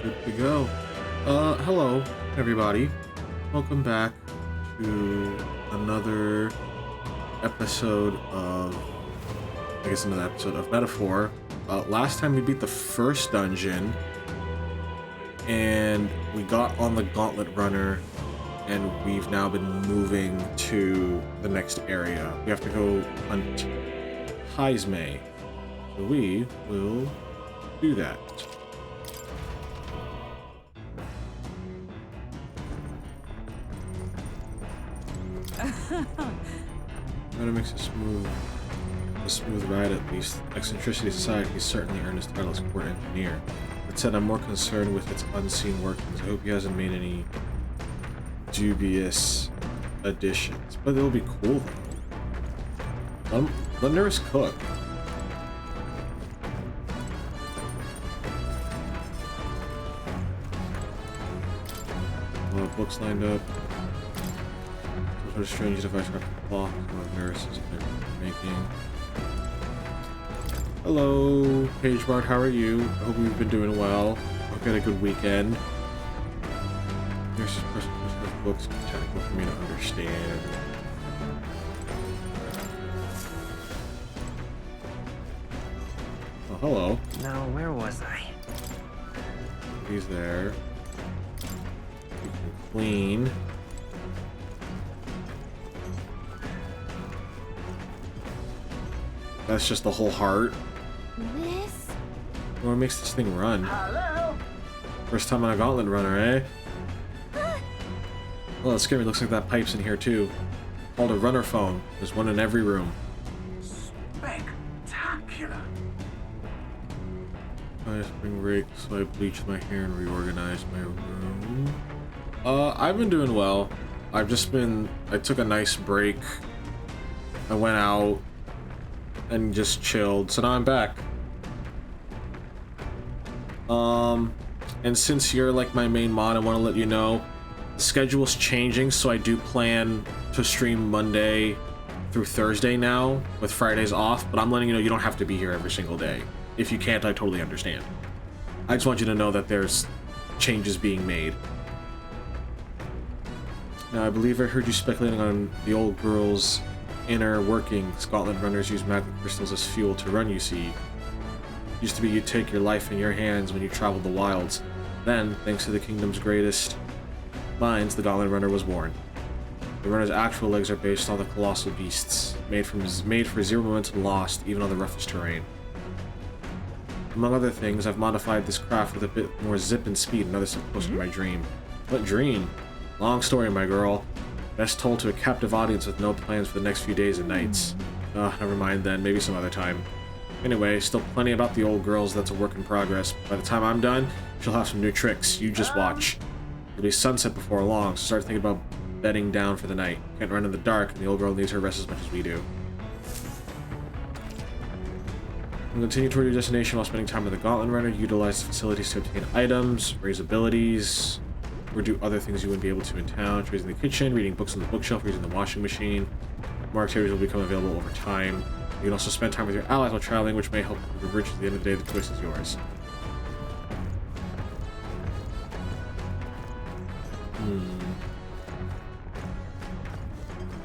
Good to go. Hello, everybody. Welcome back to another episode of, another episode of Metaphor. Last time we beat the first dungeon, and we got on the Gauntlet Runner, and we've now been moving to the next area. We have to go hunt Heisme. So we will do that. Runner makes a smooth ride at least. Eccentricity aside, he's certainly earned his title as court engineer. That said, I'm more concerned with its unseen workings. I hope he hasn't made any dubious additions. But it'll be cool though. Let Nurse cook. Books lined up. What a strange device for a clock. What nurses they're making. Hello, Page Bard. How are you? I hope you've been doing well. Hope you had a good weekend. Nurses personal books technical for me to understand. Oh, hello. Now, where was I? He's there. Clean. That's just the whole heart. This? What makes this thing run? Hello? First time on a Gauntlet Runner, eh? Well, that's scary. Looks like that pipe's in here too. Called a runner phone. There's one in every room. Spectacular. I spring break, so I bleached my hair and reorganized my room. I've been doing well. I took a nice break. I went out and just chilled, so now I'm back. And since you're like my main mod, I want to let you know the schedule's changing, so I do plan to stream Monday through Thursday now, with Fridays off, but I'm letting you know you don't have to be here every single day. If you can't, I totally understand. I just want you to know that there's changes being made. Now, I believe I heard you speculating on the old girl's inner workings. Gauntlet runners use magic crystals as fuel to run, you see. Used to be you'd take your life in your hands when you traveled the wilds. Then, thanks to the kingdom's greatest minds, the Gauntlet Runner was born. The runner's actual legs are based on the colossal beasts, made for zero momentum lost, even on the roughest terrain. Among other things, I've modified this craft with a bit more zip and speed, another step closer to my dream. What dream? Long story, my girl. Best told to a captive audience with no plans for the next few days and nights. Never mind then, maybe some other time. Anyway, still plenty about the old girls that's a work in progress. By the time I'm done, she'll have some new tricks. You just watch. It'll be sunset before long, so start thinking about bedding down for the night. Can't run in the dark, and the old girl needs her rest as much as we do. Continue toward your destination while spending time with the Gauntlet Runner. Utilize the facilities to obtain items, raise abilities, or do other things you wouldn't be able to in town. Raising the kitchen, reading books on the bookshelf, using the washing machine. More activities will become available over time. You can also spend time with your allies while traveling, which may help you rich at the end of the day. The choice is yours.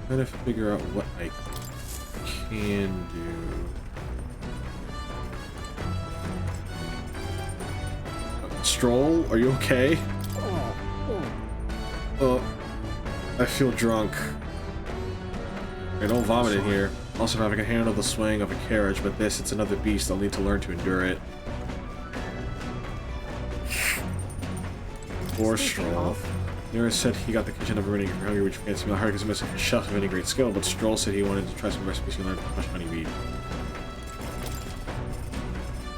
Trying to figure out what I can do. Stroll, are you okay? I feel drunk. I don't vomit in here. Also, if I can handle the swaying of a carriage, but it's another beast. I'll need to learn to endure it. Poor Stroll. Nira said he got the kitchen up and running. If you're hungry, which fancy meal, hard because he myself a chef of any great skill, but Stroll said he wanted to try some recipes he learned from Hush Honeybee.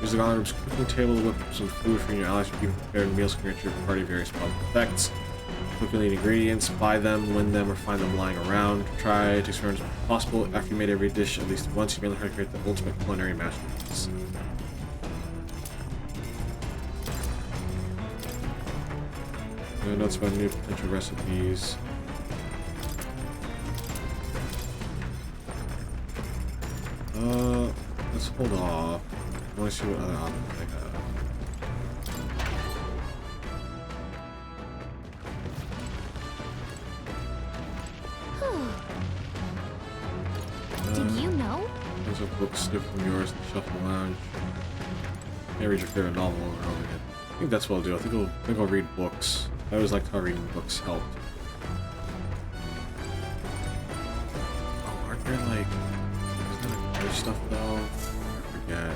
Use the Gauntlet's cooking table to whip up some food for your allies. You prepared meals can grant your party various positive effects. Cook and eat ingredients, buy them, win them, or find them lying around. Try to experiment as much as possible. After you made every dish at least once, you may learn how to create the ultimate culinary masterpiece. Notes about new potential recipes. Let's hold off. I want to see what other options I have. There's a book skipped from yours in the shuffle lounge. Can't read your favorite novel over and over again. I think that's what I'll do. I think I'll read books. I always liked how reading books helped. Oh, aren't there like... Isn't there like other stuff though? I forget.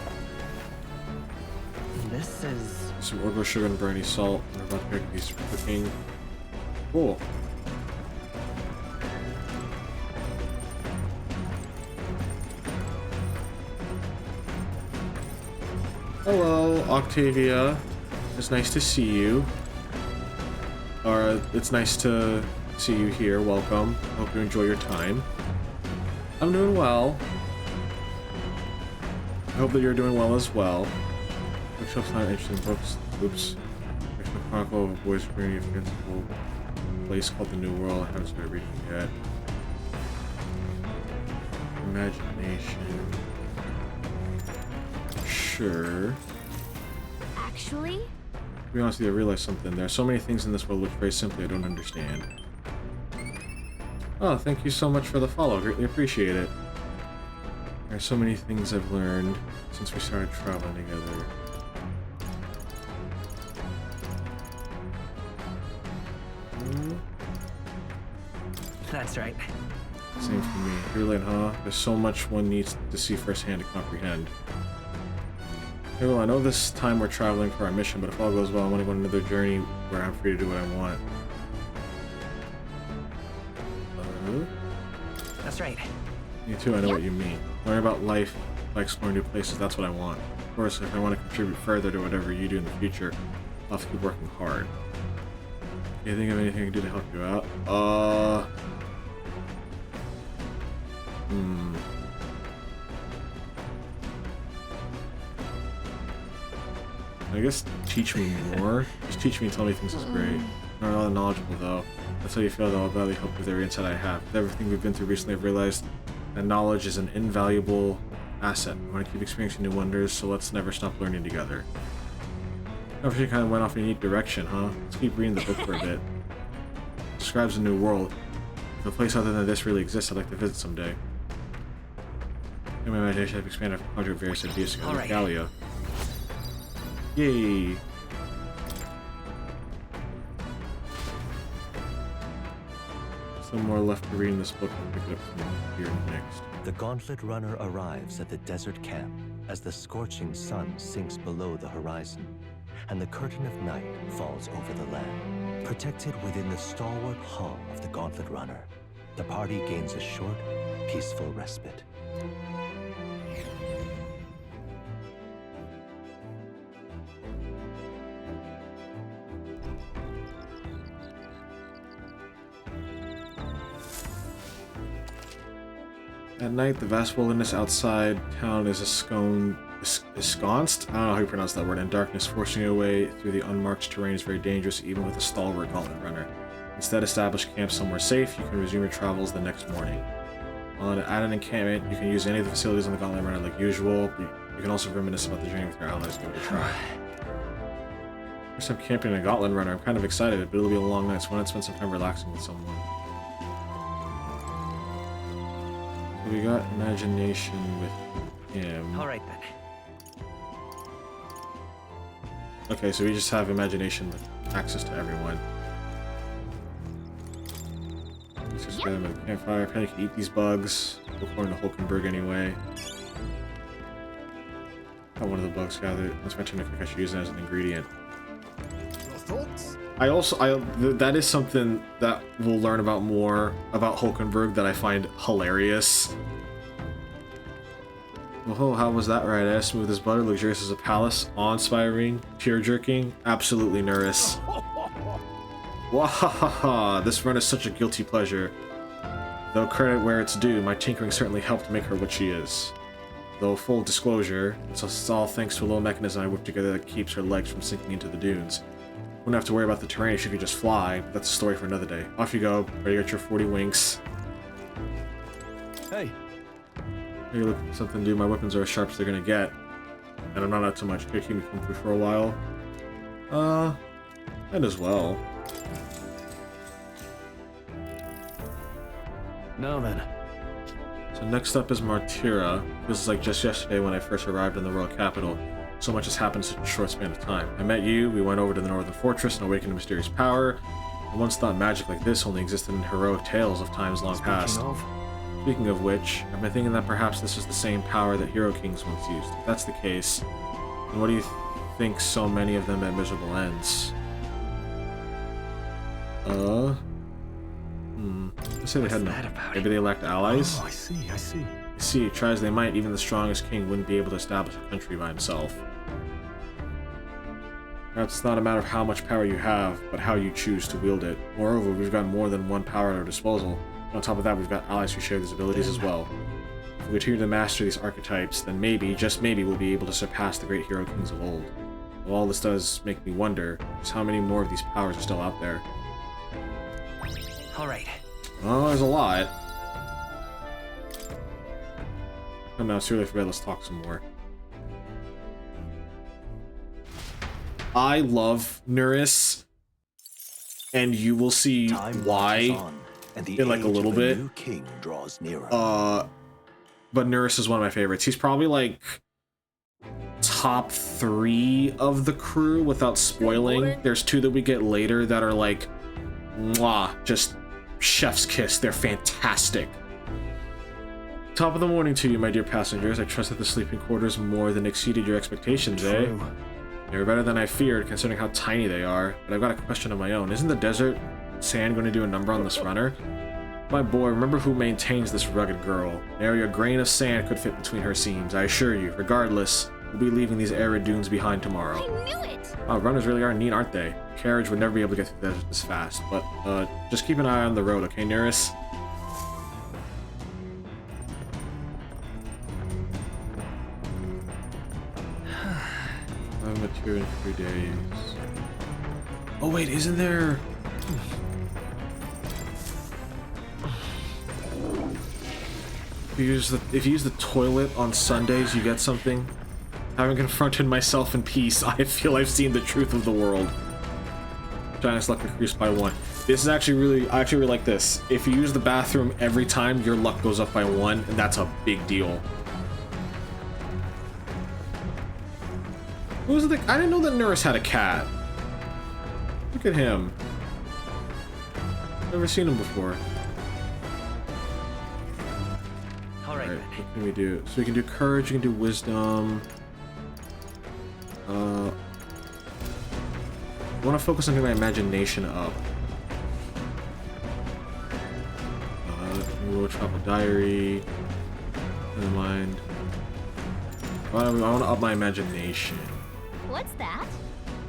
This is... Some orbital sugar and briny salt. And we're about to make these cooking. Cool. Hello, Octavia. It's nice to see you. Or, it's nice to see you here. Welcome. Hope you enjoy your time. I'm doing well. I hope that you're doing well as well. Bookshelf's not interesting books. Oops. There's a chronicle of a boy's journey of fanciful place called the New World. I haven't started reading it yet. Imagination. Sure. Actually? To be honest with you, I realized something. There are so many things in this world which very simply I don't understand. Oh, thank you so much for the follow. Greatly appreciate it. There are so many things I've learned since we started traveling together. That's right. Same for me. Really, huh? There's so much one needs to see firsthand to comprehend. Okay, well, I know this time we're traveling for our mission, but if all goes well, I want to go on another journey where I'm free to do what I want. That's right. Me too, I know what you mean. Learn about life by exploring new places, that's what I want. Of course, if I want to contribute further to whatever you do in the future, I'll have to keep working hard. Can you think of anything I can do to help you out? I guess teach me more. Just teach me and tell me things is great. Not all knowledgeable though. That's how you feel that I'll gladly help with every insight I have. With everything we've been through recently, I've realized that knowledge is an invaluable asset. I want to keep experiencing new wonders, so let's never stop learning together. Everything kind of went off in a neat direction, huh? Let's keep reading the book for a bit. It describes a new world. If a place other than this really exists, I'd like to visit someday. In my imagination, I've expanded from conjure various ideas together with Gallia. Yay! Some more left to read in this book. I'll pick it up from here next. The Gauntlet Runner arrives at the desert camp as the scorching sun sinks below the horizon, and the curtain of night falls over the land. Protected within the stalwart hull of the Gauntlet Runner, the party gains a short, peaceful respite. At night, the vast wilderness outside town is ensconced? I don't know how you pronounce that word. In darkness, forcing your way through the unmarked terrain is very dangerous, even with a stalwart gauntlet runner. Instead, establish camp somewhere safe. You can resume your travels the next morning. At an encampment, you can use any of the facilities on the gauntlet runner like usual. You can also reminisce about the journey with your allies. Give it a try. First time camping in a gauntlet runner. I'm kind of excited, but it'll be a long night, so why not spend some time relaxing with someone? We got imagination with him. All right then. Okay, so we just have imagination with access to everyone. Let's just get them at the campfire. Probably can eat these bugs. According to Hulkenberg anyway. Got one of the bugs gathered. That's my turn to cook. I should use it as an ingredient. Your thoughts? That is something that we'll learn about more about Hulkenberg that I find hilarious. Oh, how was that right? As smooth as butter, luxurious as a palace, awe-inspiring, tear-jerking, absolutely Nurris. Wahahaha, this run is such a guilty pleasure. Though credit where it's due, my tinkering certainly helped make her what she is. Though full disclosure, it's all thanks to a little mechanism I whipped together that keeps her legs from sinking into the dunes. Wouldn't have to worry about the terrain if she could just fly, but that's a story for another day. Off you go, ready to get your 40 winks. Hey! Hey, look, something to do. My weapons are as sharp as they're gonna get. And I'm not out too much. Can you keep me comfy for a while? Might as well. Now then. So So next up is Martira. This is like just yesterday when I first arrived in the royal capital. So much has happened in such a short span of time. I met you, we went over to the northern fortress and awakened a mysterious power. I once thought magic like this only existed in heroic tales of times long past. Speaking of which, I've been thinking that perhaps this is the same power that Hero Kings once used. If that's the case, then what do you think so many of them met miserable ends? Let's say they had no. Maybe they lacked allies? Oh, I see. See, try as they might, even the strongest king wouldn't be able to establish a country by himself. Perhaps it's not a matter of how much power you have, but how you choose to wield it. Moreover, we've got more than one power at our disposal. On top of that, we've got allies who share these abilities as well. If we continue to master these archetypes, then maybe, just maybe, we'll be able to surpass the great hero kings of old. Well, all this does make me wonder just how many more of these powers are still out there. All right. Oh, there's a lot. Oh no, seriously, for bed, let's talk some more. I love Nuris, and you will see why in like a little bit. King draws nearer. But Nuris is one of my favorites. He's probably like top 3 of the crew without spoiling. There's 2 that we get later that are like, mwah, just chef's kiss. They're fantastic. Top of the morning to you, my dear passengers. I trust that the sleeping quarters more than exceeded your expectations, eh? They're better than I feared, considering how tiny they are. But I've got a question of my own. Isn't the desert sand going to do a number on this runner? My boy, remember who maintains this rugged girl. Nary a grain of sand could fit between her seams, I assure you. Regardless, we'll be leaving these arid dunes behind tomorrow. I knew it! Wow, runners really are neat, aren't they? A carriage would never be able to get through the desert this fast. But, just keep an eye on the road, okay, Nuris? Material in 3 days. Oh wait, isn't there? If you use the toilet on Sundays, you get something. Having confronted myself in peace, I feel I've seen the truth of the world. Giant's luck increased by 1. This is actually I actually really like this. If you use the bathroom every time, your luck goes up by 1, and that's a big deal. Who's the? I didn't know that Nuris had a cat. Look at him. Never seen him before. All right. What can we do? So we can do courage. We can do wisdom. I want to focus on getting my imagination up. We'll travel diary. Never mind. I want to up my imagination. What's that?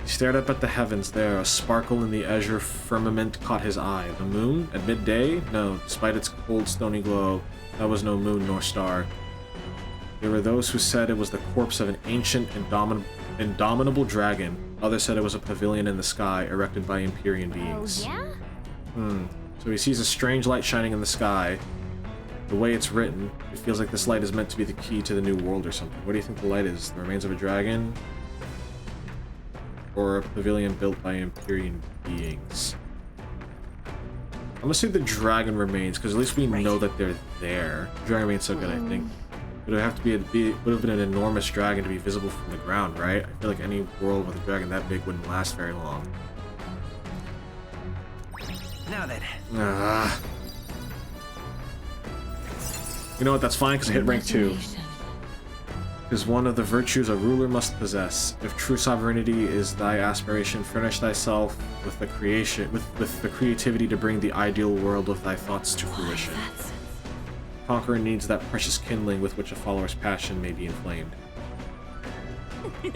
He stared up at the heavens there. A sparkle in the azure firmament caught his eye. The moon? At midday? No, despite its cold, stony glow, that was no moon nor star. There were those who said it was the corpse of an ancient, indomitable dragon. Others said it was a pavilion in the sky, erected by Empyrean beings. Oh, yeah? So he sees a strange light shining in the sky. The way it's written, it feels like this light is meant to be the key to the new world or something. What do you think the light is? The remains of a dragon? Or a pavilion built by Empyrean beings? I'm gonna say the dragon remains, because at least we know that they're there. The dragon remains so good, I think. It would have to would have been an enormous dragon to be visible from the ground, right? I feel like any world with a dragon that big wouldn't last very long. Now then. You know what, that's fine, because I hit rank 2. Is one of the virtues a ruler must possess. If true sovereignty is thy aspiration, furnish thyself with the creativity to bring the ideal world of thy thoughts to fruition. Conqueror needs that precious kindling with which a follower's passion may be inflamed. I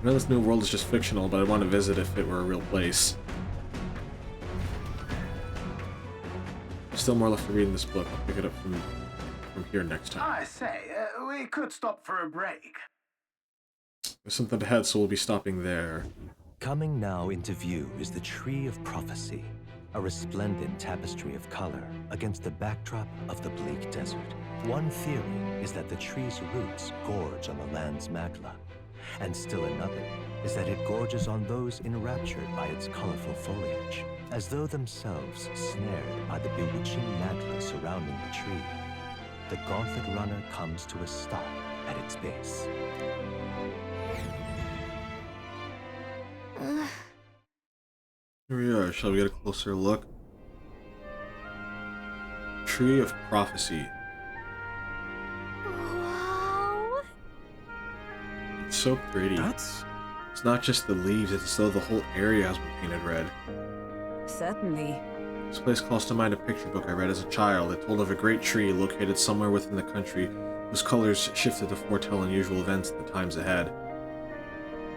know this new world is just fictional, but I'd want to visit if it were a real place. There's still more left to read in this book. I'll pick it up from here next time. I say, we could stop for a break. There's something ahead, so we'll be stopping there. Coming now into view is the Tree of Prophecy, a resplendent tapestry of color against the backdrop of the bleak desert. One theory is that the tree's roots gorge on the land's magla, and still another is that it gorges on those enraptured by its colorful foliage, as though themselves snared by the bewitching magla surrounding the tree. the Gauntlet Runner comes to a stop at its base. Here we are. Shall we get a closer look? Tree of Prophecy. Wow. It's so pretty. It's not just the leaves, it's as though the whole area has been painted red. Certainly. This place calls to mind a picture book I read as a child. It told of a great tree located somewhere within the country whose colors shifted to foretell unusual events in the times ahead.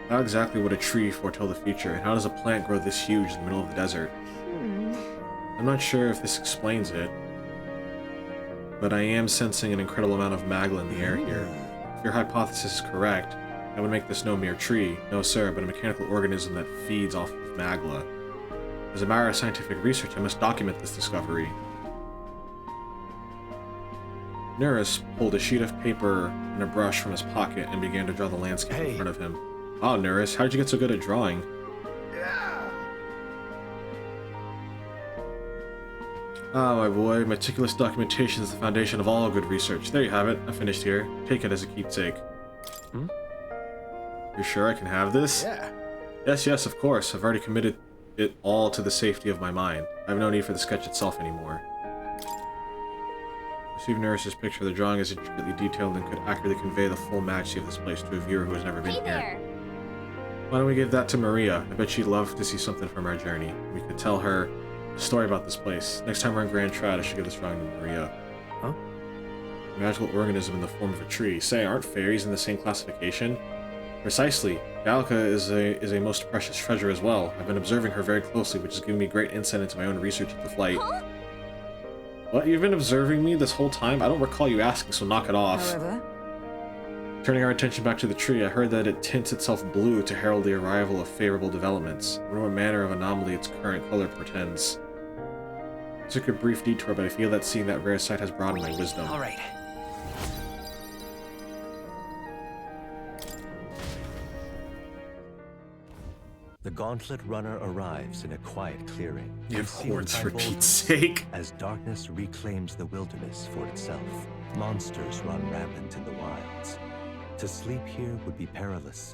How exactly would a tree foretell the future, and how does a plant grow this huge in the middle of the desert? I'm not sure if this explains it, but I am sensing an incredible amount of magla in the air here. If your hypothesis is correct, that would make this no mere tree, no sir, but a mechanical organism that feeds off of magla. As a matter of scientific research, I must document this discovery. Nurus pulled a sheet of paper and a brush from his pocket and began to draw the landscape in front of him. Oh, Nurus, how did you get so good at drawing? Ah, my boy, meticulous documentation is the foundation of all good research. There you have it. I finished here. Take it as a keepsake. You're sure I can have this? Yeah. Yes, of course. I've already committed it all to the safety of my mind. I have no need for the sketch itself anymore. Receiving Nurse's picture, the drawing is intricately detailed and could accurately convey the full majesty of this place to a viewer who has never been Hey here. there. Why don't we give that to Maria? I bet she'd love to see something from our journey. We could tell her a story about this place. Next time we're in Grand Trad, I should give this drawing to Maria. Huh? A magical organism in the form of a tree. Say, aren't fairies in the same classification? Precisely. Gallica is a most precious treasure as well. I've been observing her very closely, which has given me great insight into my own research at the flight. Huh? What? You've been observing me this whole time? I don't recall you asking, so knock it off. However, Turning our attention back to the tree, I heard that it tints itself blue to herald the arrival of favorable developments. I wonder what manner of anomaly its current color portends. I took a brief detour, but I feel that seeing that rare sight has broadened my wisdom. All right. The Gauntlet Runner arrives in a quiet clearing. You have concealed horns, by for Pete's boulders. sake. As darkness reclaims the wilderness for itself, monsters run rampant in the wilds. To sleep here would be perilous,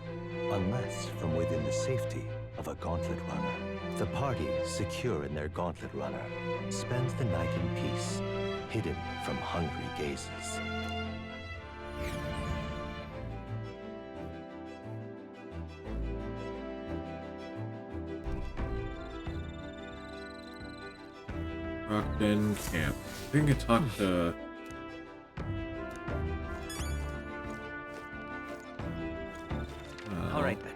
unless from within the safety of a Gauntlet Runner. The party, secure in their Gauntlet Runner, spends the night in peace, hidden from hungry gazes. Rockden Camp. I think I can talk to... All right then.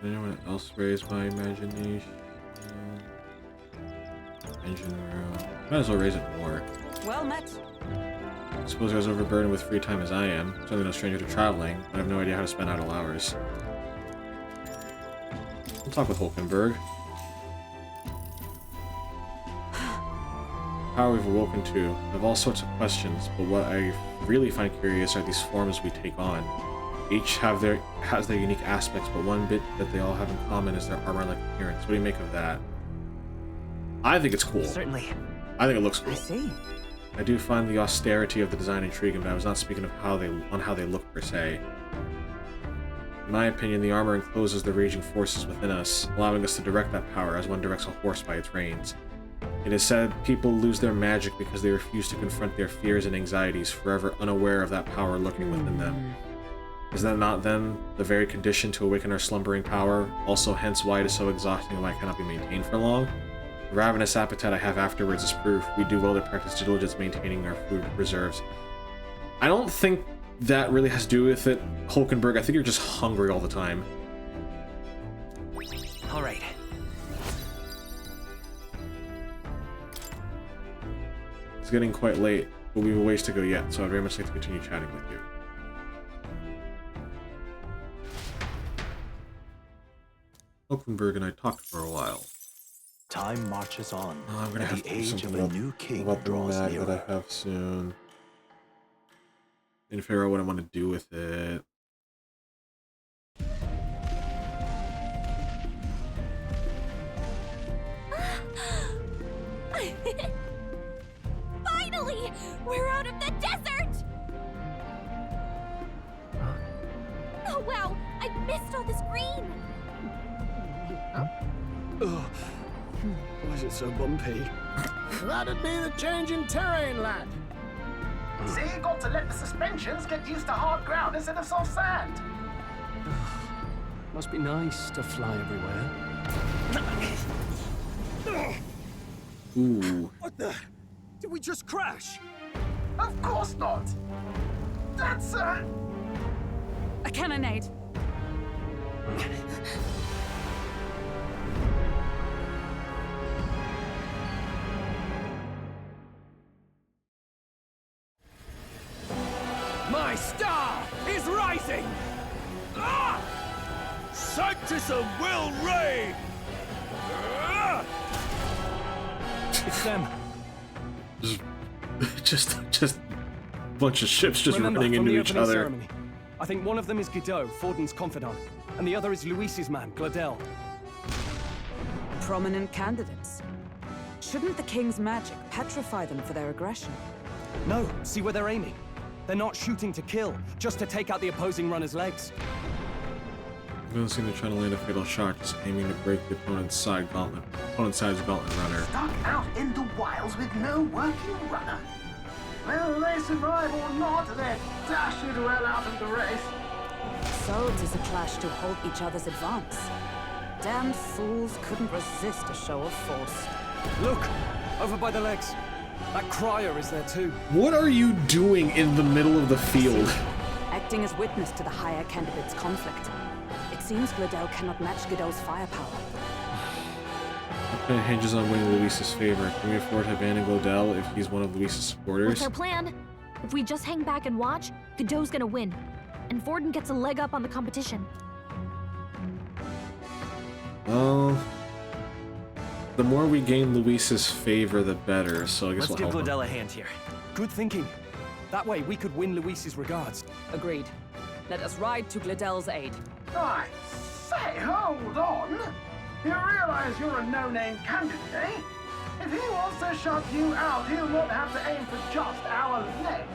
Anyone else raise my imagination? Engine room. Might as well raise it more. well met. I suppose I was overburdened with free time as I am. Certainly no stranger to traveling, but I have no idea how to spend idle hours. I'll talk with Hulkenberg. How we've awoken to. I have all sorts of questions, but what I really find curious are these forms we take on. Each has their unique aspects, but one bit that they all have in common is their armor-like appearance. What do you make of that? I think it's cool. Certainly. I think it looks I cool. see. I do find the austerity of the design intriguing, but I was not speaking of how they look per se. In my opinion, the armor encloses the raging forces within us, allowing us to direct that power as one directs a horse by its reins. It is said people lose their magic because they refuse to confront their fears and anxieties, forever unaware of that power lurking within them. Is that not, then, the very condition to awaken our slumbering power? Also, hence why it is so exhausting and why it cannot be maintained for long? The ravenous appetite I have afterwards is proof. We do well to practice diligence maintaining our food reserves. I don't think that really has to do with it, Hulkenberg. I think you're just hungry all the time. All right. It's getting quite late, but we have a ways to go yet, so I'd very much like to continue chatting with you. Hulkenberg and I talked for a while. Time marches on, I'm gonna and have the to do age of something a new king about the draws mag nearer. that I have soon. And figure out what I want to do with it. Finally! We're crystal, the screen! Why is it so bumpy? That'd be the change in terrain, lad. See, you got to let the suspensions get used to hard ground instead of soft sand. Must be nice to fly everywhere. Ooh. What the? Did we just crash? Of course not. That's A cannonade. My star is rising! Ah! Sanctisum will reign! Ah! It's them. just a bunch of ships just Remember, running from into the each opening other. ceremony. I think one of them is Godot, Forden's confidant, and the other is Luis's man, Gladel. Prominent candidates. Shouldn't the king's magic petrify them for their aggression? No, see where they're aiming. They're not shooting to kill, just to take out the opposing runner's legs. It doesn't seem they're trying to land a fatal shot, just aiming to break the opponent's side's gauntlet runner. stuck out in the wilds with no working runner. Whether they survive or not, they're dashed well out of the race. So 'tis a clash to halt each other's advance. Damned fools couldn't resist a show of force. Look! Over by the legs. That crier is there too. What are you doing in the middle of the field? Acting as witness to the higher candidate's conflict. It seems Gladel cannot match Godot's firepower. It kind of hinges on winning Luis's favor. Can we afford to abandon Glodell if he's one of Luis's What's supporters? our plan? If we just hang back and watch, Godot's gonna win. And Forden gets a leg up on the competition. Well, the more we gain Luis's favor, the better. So I guess Let's we'll give help him. Glodell a hand here. Good thinking. That way we could win Luis's regards. Agreed. Let us ride to Gladel's aid. I say, hold on. You realize you're a no-name candidate, eh? If he wants to shut you out, he'll not have to aim for just our legs.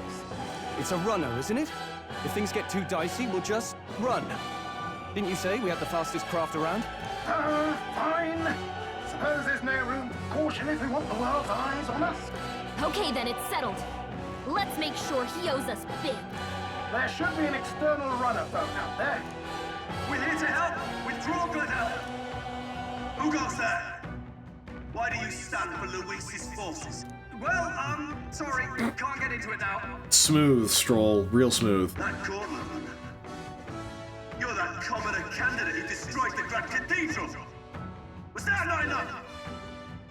It's a runner, isn't it? If things get too dicey, we'll just run. Didn't you say we had the fastest craft around? Fine. Suppose there's no room for caution if we want the world's eyes on us. Okay then, it's settled. Let's make sure he owes us big. There should be an external runner boat out there. We're here to help! Withdraw, Gladell! Who goes there? Why do you stand for Luis's forces? Well, sorry, can't get into it now. Smooth, Stroll. Real smooth. That Cortland runner. You're that commoner candidate who destroyed the Grand Cathedral! Was that not enough?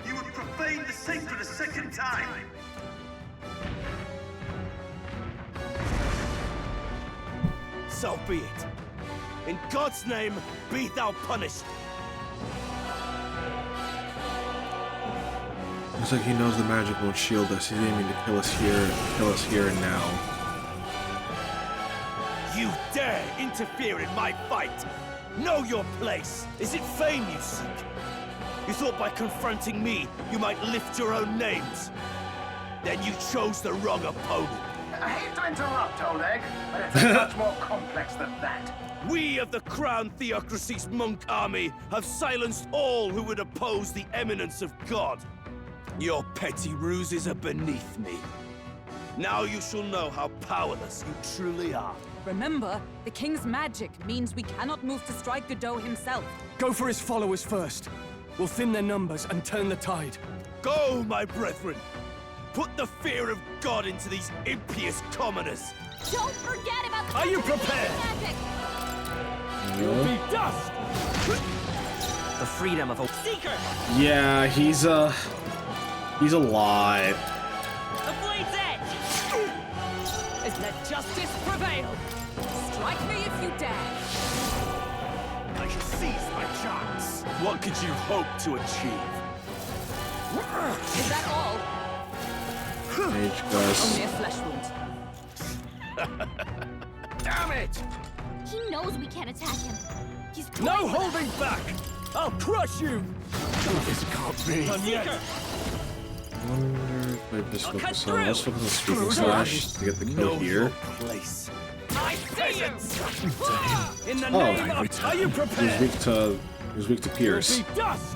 You would profane the sacred a second time! So be it. In God's name, be thou punished. Looks like he knows the magic won't shield us. He's aiming to kill us here and now. You dare interfere in my fight! Know your place! Is it fame you seek? You thought by confronting me, you might lift your own names? Then you chose the wrong opponent. I hate to interrupt, Oleg, but it's much more complex than that. We of the Crown Theocracy's monk army have silenced all who would oppose the eminence of God. Your petty ruses are beneath me. Now you shall know how powerless you truly are. Remember, the king's magic means we cannot move to strike Godot himself. Go for his followers first. We'll thin their numbers and turn the tide. Go, my brethren! Put the fear of God into these impious commoners! Don't forget about the Are you concentration prepared? magic! You'll be dust! The freedom of a seeker! Yeah, he's a lot. The blade's edge! Is let justice prevail! Strike me if you dare! I shall seize my chance! What could you hope to achieve? Is that all? Mage Gus. Only a flesh wound. Damn it! He knows we can't attack him. He's No toying with us. holding back! I'll crush you! This can't be done yet. I wonder if I just I'll focus cut on. Let's through. focus on Speaking Slash to get the kill Know here. your place. I see you! In the Oh, name of... Are you He prepared? was weak to Pierce. Be dust!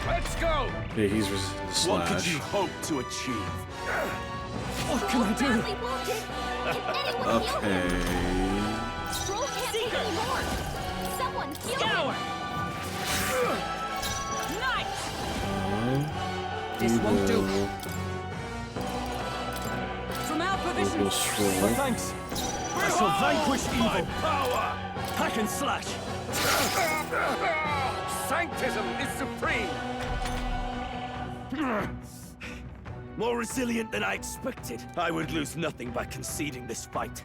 Let's go! Yeah, he's resistant to What could you slash. hope to achieve? What can I do? Badly wounded. Can anyone heal him? Okay. Stroll can't take anymore. Someone heal Scour! him. Nice! This won't do. We'll From our position. go Stroll. Thanks. I shall vanquish My evil. power! Hack and slash. Sanctism is supreme! More resilient than I expected. I would lose nothing by conceding this fight.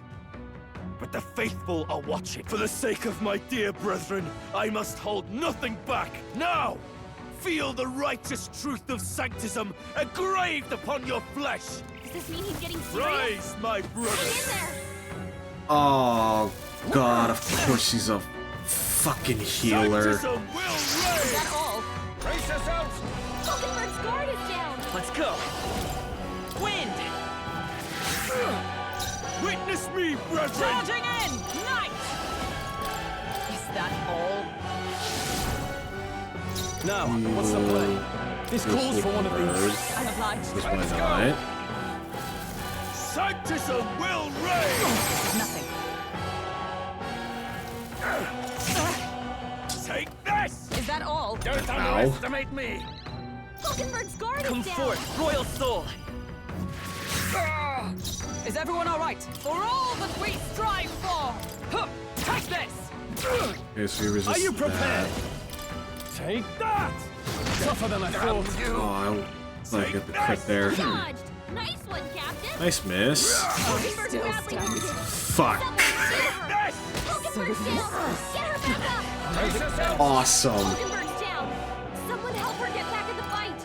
But the faithful are watching. For the sake of my dear brethren, I must hold nothing back. Now! Feel the righteous truth of sanctism engraved upon your flesh. Does this mean he's getting serious? Rise, my Get brother. in there. Oh god, of course he's a fucking healer. Sanctism will Is reign. that all? Brace yourselves! Falkenberg's guard is down. Let's go! Wind! Witness me, brethren. Charging in! Night! Is that all? Now, what's the play? This calls for one of these. I'm obliged. Because why not? Sanctism will reign. Nothing. Take this. Is that all? Don't underestimate me! Falkenberg's guard Come is down. forth, royal soul! Is everyone all right? For all that we strive for! Huh, take this! Okay, so he resists Are you prepared? that. Take that! Tougher than I thought. Oh, I like get the crit there. Dodged. Nice one, Captain. Nice miss. Falkenberg's Still badly stands. wounded. Fuck. Someone heal her. Falkenberg's down. Get her back up. Brace yourself! Awesome. Falkenberg's down. Someone help her get back in the fight.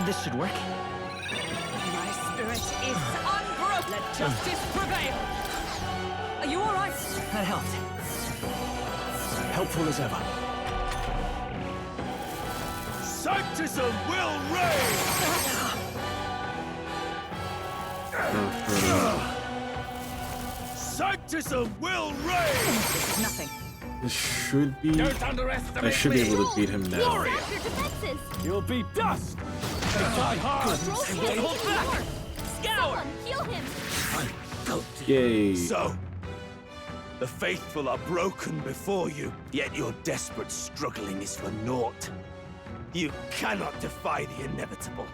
This should work. My spirit is unbroken. Let justice prevail. Are you all right? That helped. Helpful as ever. Sanctism will reign. Sanctism will reign. Nothing. This should be. Don't underestimate I should be me! able to beat him now. Stop your defenses. You'll be dust! Die hard! Stroll can't take Hold back. anymore. Scour! Someone heal him. Yay. So, the faithful are broken before you, yet your desperate struggling is for naught. You cannot defy the inevitable.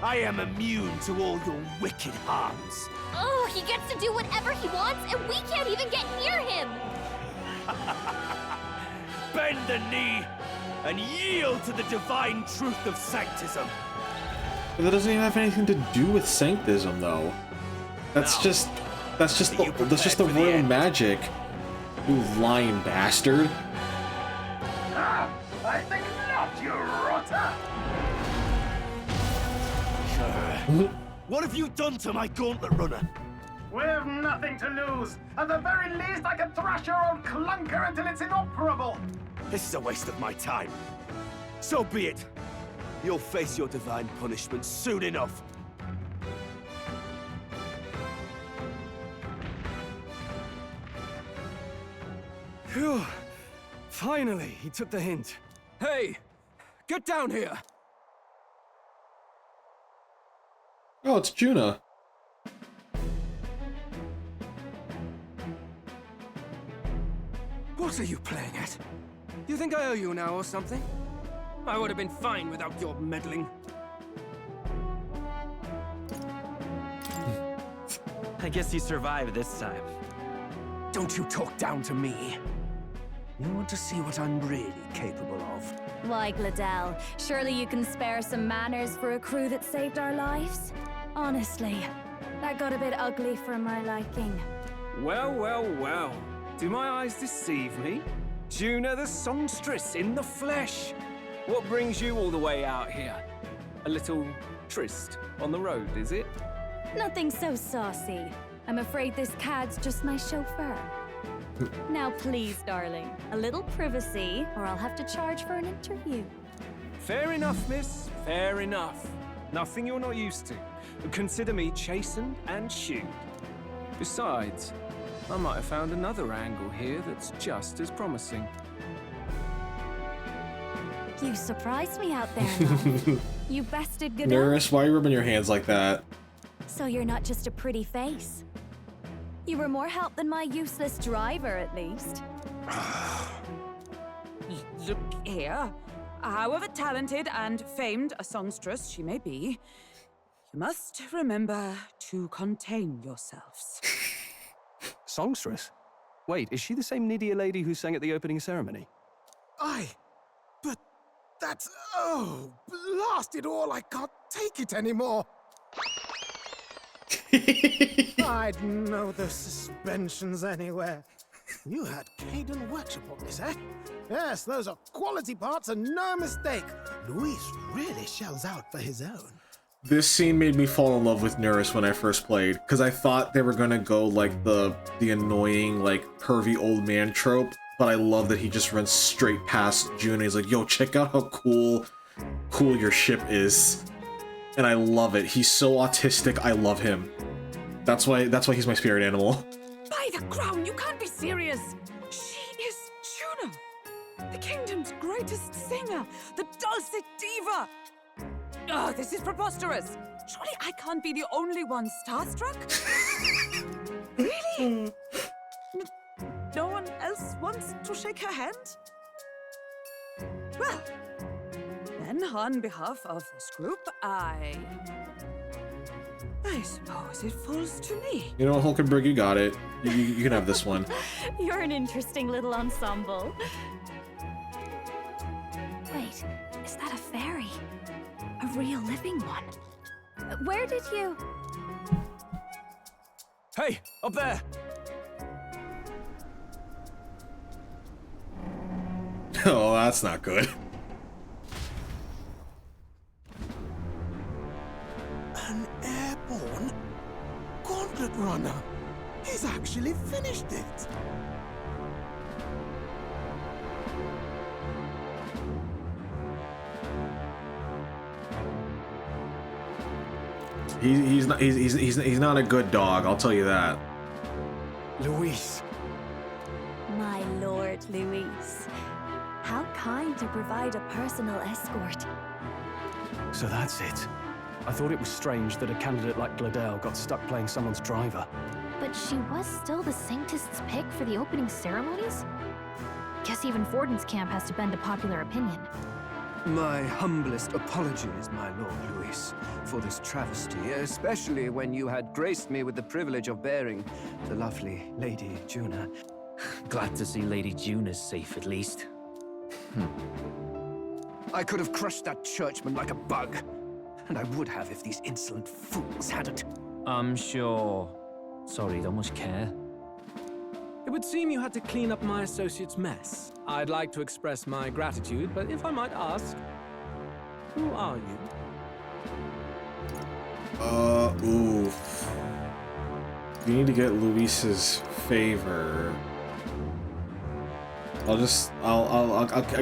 I am immune to all your wicked harms. Oh, he gets to do whatever he wants, and we can't even get near him. Bend the knee and yield to the divine truth of sanctism. But that doesn't even have anything to do with sanctism, though. That's No. just. That's just Are you the prepared for the royal end? magic. You lying bastard. Ah, I think not, you rotter! What have you done to my gauntlet runner? We've nothing to lose. At the very least, I can thrash your old clunker until it's inoperable. This is a waste of my time. So be it. You'll face your divine punishment soon enough. Phew. Finally, he took the hint. Hey, get down here! Oh, it's Juna. What are you playing at? You think I owe you now or something? I would have been fine without your meddling. I guess you survived this time. Don't you talk down to me. You want to see what I'm really capable of? Why, Gladell, surely you can spare some manners for a crew that saved our lives? Honestly, that got a bit ugly for my liking. Well, well, well. Do my eyes deceive me? Juna the songstress in the flesh. What brings you all the way out here? A little tryst on the road, is it? Nothing so saucy. I'm afraid this cad's just my chauffeur. Now please, darling, a little privacy, or I'll have to charge for an interview. Fair enough, miss. Fair enough. Nothing you're not used to. Consider me chastened and shooed. Besides, I might have found another angle here that's just as promising. You surprised me out there, love. You bested Godot. Nurse, why are you rubbing your hands like that? So you're not just a pretty face. You were more help than my useless driver, at least. Look here. However talented and famed a songstress she may be, you must remember to contain yourselves. Songstress? Wait, is she the same Nydia lady who sang at the opening ceremony? Aye, but that's... oh, blast it all, I can't take it anymore. I'd know the suspensions anywhere. You had Caden workshop on this, eh? Yes, those are quality parts and no mistake. Luis really shells out for his own. This scene made me fall in love with Nurse when I first played, because I thought they were gonna go like the annoying, like, pervy old man trope, but I love that he just runs straight past June and he's like, yo, check out how cool your ship is. And I love it. He's so autistic, I love him. That's why he's my spirit animal. By the crown, you can't be serious! She is Juno, the kingdom's greatest singer, the dulcet diva! Oh, this is preposterous! Surely I can't be the only one starstruck? Really? No one else wants to shake her hand? Well, then on behalf of this group, I suppose it falls to me. You know what, Hulkenberg, you got it. You can have this one. You're an interesting little ensemble. Wait, is that a fairy? A real living one? Where did you... Hey, up there! Oh, that's not good. An airborne gauntlet runner. He's actually finished it. He's not a good dog, I'll tell you that. Luis. My lord, Luis. How kind to provide a personal escort. So that's it. I thought it was strange that a candidate like Gladel got stuck playing someone's driver. But she was still the Sanctist's pick for the opening ceremonies? Guess even Forden's camp has to bend to popular opinion. My humblest apologies, my Lord Luis, for this travesty, especially when you had graced me with the privilege of bearing the lovely Lady Juna. Glad to see Lady Juna's safe, at least. I could have crushed that churchman like a bug, and I would have if these insolent fools hadn't. I'm sure. Sorry, don't much care. It would seem you had to clean up my associate's mess. I'd like to express my gratitude, but if I might ask, who are you? Oof. You need to get Luis's favor. I'll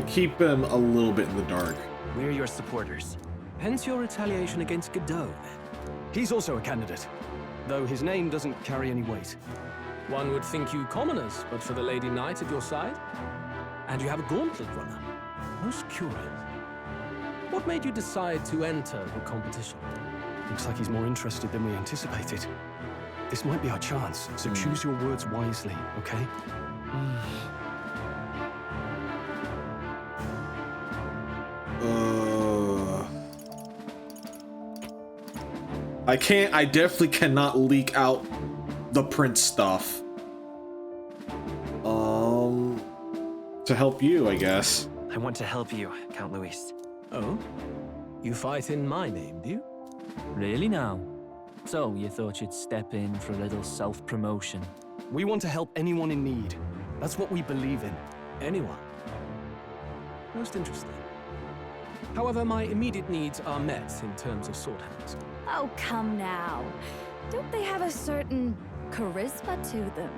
keep him a little bit in the dark. We're your supporters. Hence your retaliation against Godot, then. He's also a candidate, though his name doesn't carry any weight. One would think you commoners, but for the Lady Knight at your side. And you have a gauntlet runner. Most curious. What made you decide to enter the competition? Looks like he's more interested than we anticipated. This might be our chance, so choose your words wisely, okay? I definitely cannot leak out the prince stuff. To help you, I guess. I want to help you, Count Luis. Oh? You fight in my name, do you? Really now? So, you thought you'd step in for a little self-promotion? We want to help anyone in need. That's what we believe in. Anyone? Most interesting. However, my immediate needs are met in terms of sword hands. Oh, come now. Don't they have a certain charisma to them?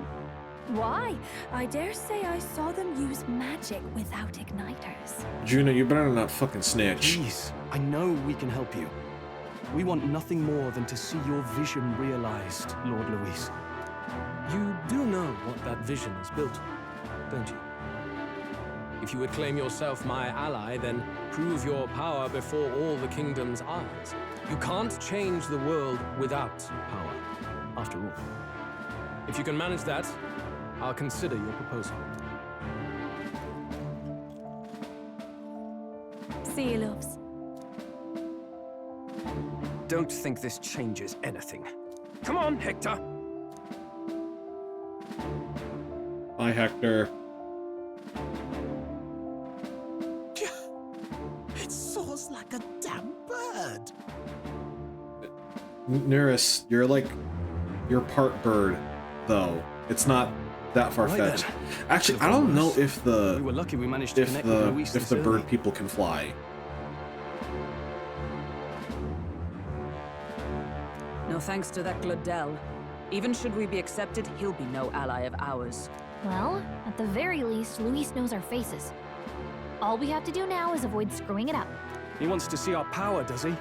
Why? I dare say I saw them use magic without igniters. Juno, you better not fucking snitch. Please, I know we can help you. We want nothing more than to see your vision realized, Lord Luis. You do know what that vision is built on, don't you? If you would claim yourself my ally, then prove your power before all the kingdom's eyes. You can't change the world without power, after all. If you can manage that, I'll consider your proposal. See you, loves. Don't think this changes anything. Come on, Hector! Bye, Hector. It soars like a damn bird. Neris, you're part bird, though. It's not that far-fetched. Right Actually, I don't know if We were lucky we managed to connect with Luis if this the bird early. people can fly. No thanks to that Glodell. Even should we be accepted, he'll be no ally of ours. Well, at the very least, Luis knows our faces. All we have to do now is avoid screwing it up. He wants to see our power, does he?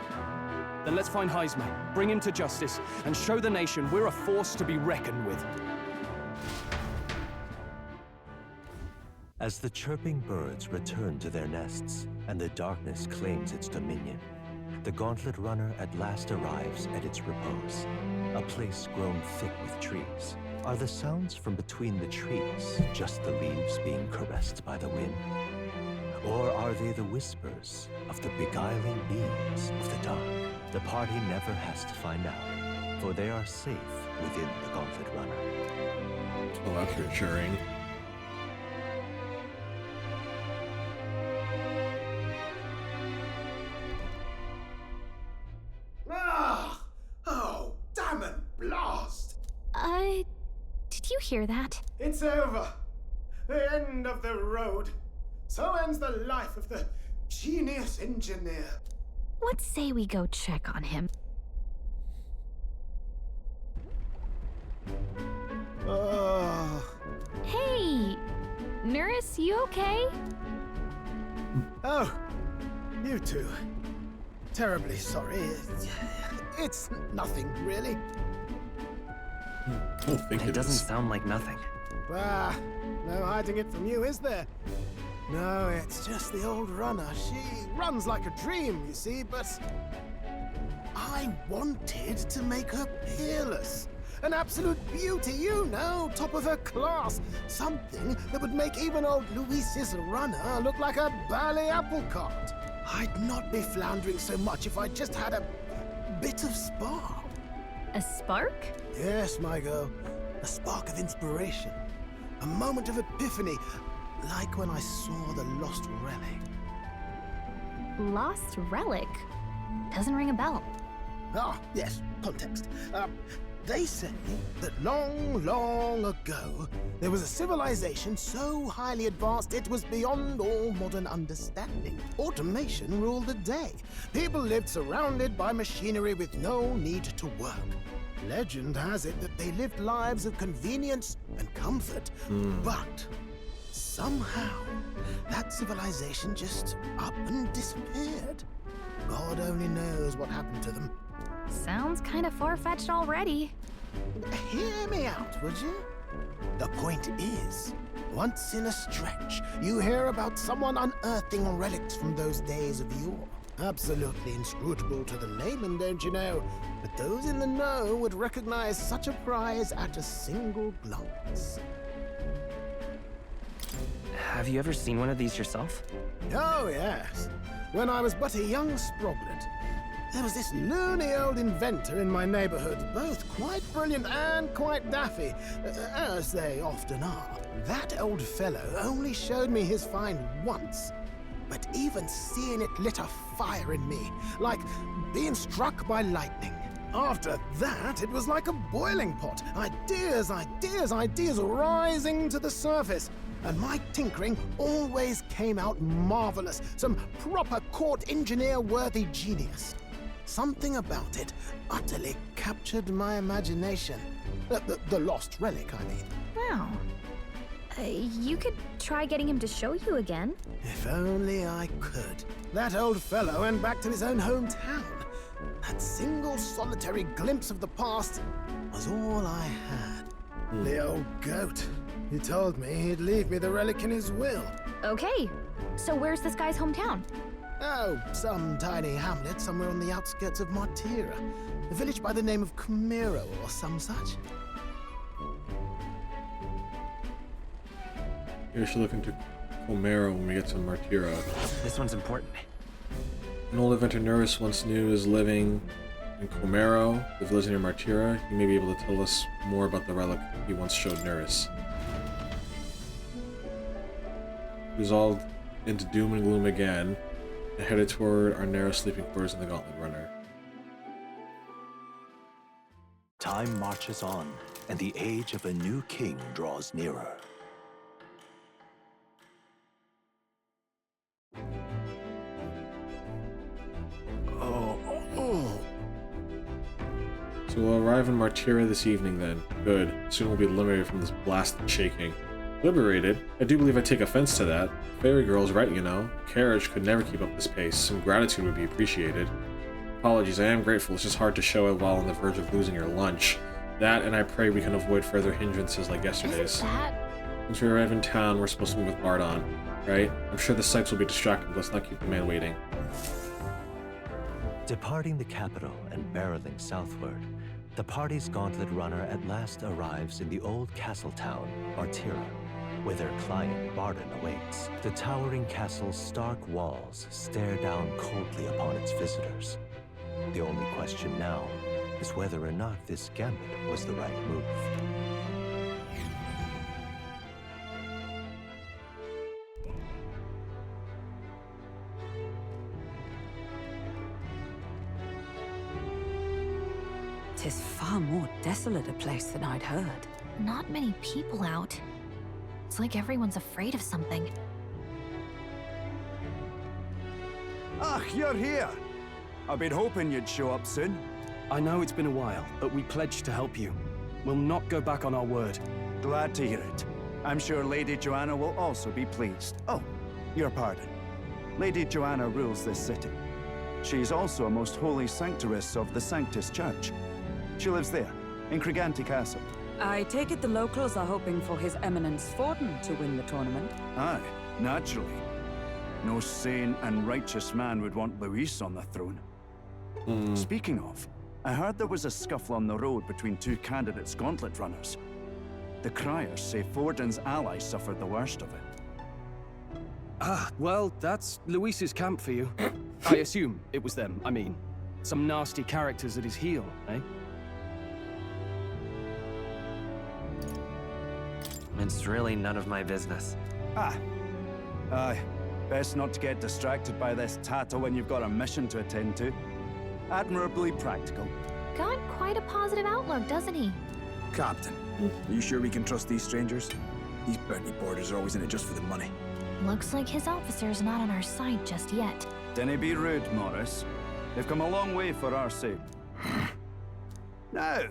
Then let's find Heisme, bring him to justice, and show the nation we're a force to be reckoned with. As the chirping birds return to their nests and the darkness claims its dominion, the Gauntlet Runner at last arrives at its repose, a place grown thick with trees. Are the sounds from between the trees just the leaves being caressed by the wind? Or are they the whispers of the beguiling beings of the dark? The party never has to find out, for they are safe within the Gauntlet Runner. Oh, that's reassuring. Ah! Oh, damn and blast! Did you hear that? It's over. The end of the road. So ends the life of the genius engineer. Let's say we go check on him. Oh. Hey! Nurse, you okay? Oh, you two. Terribly sorry. It's nothing, really. I don't think It it doesn't is. sound like nothing. Ah, no hiding it from you, is there? No, it's just the old runner. She runs like a dream, you see, but I wanted to make her peerless. An absolute beauty, you know, top of her class. Something that would make even old Luis's runner look like a bally apple cart. I'd not be floundering so much if I just had a bit of spark. A spark? Yes, my girl. A spark of inspiration. A moment of epiphany. Like when I saw the lost relic. Lost relic? Doesn't ring a bell. Ah, yes, context. They say that long, long ago, there was a civilization so highly advanced it was beyond all modern understanding. Automation ruled the day. People lived surrounded by machinery with no need to work. Legend has it that they lived lives of convenience and comfort, but somehow that civilization just up and disappeared. God only knows what happened to them. Sounds kind of far-fetched already. Hear me out, would you? The point is, once in a stretch, you hear about someone unearthing relics from those days of yore. Absolutely inscrutable to the layman, don't you know? But those in the know would recognize such a prize at a single glance. Have you ever seen one of these yourself? Oh, yes. When I was but a young sproglet, there was this loony old inventor in my neighborhood, both quite brilliant and quite daffy, as they often are. That old fellow only showed me his find once, but even seeing it lit a fire in me, like being struck by lightning. After that, it was like a boiling pot. Ideas, ideas, ideas rising to the surface. And my tinkering always came out marvelous. Some proper court engineer-worthy genius. Something about it utterly captured my imagination. The lost relic, I mean. Wow. You could try getting him to show you again. If only I could. That old fellow went back to his own hometown. That single solitary glimpse of the past was all I had. The old goat. He told me he'd leave me the relic in his will. Okay, so where's this guy's hometown? Oh, some tiny hamlet somewhere on the outskirts of Martira. A village by the name of Camero or some such. We should look into Comero when we get to Martira. This one's important. An old inventor Nurse once knew is living in Comero, the village near Martira. He may be able to tell us more about the relic he once showed Nurse. Resolved into doom and gloom again, and headed toward our narrow sleeping quarters in the Gauntlet Runner. Time marches on, and the age of a new king draws nearer. So we'll arrive in Martira this evening then. Good. Soon we'll be liberated from this blast and shaking. Liberated? I do believe I take offense to that. Fairy Girl's right, you know. Carriage could never keep up this pace. Some gratitude would be appreciated. Apologies, I am grateful. It's just hard to show it while on the verge of losing your lunch. That, and I pray we can avoid further hindrances like yesterday's. Once we arrive in town, we're supposed to meet with Bardon, right? I'm sure the sights will be distracting, but let's not keep the man waiting. Departing the capital and barreling southward, the party's gauntlet runner at last arrives in the old castle town, Martira, where their client Bardon awaits. The towering castle's stark walls stare down coldly upon its visitors. The only question now is whether or not this gambit was the right move. Tis far more desolate a place than I'd heard. Not many people out. It's like everyone's afraid of something. Ah, you're here! I've been hoping you'd show up soon. I know it's been a while, but we pledged to help you. We'll not go back on our word. Glad to hear it. I'm sure Lady Joanna will also be pleased. Oh, your pardon. Lady Joanna rules this city. She's also a most holy sanctoress of the Sanctus Church. She lives there, in Criganti Castle. I take it the locals are hoping for His Eminence Forden to win the tournament. Aye, naturally. No sane and righteous man would want Luis on the throne. Speaking of, I heard there was a scuffle on the road between two candidates gauntlet runners. The criers say Forden's allies suffered the worst of it. Ah, well, that's Luis's camp for you. I assume it was them, I mean. Some nasty characters at his heel, eh? It's really none of my business. Aye. Best not to get distracted by this tattle when you've got a mission to attend to. Admirably practical. Got quite a positive outlook, doesn't he? Captain, are you sure we can trust these strangers? These bounty boarders are always in it just for the money. Looks like his officer's not on our side just yet. Dinna be rude, Morris. They've come a long way for our sake. Now,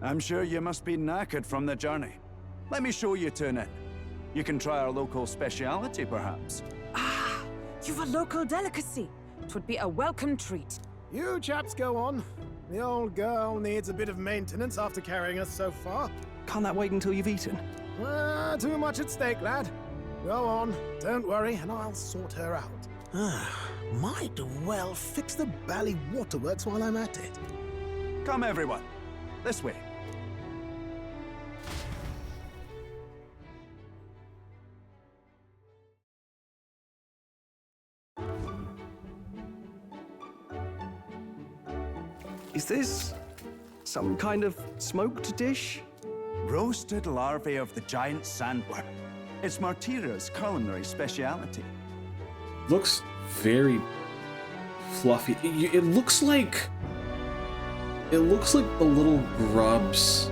I'm sure you must be knackered from the journey. Let me show you to an inn. You can try our local speciality, perhaps. Ah, you've a local delicacy. 'Twould be a welcome treat. You chaps go on. The old girl needs a bit of maintenance after carrying us so far. Can't that wait until you've eaten? Too much at stake, lad. Go on, don't worry, and I'll sort her out. Might well fix the bally waterworks while I'm at it. Come, everyone. This way. Is this some kind of smoked dish? Roasted larvae of the giant sandworm. It's Martira's culinary speciality. Looks very fluffy. It looks like the little grubs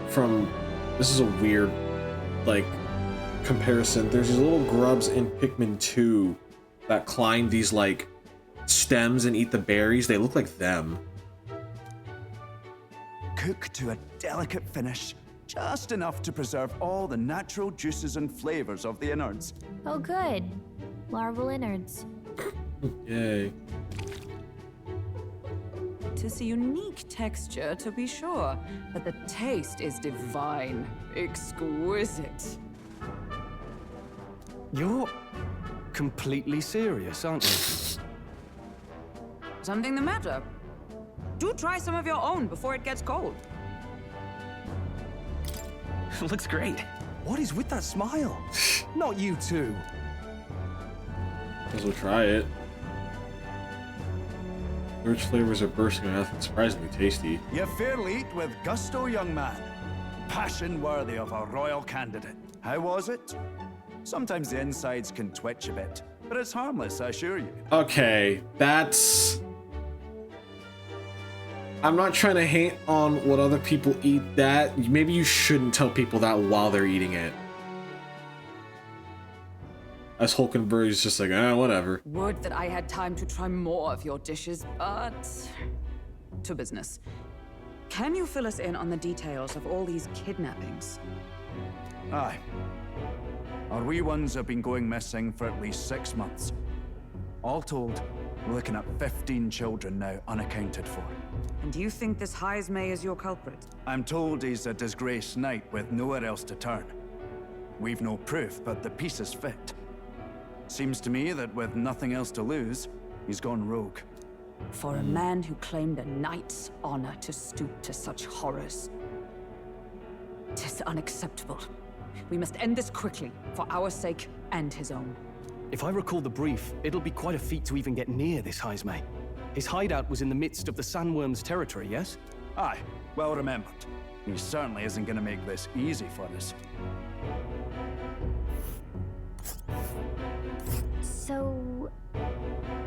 from. This is a weird, like, comparison. There's these little grubs in Pikmin 2 that climb these like stems and eat the berries. They look like them. Cooked to a delicate finish, just enough to preserve all the natural juices and flavors of the innards. Oh good. Larval innards. Yay. It's a unique texture, to be sure, but the taste is divine, exquisite. You're completely serious, aren't you? Something the matter? Do try some of your own before it gets cold. Looks great. What is with that smile? Not you too. Might as well try it. The rich flavors are bursting with and surprisingly tasty. You fairly eat with gusto, young man. Passion worthy of a royal candidate. How was it? Sometimes the insides can twitch a bit, but it's harmless, I assure you. Okay, that's... I'm not trying to hate on what other people eat that. Maybe you shouldn't tell people that while they're eating it. As Hulkenberg is just like, whatever. Would that I had time to try more of your dishes, but... to business. Can you fill us in on the details of all these kidnappings? Aye. Our wee ones have been going missing for at least 6 months. All told, we're looking at 15 children now unaccounted for. And do you think this Heismay is your culprit? I'm told he's a disgraced knight with nowhere else to turn. We've no proof, but the pieces fit. Seems to me that with nothing else to lose, he's gone rogue. For a man who claimed a knight's honor to stoop to such horrors. 'Tis unacceptable. We must end this quickly, for our sake and his own. If I recall the brief, it'll be quite a feat to even get near this Heismay. His hideout was in the midst of the Sandworm's territory, yes? Aye, well remembered. He certainly isn't going to make this easy for us. So...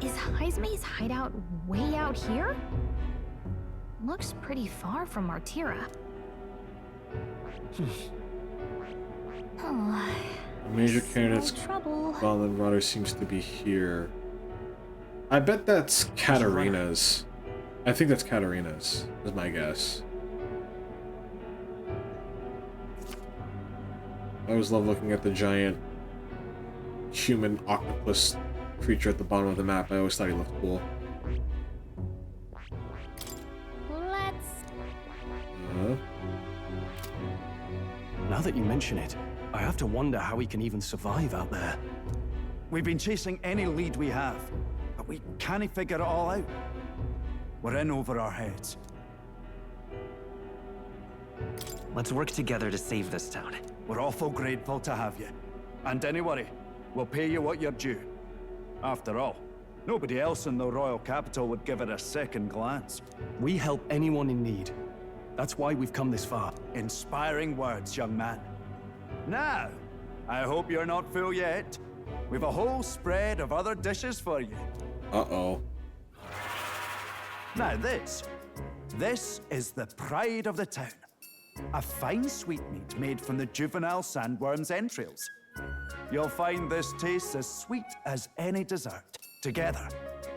is Heismay's hideout way out here? Looks pretty far from Martira. Oh... The major candidate's trouble. Gauntlet Runner seems to be here. I bet that's Katarina's. I think that's Katarina's, is my guess. I always love looking at the giant human octopus creature at the bottom of the map. I always thought he looked cool. Let's... Now that you mention it, I have to wonder how he can even survive out there. We've been chasing any lead we have, but we can't figure it all out. We're in over our heads. Let's work together to save this town. We're awful grateful to have you. And don't worry, we'll pay you what you're due. After all, nobody else in the royal capital would give it a second glance. We help anyone in need. That's why we've come this far. Inspiring words, young man. Now, I hope you're not full yet. We've a whole spread of other dishes for you. Uh-oh. Now this is the pride of the town. A fine sweetmeat made from the juvenile sandworm's entrails. You'll find this tastes as sweet as any dessert. Together,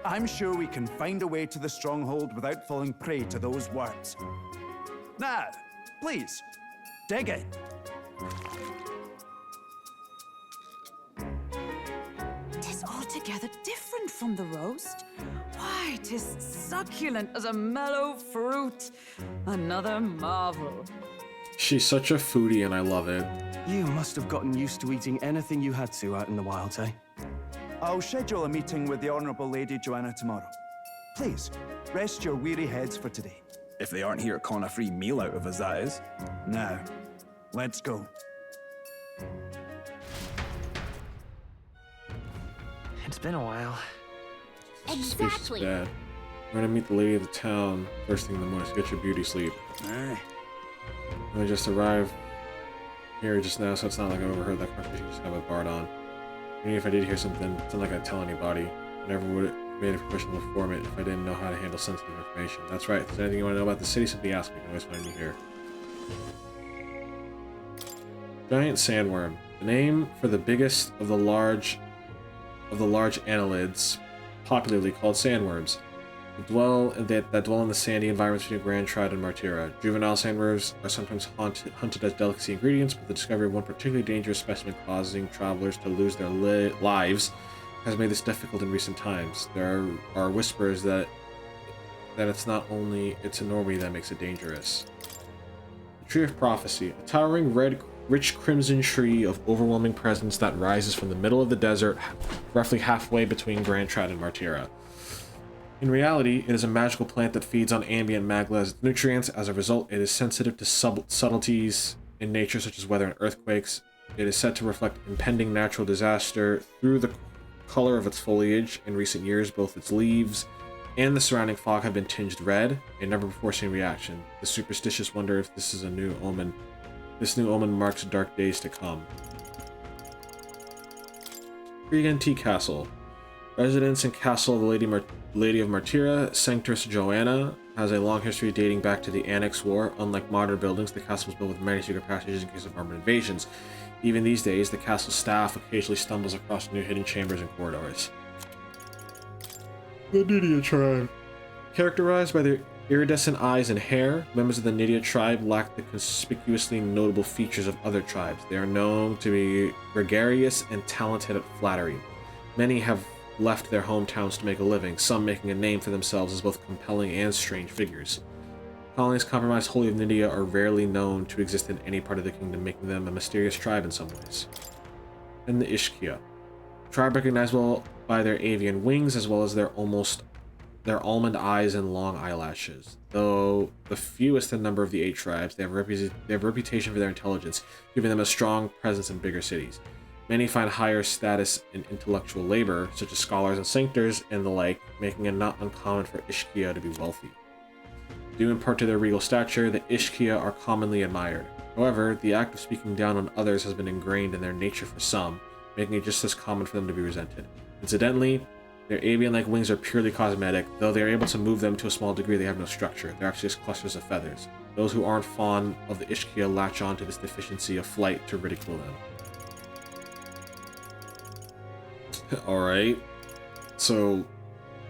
I'm sure we can find a way to the stronghold without falling prey to those worms. Now, please, dig in. Tis altogether different from the roast. Why, 'tis succulent as a mellow fruit. Another marvel. She's such a foodie and I love it. You must have gotten used to eating anything you had to out in the wilds, eh? I'll schedule a meeting with the Honourable Lady Joanna tomorrow. Please, rest your weary heads for today. If they aren't here calling a free meal out of us, that is. Now, let's go. It's been a while. Exactly. Bad. We're gonna meet the lady of the town first thing in the morning, so get your beauty sleep. Aye. I just arrived here just now, so it's not like I overheard that conversation. Just have a guard on. Even if I did hear something, it's not like I'd tell anybody. I never would have made a professional informant if I didn't know how to handle sensitive information. That's right. If there's anything you want to know about the city, simply ask me. You can always find me here. Giant sandworm. The name for the biggest of the large annelids, popularly called sandworms, that dwell in the sandy environments between Grand Tride and Martira. Juvenile sandworms are sometimes hunted as delicacy ingredients, but the discovery of one particularly dangerous specimen causing travelers to lose their lives has made this difficult in recent times. There are whispers that that it's not only its enormity that makes it dangerous. The Tree of Prophecy, a towering red, rich crimson tree of overwhelming presence that rises from the middle of the desert, roughly halfway between Grand Trad and Martira. In reality, it is a magical plant that feeds on ambient magma as its nutrients. As a result, it is sensitive to subtleties in nature such as weather and earthquakes. It is said to reflect impending natural disaster through the color of its foliage. In recent years, both its leaves and the surrounding fog have been tinged red, a never-before-seen reaction. The superstitious wonder if this is a new omen. This new omen marks dark days to come. Krigan Tea Castle. Residence and castle of the Lady of Martira, Sanctress Joanna, has a long history dating back to the Annex War. Unlike modern buildings, the castle was built with many secret passages in case of armed invasions. Even these days, the castle staff occasionally stumbles across new hidden chambers and corridors. The Nydia tribe. Characterized by their iridescent eyes and hair, members of the Nydia tribe lack the conspicuously notable features of other tribes. They are known to be gregarious and talented at flattery. Many have left their hometowns to make a living, some making a name for themselves as both compelling and strange figures. Colonies comprised wholly of Nydia are rarely known to exist in any part of the kingdom, making them a mysterious tribe in some ways. And the Ishkia. Tribe recognizable by their avian wings as well as their almond eyes and long eyelashes. Though the fewest in number of the 8 tribes, they have a reputation for their intelligence, giving them a strong presence in bigger cities. Many find higher status in intellectual labor, such as scholars and sanctors and the like, making it not uncommon for Ishkia to be wealthy. Due in part to their regal stature, the Ishkia are commonly admired. However, the act of speaking down on others has been ingrained in their nature for some, making it just as common for them to be resented. Incidentally, their avian-like wings are purely cosmetic. Though they are able to move them to a small degree, they have no structure. They're actually just clusters of feathers. Those who aren't fond of the Ishkia latch on to this deficiency of flight to ridicule them. Alright. So,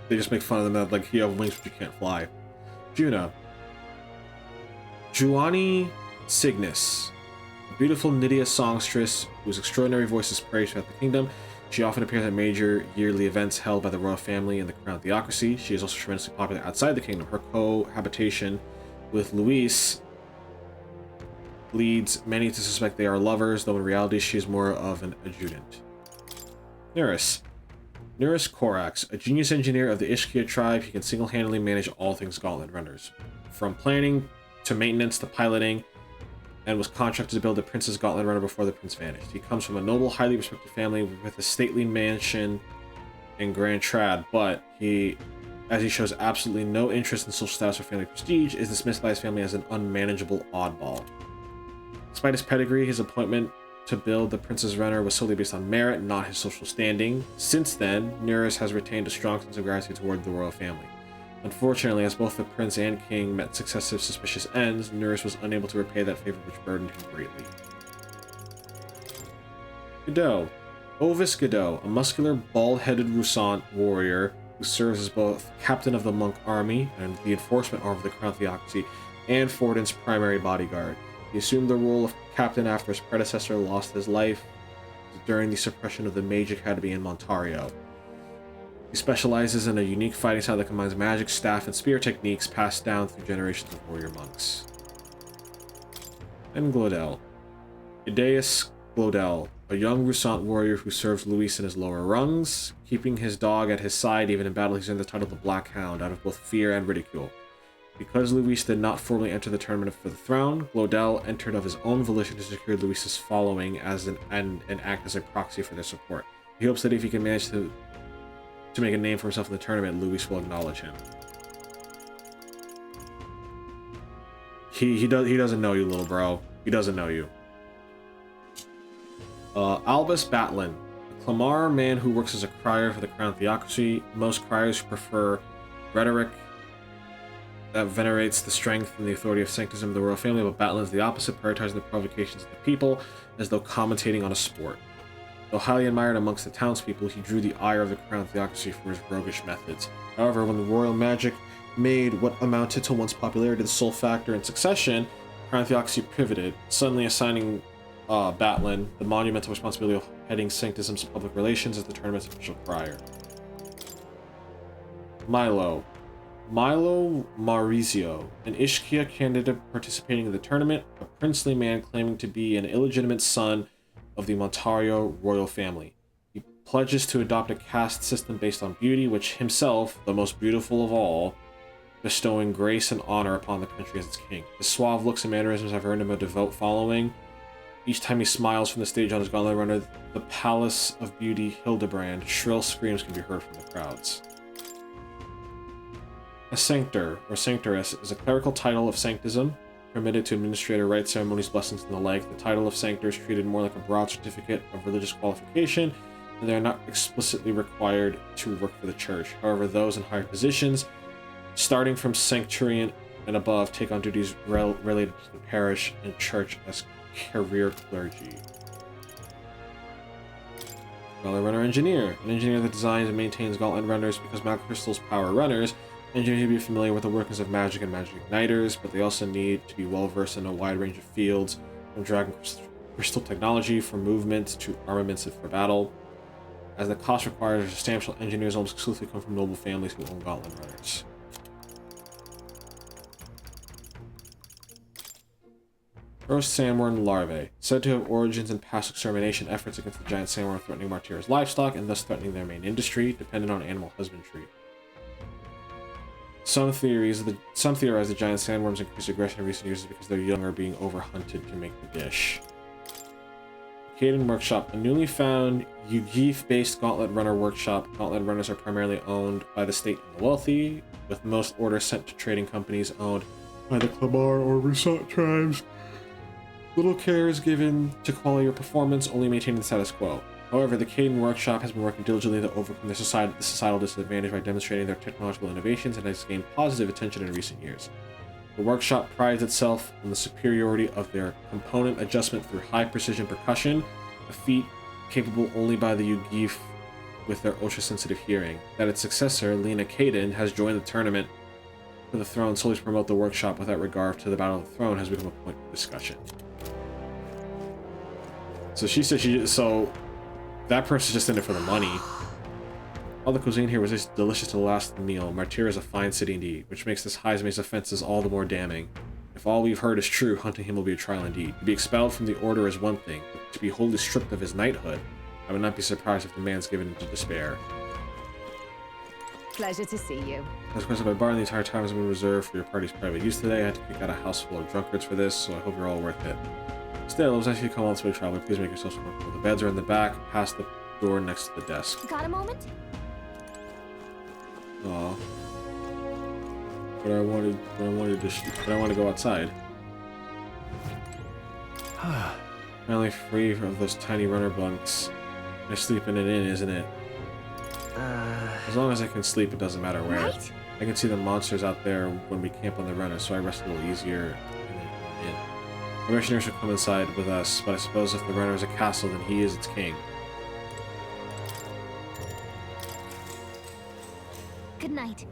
they just make fun of them that, like, you have wings but you can't fly. Juna. Juani Cygnus. A beautiful Nydia songstress whose extraordinary voice is praised throughout the kingdom. She often appears at major yearly events held by the royal family and the crown theocracy. She is also tremendously popular outside the kingdom. Her cohabitation with Luis leads many to suspect they are lovers, though in reality she is more of an adjutant. Nuris Korax, a genius engineer of the Ishkia tribe. He can single-handedly manage all things Gauntlet runners, from planning to maintenance to piloting, and was contracted to build the Prince's Gauntlet runner before the prince vanished. He comes from a noble, highly respected family with a stately mansion in Grand Trad, but as he shows absolutely no interest in social status or family prestige, is dismissed by his family as an unmanageable oddball. Despite his pedigree, his appointment to build the Prince's Runner was solely based on merit, not his social standing. Since then, Nuris has retained a strong sense of gratitude toward the royal family. Unfortunately, as both the prince and king met successive suspicious ends, Nuris was unable to repay that favor, which burdened him greatly. Godot. Ovis Godot, a muscular, bald-headed Rusant warrior who serves as both captain of the monk army and the enforcement arm of the crown theocracy and Forden's primary bodyguard. He assumed the role of captain after his predecessor lost his life during the suppression of the Mage Academy in Montario. He specializes in a unique fighting style that combines magic, staff, and spear techniques passed down through generations of warrior monks. And Glodel. Idaeus Glodel, a young Rusant warrior who serves Luis in his lower rungs. Keeping his dog at his side even in battle, he's earned the title of the Black Hound out of both fear and ridicule. Because Luis did not formally enter the tournament for the throne, Glodel entered of his own volition to secure Luis's following and act as a proxy for their support. He hopes that if he can manage to make a name for himself in the tournament, Luis will acknowledge him. He doesn't know you, little bro. He doesn't know you. Albus Batlin, a Clamar man who works as a crier for the crown theocracy. Most criers prefer rhetoric that venerates the strength and the authority of sanctism of the royal family, but Batlin is the opposite, prioritizing the provocations of the people as though commentating on a sport. Though highly admired amongst the townspeople, he drew the ire of the crown theocracy for his roguish methods. However, when the royal magic made what amounted to one's popularity the sole factor in succession, crown theocracy pivoted, suddenly assigning Batlin the monumental responsibility of heading Sanctism's public relations as the tournament's official crier. Milo. Milo Maurizio, an Ishkia candidate participating in the tournament, a princely man claiming to be an illegitimate son of the Montario royal family. He pledges to adopt a caste system based on beauty, which himself, the most beautiful of all, bestowing grace and honor upon the country as its king. His suave looks and mannerisms have earned him a devout following. Each time he smiles from the stage on his gauntlet runner, the Palace of Beauty Hildebrand, shrill screams can be heard from the crowds. A sanctor, or sanctoress, is a clerical title of sanctism, permitted to administrate rite ceremonies, blessings, and the like. The title of sanctor is treated more like a broad certificate of religious qualification, and they are not explicitly required to work for the church. However, those in higher positions, starting from sancturian and above, take on duties related to the parish and church as career clergy. Gauntlet Runner Engineer. An engineer that designs and maintains gauntlet runners because magic crystals power runners. Engineers need to be familiar with the workings of magic and magic igniters, but they also need to be well versed in a wide range of fields, from dragon crystal technology, for movement, to armaments, and for battle. As the cost requires, substantial engineers almost exclusively come from noble families who own gauntlet runners. Roast sandworm larvae, said to have origins in past extermination efforts against the giant sandworm, threatening Martira's livestock and thus threatening their main industry, dependent on animal husbandry. Some theorize the giant sandworms' increased aggression in recent years is because their young are being overhunted to make the dish. Caden Workshop, a newly found Yugif-based gauntlet runner workshop. Gauntlet runners are primarily owned by the state and the wealthy, with most orders sent to trading companies owned by the Klabar or Rusat tribes. Little care is given to quality or performance, only maintaining the status quo. However, the Caden Workshop has been working diligently to overcome the societal disadvantage by demonstrating their technological innovations and has gained positive attention in recent years. The workshop prides itself on the superiority of their component adjustment through high-precision percussion, a feat capable only by the Yugif with their ultra-sensitive hearing. That its successor, Lena Caden, has joined the tournament for the throne solely to promote the workshop without regard to the Battle of the Throne has become a point of discussion. So she said so that person's just in it for the money. All the cuisine here was just delicious to the last meal. Martira is a fine city indeed, which makes this Heismay's offenses all the more damning. If all we've heard is true, hunting him will be a trial indeed. To be expelled from the order is one thing, but to be wholly stripped of his knighthood, I would not be surprised if the man's given into despair. Pleasure to see you. As requested by Bar, the entire time has been reserved for your party's private use today. I had to kick out a house full of drunkards for this, so I hope you're all worth it. Still, it was nice of you to come all this way, traveler. Please make yourselves comfortable. The beds are in the back, past the door next to the desk. Got a moment? Aw. But I wanted to go outside. Finally free of those tiny runner bunks. I'm sleeping it in, isn't it? As long as I can sleep, it doesn't matter where. Right? I can see the monsters out there when we camp on the runner, so I rest a little easier in. The missionary should come inside with us, but I suppose if the runner is a castle, then he is its king. Good night.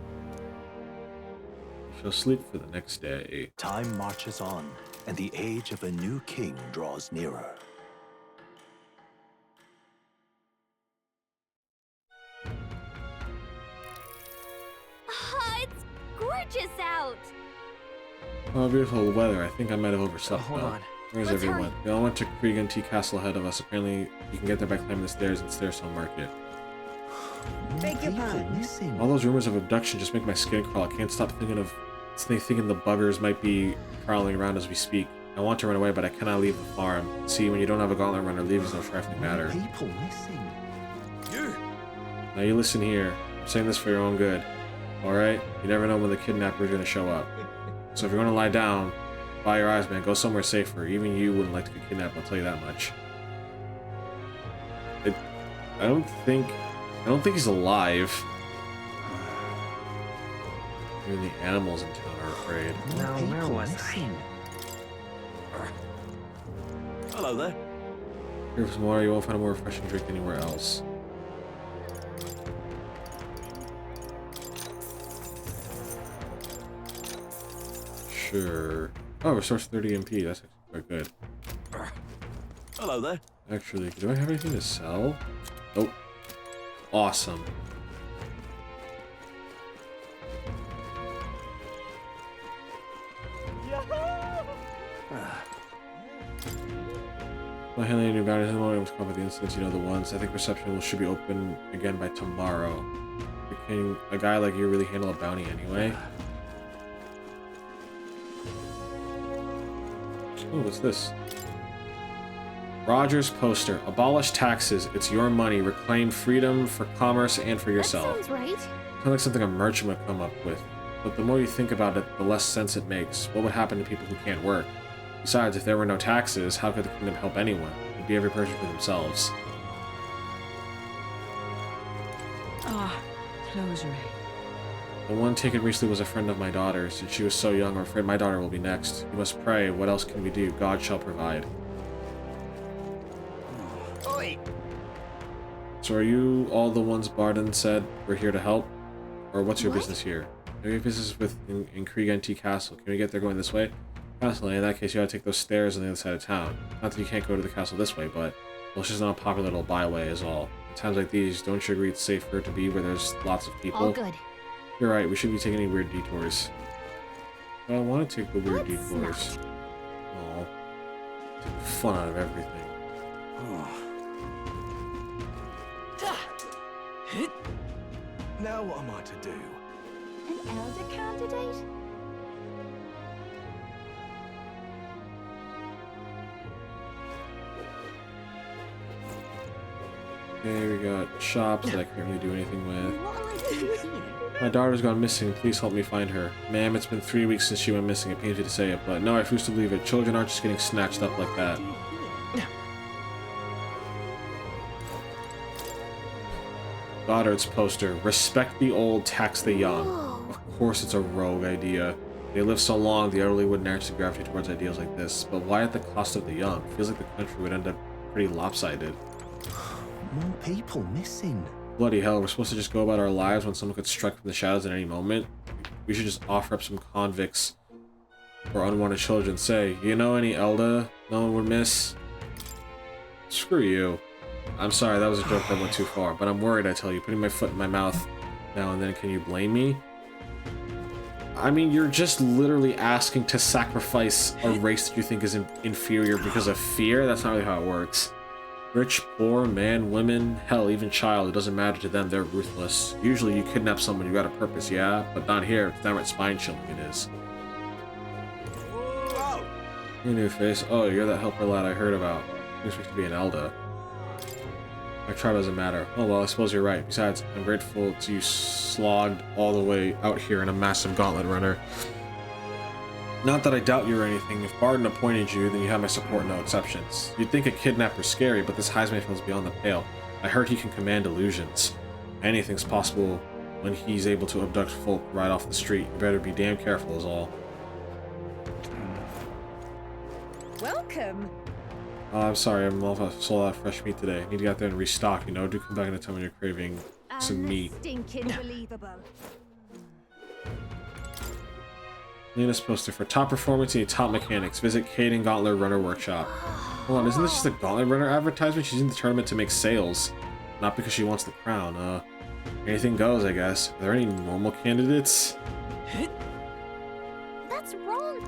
We shall sleep for the next day. Time marches on, and the age of a new king draws nearer. It's gorgeous out. Oh, beautiful weather. I think I might have overslept. Hold on. Where's Let's everyone? hurry. We all went to Krigan Tea Castle ahead of us. Apparently, you can get there by climbing the stairs at Stairshill Market. Beg your pardon? All those rumors of abduction just make my skin crawl. I can't stop thinking the buggers might be prowling around as we speak. I want to run away, but I cannot leave the farm. See, when you don't have a gauntlet runner, leave is no trifling matter. People missing. Now you listen here. I'm saying this for your own good. Alright? You never know when the kidnapper is going to show up. So if you're going to lie down, dry your eyes, man. Go somewhere safer. Even you wouldn't like to get kidnapped, I'll tell you that much. I don't think he's alive. Even the animals in town are afraid. Now, where was I? Hello there. Here for some water, you won't find a more refreshing drink anywhere else. Sure. Oh, restores 30 MP. That's actually quite good. Hello there. Actually, do I have anything to sell? Nope. Awesome. My handling new bounties at the moment was caught by the incidents, you know the ones. I think reception should be open again by tomorrow. Can a guy like you really handle a bounty anyway? Oh, what's this? Rogers poster. Abolish taxes. It's your money. Reclaim freedom for commerce and for yourself. That sounds right. Sounds like something a merchant would come up with. But the more you think about it, the less sense it makes. What would happen to people who can't work? Besides, if there were no taxes, how could the kingdom help anyone? It'd be every person for themselves. Ah, closure. The one taken recently was a friend of my daughter's, and she was so young, I'm afraid my daughter will be next. We must pray. What else can we do? God shall provide. Oi! So are you all the ones Barden said we're here to help? Or what's your What? business here? Maybe business with in Krieg NT Castle. Can we get there going this way? Castle, in that case you gotta take those stairs on the other side of town. Not that you can't go to the castle this way, but well, it's just not a popular little byway is all. In times like these, don't you agree it's safer to be where there's lots of people? All good. You're right, we shouldn't be taking any weird detours. But I want to take the weird detours. Aw. Take the fun out of everything. Now what am I to do? An elder candidate? Okay, we got shops that I can't really do anything with. What am I doing here? My daughter's gone missing. Please help me find her. Ma'am, it's been 3 weeks since she went missing. It pains me to say it, but no, I refuse to believe it. Children aren't just getting snatched up like that. Goddard's poster. Respect the old, tax the young. Of course it's a rogue idea. They live so long, the elderly would naturally gravitate towards ideals like this. But why at the cost of the young? Feels like the country would end up pretty lopsided. More people missing. Bloody hell, we're supposed to just go about our lives when someone could strike from the shadows at any moment? We should just offer up some convicts or unwanted children. Say, you know any Elda no one would miss? Screw you. I'm sorry, that was a joke that went too far, but I'm worried, I tell you. Putting my foot in my mouth now and then, can you blame me? I mean, you're just literally asking to sacrifice a race that you think is inferior because of fear? That's not really how it works. Rich, poor, man, women, hell, even child, it doesn't matter to them, they're ruthless. Usually you kidnap someone, you got a purpose, yeah? But not here, it's downright spine-chilling it is. Your new face. Oh, you're that helper lad I heard about. You expect to be an Elda. My tribe doesn't matter. Oh well, I suppose you're right. Besides, I'm grateful to you slogged all the way out here in a massive gauntlet runner. Not that I doubt you or anything. If Barden appointed you, then you have my support, no exceptions. You'd think a kidnapper's scary, but this Heisman feels beyond the pale. I heard he can command illusions. Anything's possible when he's able to abduct folk right off the street. You better be damn careful is all. Welcome. I'm sorry, I'm off sold out of fresh meat today. Need to get out there and restock, you know? Do come back in a time when you're craving some meat. Stinking believable. Lena's poster for top performance and top mechanics. Visit Caden Gauntlet Runner Workshop. Hold on, isn't this just a Gauntlet Runner advertisement? She's in the tournament to make sales. Not because she wants the crown. Anything goes, I guess. Are there any normal candidates? That's wrong.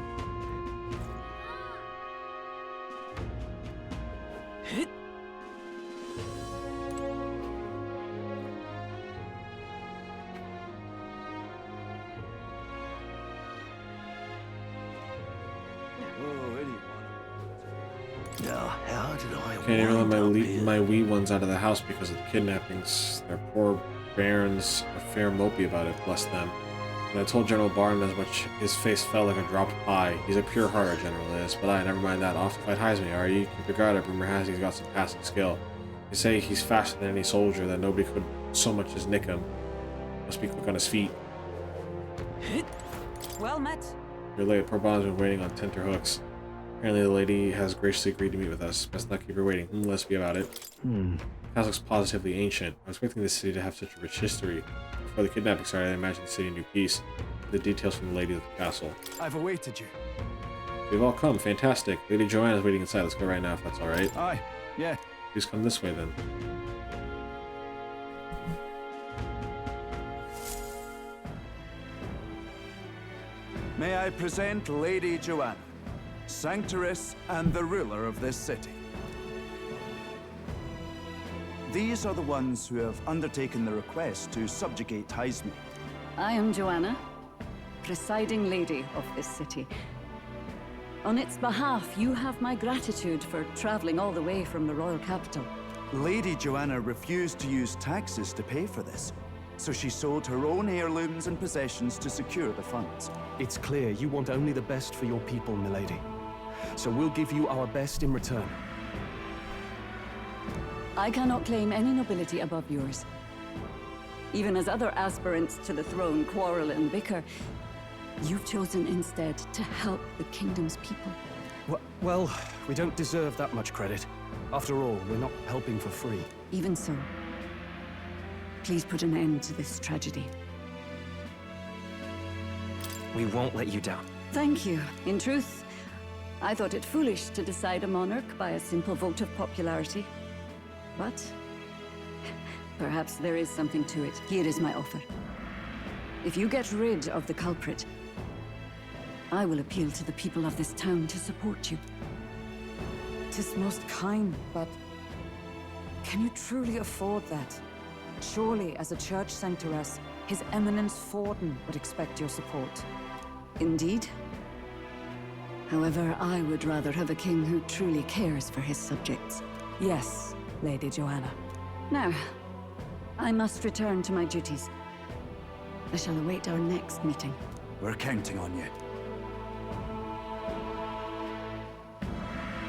Can't even let my wee ones out of the house because of the kidnappings. Their poor barons are fair mopey about it, bless them. When I told General Barton as much, his face fell like a dropped pie. He's a pure heart, our general is, but never mind that. Off to fight Heisman, are you? Keep your guard up. Rumor has he's got some passing skill. They say he's faster than any soldier, that nobody could so much as nick him. Must be quick on his feet. Well met. You're late. Poor Bond's been waiting on tenterhooks. Apparently the lady has graciously agreed to meet with us. Best not keep her waiting. Let's be about it. House looks positively ancient. I was expecting this city to have such a rich history. Before the kidnapping started, I imagined the city knew peace. The details from the lady of the castle. I've awaited you. We've all come. Fantastic. Lady Joanna's waiting inside. Let's go right now if that's alright. Aye. Yeah. Please come this way then. May I present Lady Joanna, Sanctoress and the ruler of this city. These are the ones who have undertaken the request to subjugate Heisme. I am Joanna, presiding lady of this city. On its behalf, you have my gratitude for traveling all the way from the royal capital. Lady Joanna refused to use taxes to pay for this, so she sold her own heirlooms and possessions to secure the funds. It's clear you want only the best for your people, milady. So we'll give you our best in return. I cannot claim any nobility above yours. Even as other aspirants to the throne quarrel and bicker, you've chosen instead to help the kingdom's people. Well, we don't deserve that much credit. After all, we're not helping for free. Even so, please put an end to this tragedy. We won't let you down. Thank you. In truth, I thought it foolish to decide a monarch by a simple vote of popularity. But perhaps there is something to it. Here is my offer. If you get rid of the culprit, I will appeal to the people of this town to support you. 'Tis most kind, but can you truly afford that? Surely, as a church sanctoress, His Eminence Forden would expect your support. Indeed. However, I would rather have a king who truly cares for his subjects. Yes, Lady Joanna. Now, I must return to my duties. I shall await our next meeting. We're counting on you.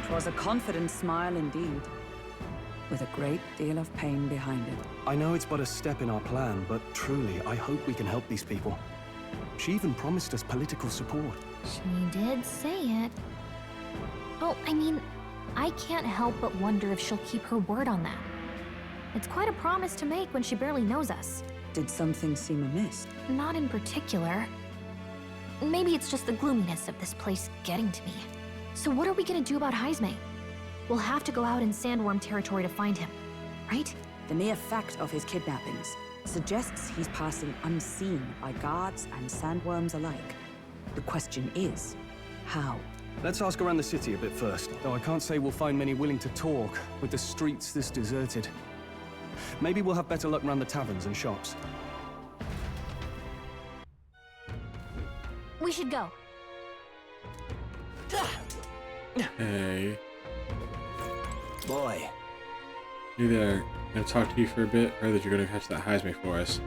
'Twas a confident smile indeed, with a great deal of pain behind it. I know it's but a step in our plan, but truly, I hope we can help these people. She even promised us political support. She did say it. Oh, I mean, I can't help but wonder if she'll keep her word on that. It's quite a promise to make when she barely knows us. Did something seem amiss? Not in particular. Maybe it's just the gloominess of this place getting to me. So what are we gonna do about Heisme? We'll have to go out in Sandworm territory to find him, right? The mere fact of his kidnappings suggests he's passing unseen by guards and sandworms alike. The question is, how? Let's ask around the city a bit first, though I can't say we'll find many willing to talk with the streets this deserted. Maybe we'll have better luck around the taverns and shops. We should go. Hey. Boy. You there. Gonna talk to you for a bit. Heard that you're gonna catch that Heisme for us.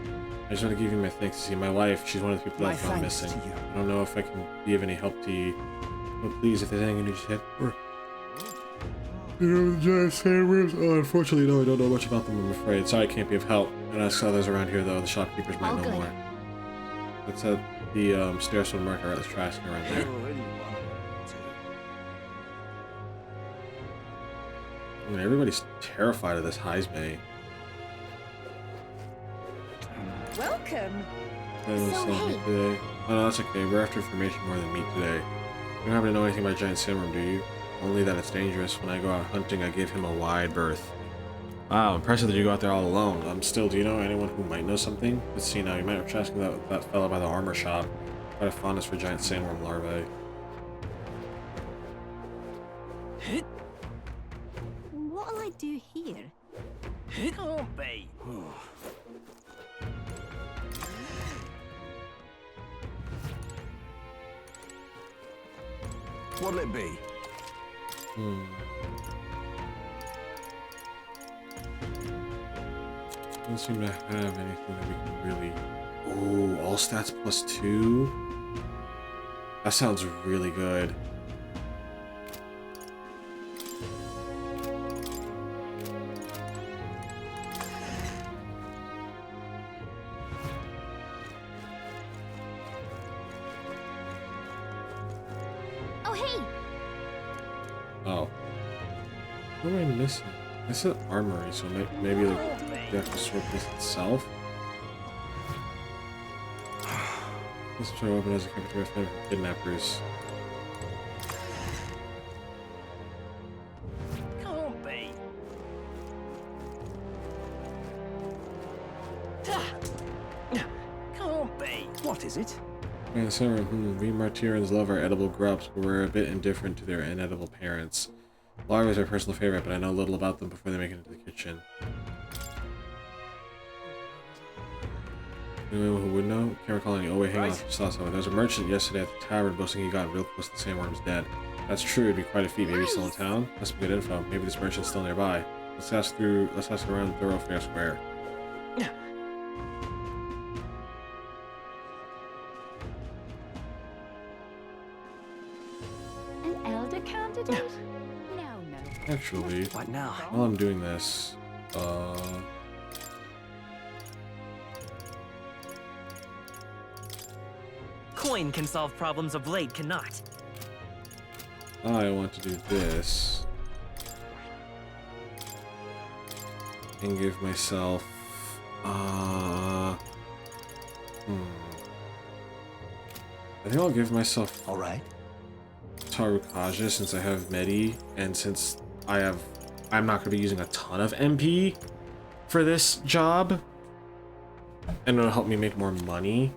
I just want to give you my thanks to see my wife. She's one of the people I've gone missing. I don't know if I can be of any help to you. But please, if there's anything you just hit. You know the giant sandworms? Oh, unfortunately, no, I don't know much about them, I'm afraid. Sorry I can't be of help. And ask others around here, though. The shopkeepers might know more. That's at the Stairstone marker at the trash can around there. I mean, everybody's terrified of this Heisme. Welcome. Today. Oh no, that's okay. We're after information more than meat today. You don't happen to know anything about giant sandworm, do you? Only that it's dangerous. When I go out hunting, I give him a wide berth. Wow, impressive that you go out there all alone. Do you know anyone who might know something? Let's see now. You might have to ask that fellow by the armor shop. Quite a fondness for giant sandworm larvae. What'll I do here? Can't be. What'll it be? Doesn't seem to have anything that we can really... Oh, all stats +2? That sounds really good. Oh, hey! Oh. What am I missing? I said armory, so maybe the actual sword piece itself? This is open as a computer for kidnappers. Can't be. Can't be. What is it? And so, we Martyrans love our edible grubs, but we're a bit indifferent to their inedible parents. Larvae is our personal favorite, but I know little about them before they make it into the kitchen. Anyone who would know? Can't recall any. Oh wait, hang on. Just thought something. There was a merchant yesterday at the tavern boasting he got real close to the sandworm's den. That's true. It'd be quite a feat. Maybe he's still in town. That's some good info. Maybe this merchant's still nearby. Let's ask around Thoroughfare Square. An elder candidate? No. Actually, What now? while I'm doing this, Coin can solve problems a blade cannot. I want to do this and give myself I think I'll give myself Tarukaja since I have Medi, and since I'm not gonna be using a ton of MP for this job, and it'll help me make more money.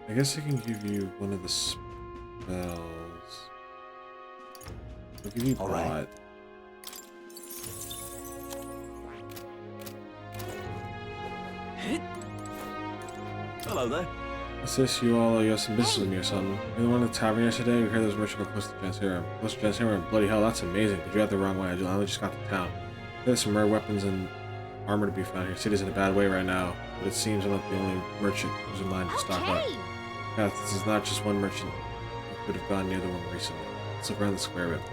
I guess I can give you one of the spells. I'll give you Bot. Hello there. What's this? You have some business with me or something? You're the one at the tavern yesterday? We heard there was a merchant close to Jansarum. Close to Jansarum? Bloody hell, that's amazing. But you got the wrong way. I only just got to town. There's some rare weapons and armor to be found here. City's in a bad way right now, but it seems I'm not the only merchant who's in line to stock up. Yeah, this is not just one merchant who could have gone near the one recently. Let's look around the square a bit more.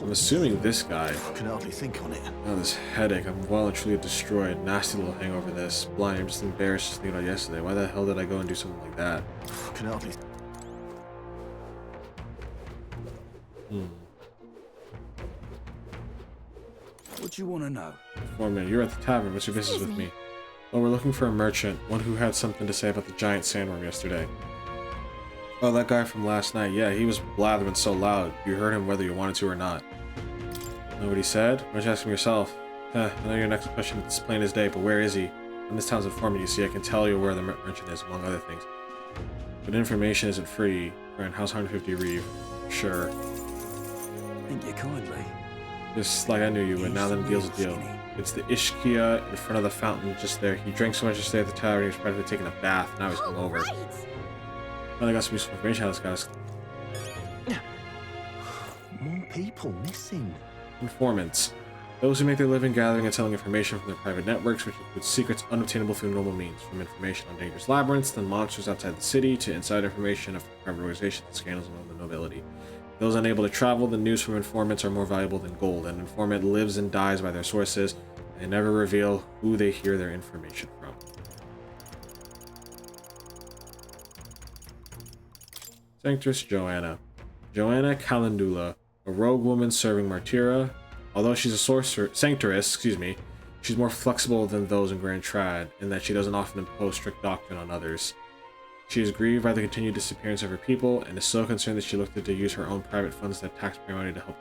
I'm assuming this guy. I can hardly think on it. Oh, this headache. I'm well and truly destroyed. Nasty little hangover this. Blind. I'm just embarrassed just thinking about yesterday. Why the hell did I go and do something like that? I can hardly. What do you want to know? Foreman, you're at the tavern. What's your business with me? Well, we're looking for a merchant. One who had something to say about the giant sandworm yesterday. Oh, that guy from last night. Yeah, he was blathering so loud. You heard him whether you wanted to or not. Know what he said? Why don't you ask him yourself? I know your next question is plain as day, but where is he? I'm this town's informant, you see. I can tell you where the merchant is, among other things. But information isn't free. Friend, how's 150 Reeve? Sure. Thank you kindly. Just like I knew you would. Now then, deal's a deal. It's the Ishkia in front of the fountain just there. He drank so much yesterday at the tavern, he was practically taking a bath. Now he's hungover. Well, I got some useful information on this guy. More people missing. Informants. Those who make their living gathering and selling information from their private networks, which include secrets unobtainable through normal means, from information on dangerous labyrinths and monsters outside the city, to inside information of private organizations and scandals among the nobility. Those unable to travel, the news from informants are more valuable than gold. An informant lives and dies by their sources, and they never reveal who they hear their information from. Sanctress Joanna. Joanna Calendula, a rogue woman serving Martyra. Although she's a sanctress, she's more flexible than those in Grand Trad, in that she doesn't often impose strict doctrine on others. She is grieved by the continued disappearance of her people, and is so concerned that she looked to use her own private funds that taxpayer money to help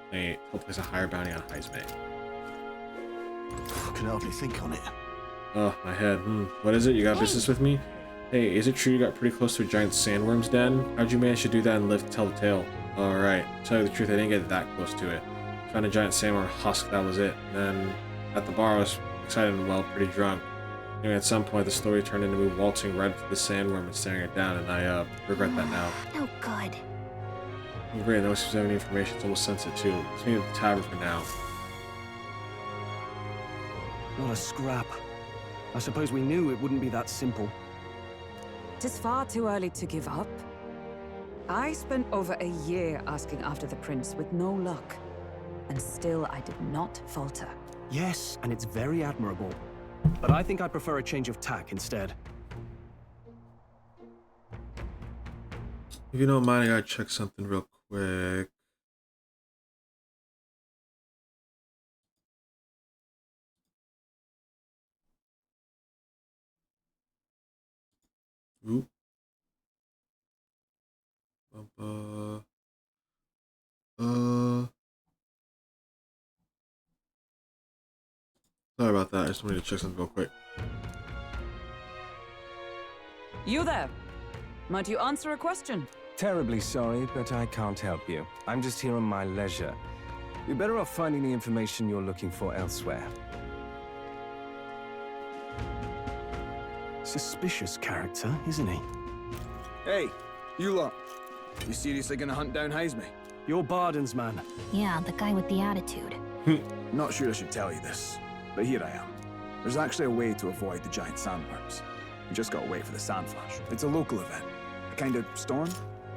place a higher bounty on Heismay. I can hardly think on it. Oh, my head. What is it? You got business with me? Hey, is it true you got pretty close to a giant sandworm's den? How'd you manage to do that and live to tell the tale? Alright, to tell you the truth, I didn't get that close to it. Found a giant sandworm husk, that was it. And then, at the bar, I was excited and, well, pretty drunk. Anyway, at some point, the story turned into me waltzing right up to the sandworm and staring it down, and I, regret that now. No good. Oh, great, no one seems to have any information, it's almost sensitive too. Let's meet at the tavern for now. Not a scrap. I suppose we knew it wouldn't be that simple. It is far too early to give up. I spent over a year asking after the prince with no luck. And still I did not falter. Yes, and it's very admirable. But I think I prefer a change of tack instead. If you don't mind, I gotta check something real quick. Oop. Sorry about that. I just wanted to check something real quick. You there? Might you answer a question? Terribly sorry, but I can't help you. I'm just here on my leisure. You're better off finding the information you're looking for elsewhere. Suspicious character, isn't he? Hey, you lot. You seriously gonna hunt down Heisme? You're Barden's man. Yeah, the guy with the attitude. Not sure I should tell you this, but here I am. There's actually a way to avoid the giant sandworms. You just gotta wait for the sand flash. It's a local event. A kind of storm,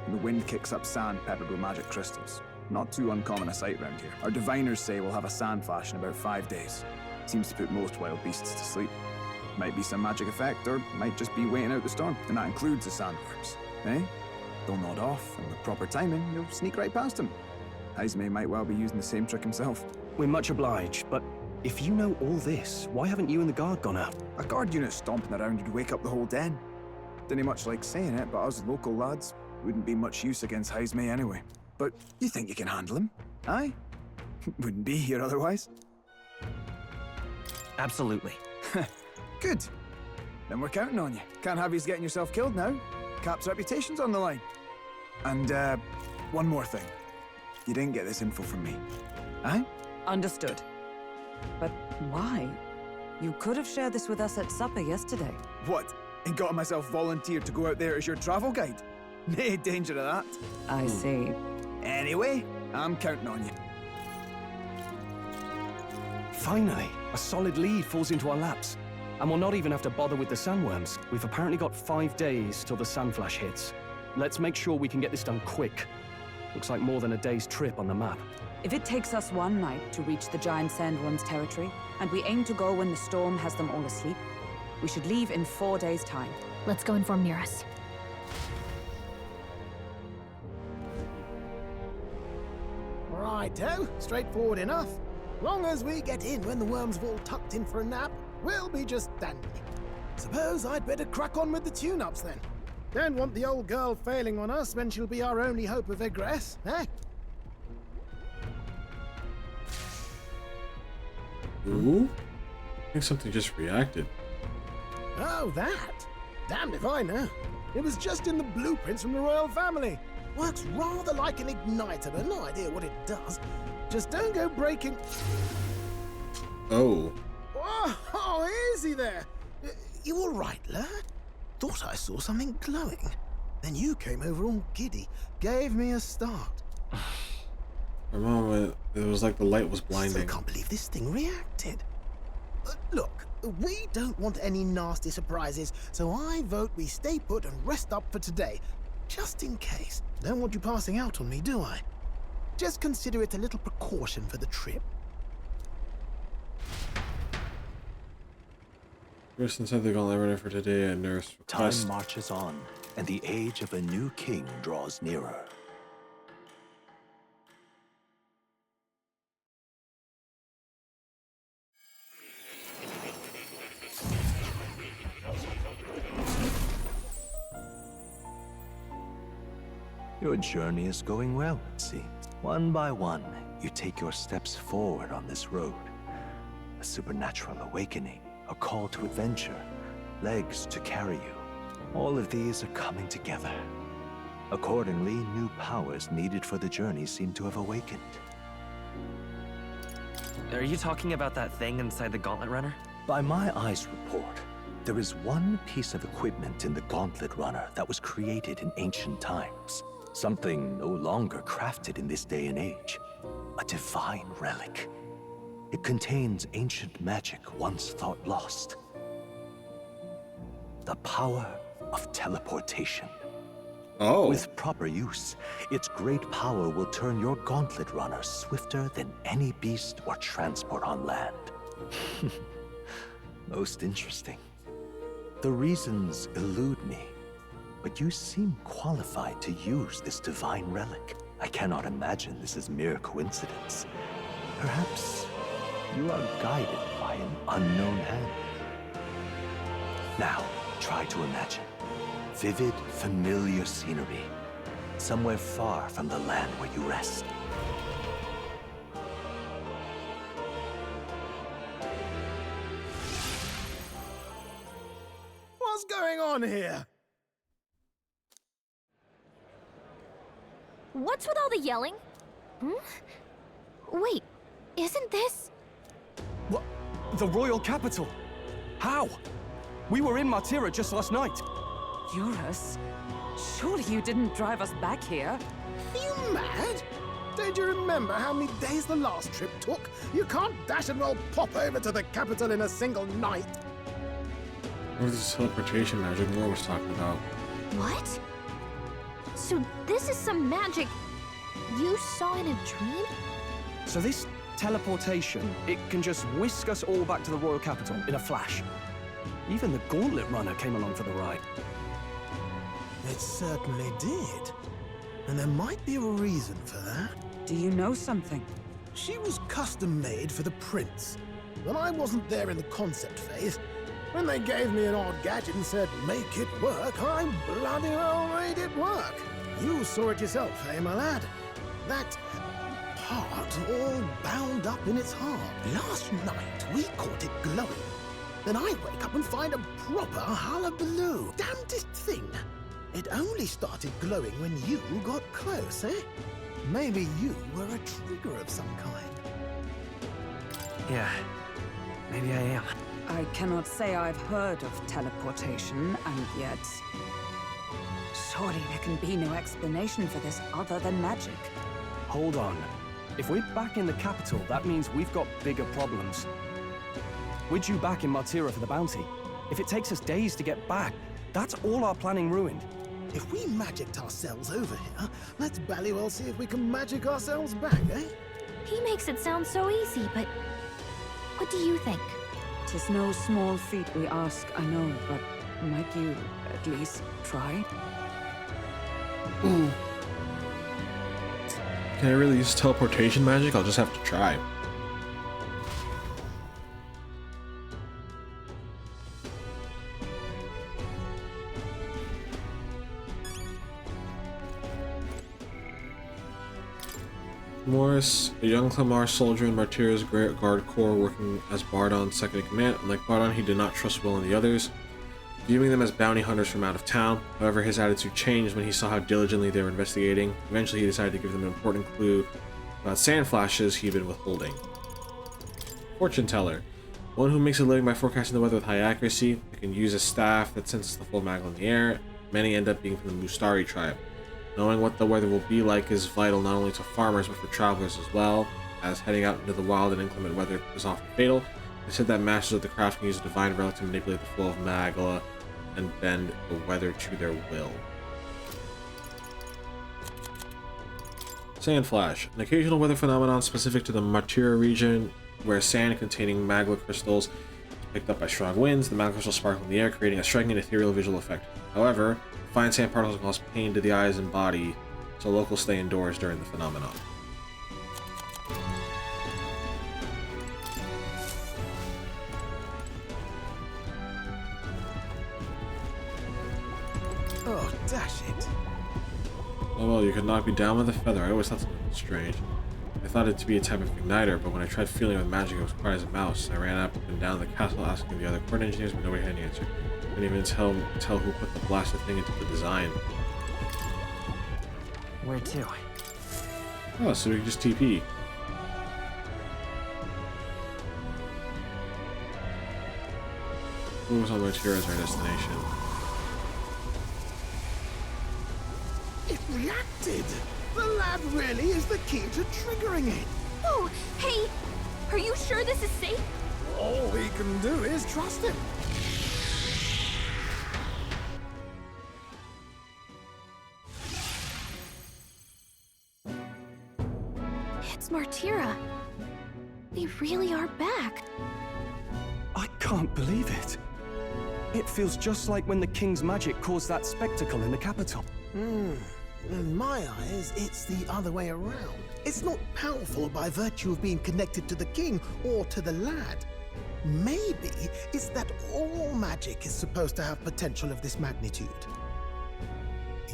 and the wind kicks up sand peppered with magic crystals. Not too uncommon a sight round here. Our diviners say we'll have a sand flash in about 5 days. Seems to put most wild beasts to sleep. Might be some magic effect, or might just be waiting out the storm, and that includes the sandworms. Eh? They'll nod off, and with proper timing, you'll sneak right past him. Heisme might well be using the same trick himself. We're much obliged, but if you know all this, why haven't you and the guard gone out? A guard unit stomping around would wake up the whole den. Didn't much like saying it, but us local lads wouldn't be much use against Heisme anyway. But you think you can handle him? Aye? Wouldn't be here otherwise. Absolutely. Good. Then we're counting on you. Can't have you getting yourself killed now. Cap's reputation's on the line. And, one more thing. You didn't get this info from me. Aye? Understood. But why? You could have shared this with us at supper yesterday. What? And got myself volunteered to go out there as your travel guide? Nay danger of that. I see. Anyway, I'm counting on you. Finally, a solid lead falls into our laps. And we'll not even have to bother with the sandworms. We've apparently got 5 days till the sand flash hits. Let's make sure we can get this done quick. Looks like more than a day's trip on the map. If it takes us 1 night to reach the giant sandworms' territory, and we aim to go when the storm has them all asleep, we should leave in 4 days' time. Let's go inform Nearest. Righto, straightforward enough. Long as we get in when the worms have all tucked in for a nap, we'll be just dandy. Suppose I'd better crack on with the tune-ups then. Don't want the old girl failing on us when she'll be our only hope of egress, eh? Ooh? I think something just reacted. Oh, that? Damned if I know. It was just in the blueprints from the royal family. Works rather like an igniter, but no idea what it does. Just don't go breaking... Oh. Oh, easy there. You all right, lad? Thought I saw something glowing. Then you came over all giddy, gave me a start. For a moment, it was like the light was blinding. Still can't believe this thing reacted. Look, we don't want any nasty surprises, so I vote we stay put and rest up for today. Just in case. Don't want you passing out on me, do I? Just consider it a little precaution for the trip. Nurse inside the gauntlet runner for today, and nurse request. Time marches on, and the age of a new king draws nearer. Your journey is going well, it seems. One by one, you take your steps forward on this road. A supernatural awakening, a call to adventure, legs to carry you. All of these are coming together. Accordingly, new powers needed for the journey seem to have awakened. Are you talking about that thing inside the Gauntlet Runner? By my eyes report, there is one piece of equipment in the Gauntlet Runner that was created in ancient times. Something no longer crafted in this day and age. A divine relic. It contains ancient magic once thought lost. The power of teleportation. Oh. With proper use, its great power will turn your Gauntlet Runner swifter than any beast or transport on land. Most interesting. The reasons elude me, but you seem qualified to use this divine relic. I cannot imagine this is mere coincidence. Perhaps you are guided by an unknown hand. Now, try to imagine. Vivid, familiar scenery. Somewhere far from the land where you rest. going on here? What's with all the yelling? Wait, isn't this... What? The royal capital? How? We were in Martira just last night. Eurus? Surely you didn't drive us back here? Are you mad? Don't you remember how many days the last trip took? You can't dash and roll pop over to the capital in a single night. What was this teleportation magic Moore was talking about? What? So this is some magic you saw in a dream? So this teleportation, it can just whisk us all back to the royal capital in a flash. Even the Gauntlet Runner came along for the ride. It certainly did. And there might be a reason for that. Do you know something? She was custom made for the prince. When I wasn't there in the concept phase, when they gave me an odd gadget and said, make it work, I bloody well made it work. You saw it yourself, eh, my lad? That part all bound up in its heart. Last night, we caught it glowing. Then I wake up and find a proper hullabaloo. Damnedest thing. It only started glowing when you got close, eh? Maybe you were a trigger of some kind. Yeah, maybe I am. I cannot say I've heard of teleportation, and yet... Surely there can be no explanation for this other than magic. Hold on. If we're back in the capital, that means we've got bigger problems. We're due back in Martira for the bounty. If it takes us days to get back, that's all our planning ruined. If we magicked ourselves over here, let's bally well see if we can magic ourselves back, eh? He makes it sound so easy, but what do you think? 'Tis no small feat we ask, I know, but might you at least try? Can I really use teleportation magic? I'll just have to try. Morris, a young Clamar soldier in Martira's Guard Corps working as Bardon's second in command. Unlike Bardon, he did not trust Will and the others, viewing them as bounty hunters from out of town. However, his attitude changed when he saw how diligently they were investigating. Eventually, he decided to give them an important clue about sand flashes he'd been withholding. Fortune Teller. One who makes a living by forecasting the weather with high accuracy. They can use a staff that senses the full magma in the air. Many end up being from the Mustari tribe. Knowing what the weather will be like is vital not only to farmers but for travelers as well, as heading out into the wild and inclement weather is often fatal. They said that masters of the craft can use a divine relic to manipulate the flow of magma and bend the weather to their will. Sand Flash, an occasional weather phenomenon specific to the Martira region, where sand containing magma crystals is picked up by strong winds. The magma crystals sparkle in the air, creating a striking and ethereal visual effect. However, fine sand particles cause pain to the eyes and body, so locals stay indoors during the phenomenon. Oh, dash it. Oh well, you could knock me down with a feather. I always thought something strange. I thought it to be a type of igniter, but when I tried feeling with magic, it was quiet as a mouse. I ran up and down the castle asking the other court engineers, but nobody had an answer. I couldn't even tell who put the blasted thing into the design. Where to? Oh, so we can just TP. What was on Martira as our destination? It reacted! The lab really is the key to triggering it! Oh, hey! Are you sure this is safe? All we can do is trust him. It's Martira. We really are back. I can't believe it. It feels just like when the king's magic caused that spectacle in the capital. In my eyes, it's the other way around. It's not powerful by virtue of being connected to the king or to the lad. Maybe it's that all magic is supposed to have potential of this magnitude.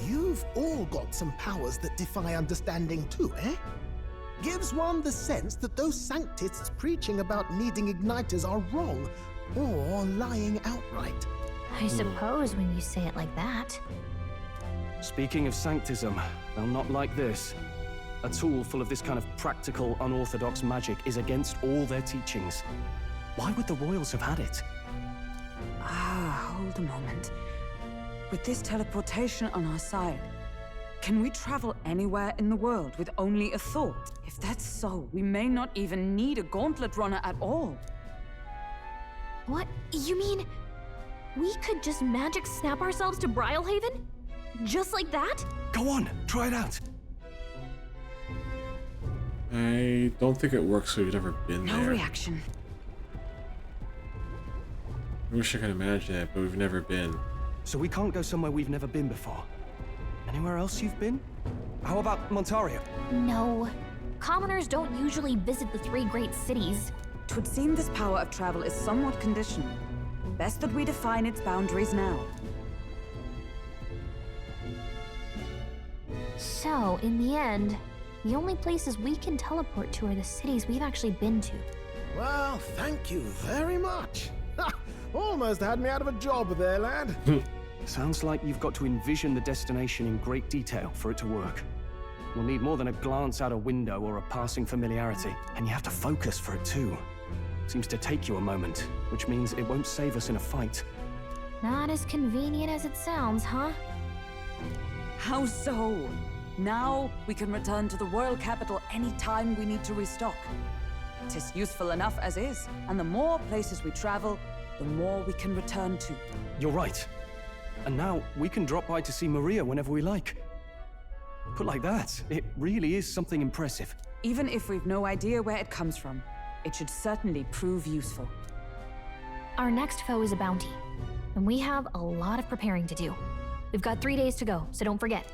You've all got some powers that defy understanding too, eh? Gives one the sense that those sanctists preaching about needing igniters are wrong or lying outright. I suppose when you say it like that. Speaking of sanctism, they'll not like this. A tool full of this kind of practical, unorthodox magic is against all their teachings. Why would the royals have had it? Ah, hold a moment. With this teleportation on our side, can we travel anywhere in the world with only a thought? If that's so, we may not even need a gauntlet runner at all. What? You mean we could just magic snap ourselves to Brylehaven? Just like that? Go on, try it out. I don't think it works if you've never been there. No reaction. I wish I could imagine it, but we've never been. So we can't go somewhere we've never been before. Anywhere else you've been? How about Montaria? No. Commoners don't usually visit the 3 great cities. 'Twould seem this power of travel is somewhat conditional. Best that we define its boundaries now. So, in the end, the only places we can teleport to are the cities we've actually been to. Well, thank you very much. Ha! Almost had me out of a job there, lad. Sounds like you've got to envision the destination in great detail for it to work. We'll need more than a glance out a window or a passing familiarity, and you have to focus for it too. Seems to take you a moment, which means it won't save us in a fight. Not as convenient as it sounds, huh? How so? Now we can return to the world capital any time we need to restock. 'Tis useful enough as is, and the more places we travel, the more we can return to. You're right. And now we can drop by to see Maria whenever we like. Put like that, it really is something impressive. Even if we've no idea where it comes from, it should certainly prove useful. Our next foe is a bounty, and we have a lot of preparing to do. We've got 3 days to go, so don't forget.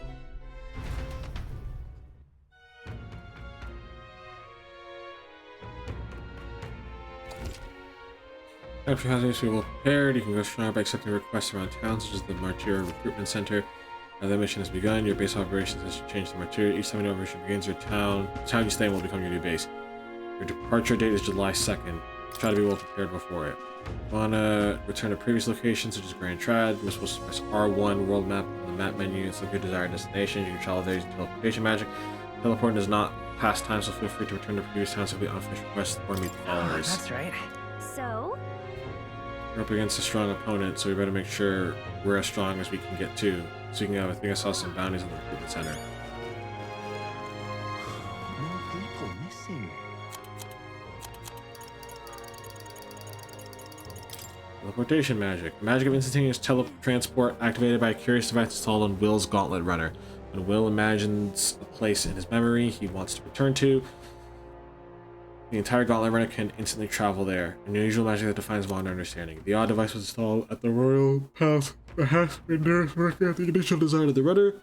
After having to be well prepared, you can go stronger by accepting requests around town, such as the Martyr Recruitment Center. Now that mission has begun, your base operations has changed to Martyr. Each time a new operation begins, the town you stay in will become your new base. Your departure date is July 2nd. Try to be well prepared before it. Wanna return to previous locations, such as Grand Trad, you're supposed to press R1 World Map on the map menu and select your desired destination. You can travel there using teleportation magic. Teleporting is not past time, so feel free to return to previous towns to complete unfinished requests or meet the followers. That's right. So? We're up against a strong opponent, so we better make sure we're as strong as we can get to. So you can have, I think I saw some bounties in the recruitment center. More people missing. Teleportation magic. Magic of instantaneous teletransport activated by a curious device installed on Will's Gauntlet Runner. When Will imagines a place in his memory he wants to return to, the entire Gauntlet Runner can instantly travel there. An unusual magic that defines modern understanding. The odd device was installed at the royal palace. Perhaps when Nerys worked out the initial design of the runner.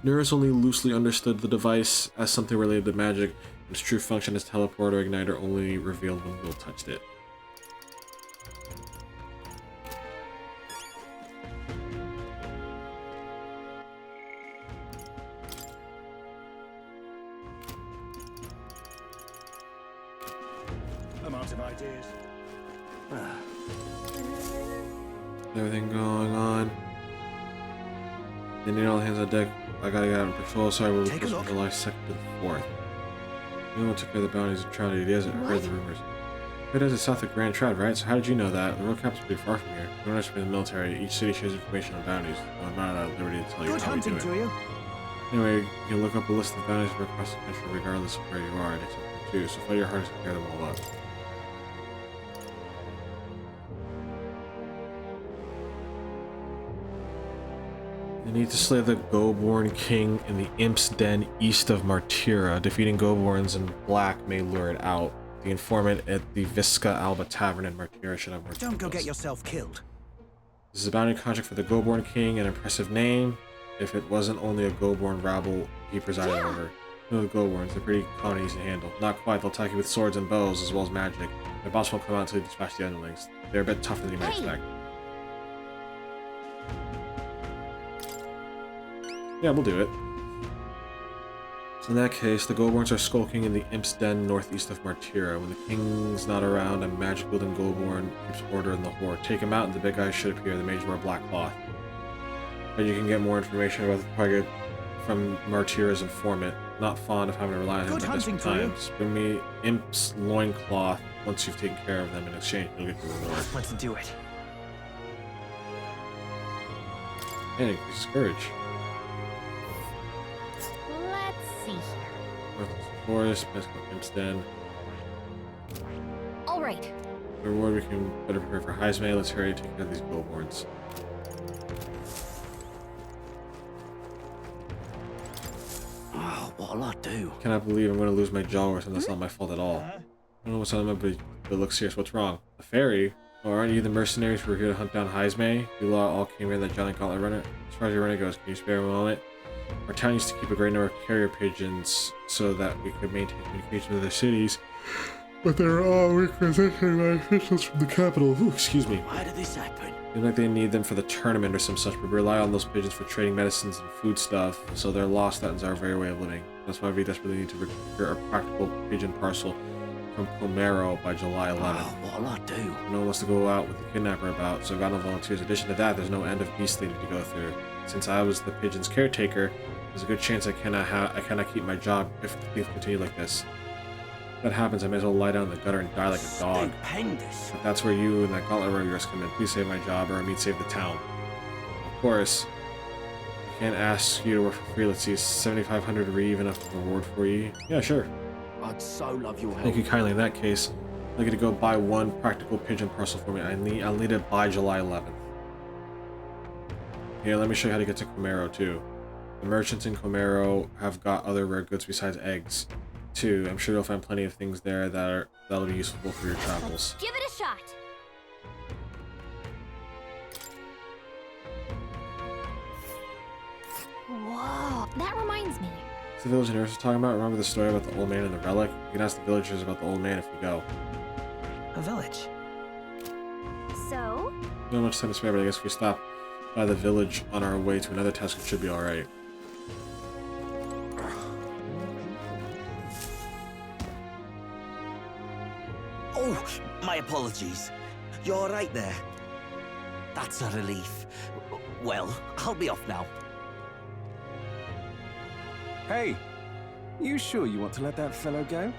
Nerys only loosely understood the device as something related to magic, and its true function as teleport or igniter only revealed when Will touched it. I'm out of ideas. Everything going on. They need all hands on deck. I gotta get out on patrol, so I will Take a from look. July 2nd to the 4th. No one took care of the bounties and tragedy. He hasn't heard the rumors. It is south of Grand Trad, right? So how did you know that? The road cap's pretty far from here. You don't have to be in the military. Each city shares information on bounties. I'm not at liberty to tell you Good how we do hunting it. to you. Anyway, you can look up a list of bounties across the country regardless of where you are. It takes up to 2, so fight your hardest to clear them all up. You need to slay the Goborn King in the Imp's Den east of Martyra. Defeating Goborns in black may lure it out. The informant at the Visca Alba Tavern in Martyra should have more Don't go details. get yourself killed. This is a bounty contract for the Goborn King, an impressive name. If it wasn't only a Goborn rabble he presided over. You know the Goborns, they're pretty common and easy to handle. Not quite, they'll attack you with swords and bows as well as magic. The boss won't come out until you dispatch the underlings. They're a bit tougher than you might expect. Yeah, we'll do it. So in that case, the Goldborns are skulking in the Imp's Den northeast of Martira. When the king's not around, a magic-wielding Goldborn keeps order in the horde. Take him out and the big guys should appear. The mage wear black cloth. But you can get more information about the target from Martira's informant. Not fond of having to rely on him at desperate times. Bring me Imp's loincloth once you've taken care of them. In exchange, you'll get the reward. Let's do it. And increase courage. Let's see here. Northwest Forest, Mexico Imp's Den. All right. The reward we can better prepare for Heismay. Let's hurry to take care of these Goldborns. Oh, what'll I do? I cannot believe I'm going to lose my jaw, and that's not my fault at all. I don't know what's on my but it looks serious. What's wrong? A fairy? Oh, aren't you the mercenaries who were here to hunt down Heismay? You lot all came here in that giant gauntlet runner. As far as your runner goes, can you spare a moment? Our town used to keep a great number of carrier pigeons so that we could maintain communication with other cities. But they were all requisitioned by officials from the capital. Ooh, excuse me. Why did this happen? Seems like they need them for the tournament or some such, but we rely on those pigeons for trading medicines and food stuff, so their loss threatens our very way of living. That's why we desperately need to procure a practical pigeon parcel from Comero by July 11th. Oh, what'll I do? No one wants to go out with the kidnapper about, so I've got no volunteers. In addition to that, there's no end of beast leading to go through. Since I was the pigeon's caretaker, there's a good chance I cannot keep my job if things continue like this. If that happens, I may as well lie down in the gutter and die like a dog. Stupendous. But that's where you and that gauntlet runner of yours come in. Please save my job, or I mean save the town. Of course, I can't ask you to work for free. Let's see, 7,500 Reeve enough reward for you? Yeah, sure. I'd so love your help. Thank you kindly. In that case, I'd like you to go buy one practical pigeon parcel for me. I'll need it by July 11th. Yeah, let me show you how to get to Comero too. The merchants in Comero have got other rare goods besides eggs too. I'm sure you'll find plenty of things there that'll be useful for your travels. Give it a shot. Whoa, that reminds me. It's the village nurse was talking about. Remember the story about the old man and the relic? You can ask the villagers about the old man if you go. A village. So? We don't have much time to spare, but I guess if we stop by the village on our way to another task, it should be alright. Oh, my apologies. You're right there. That's a relief. Well, I'll be off now. Hey, you sure you want to let that fellow go?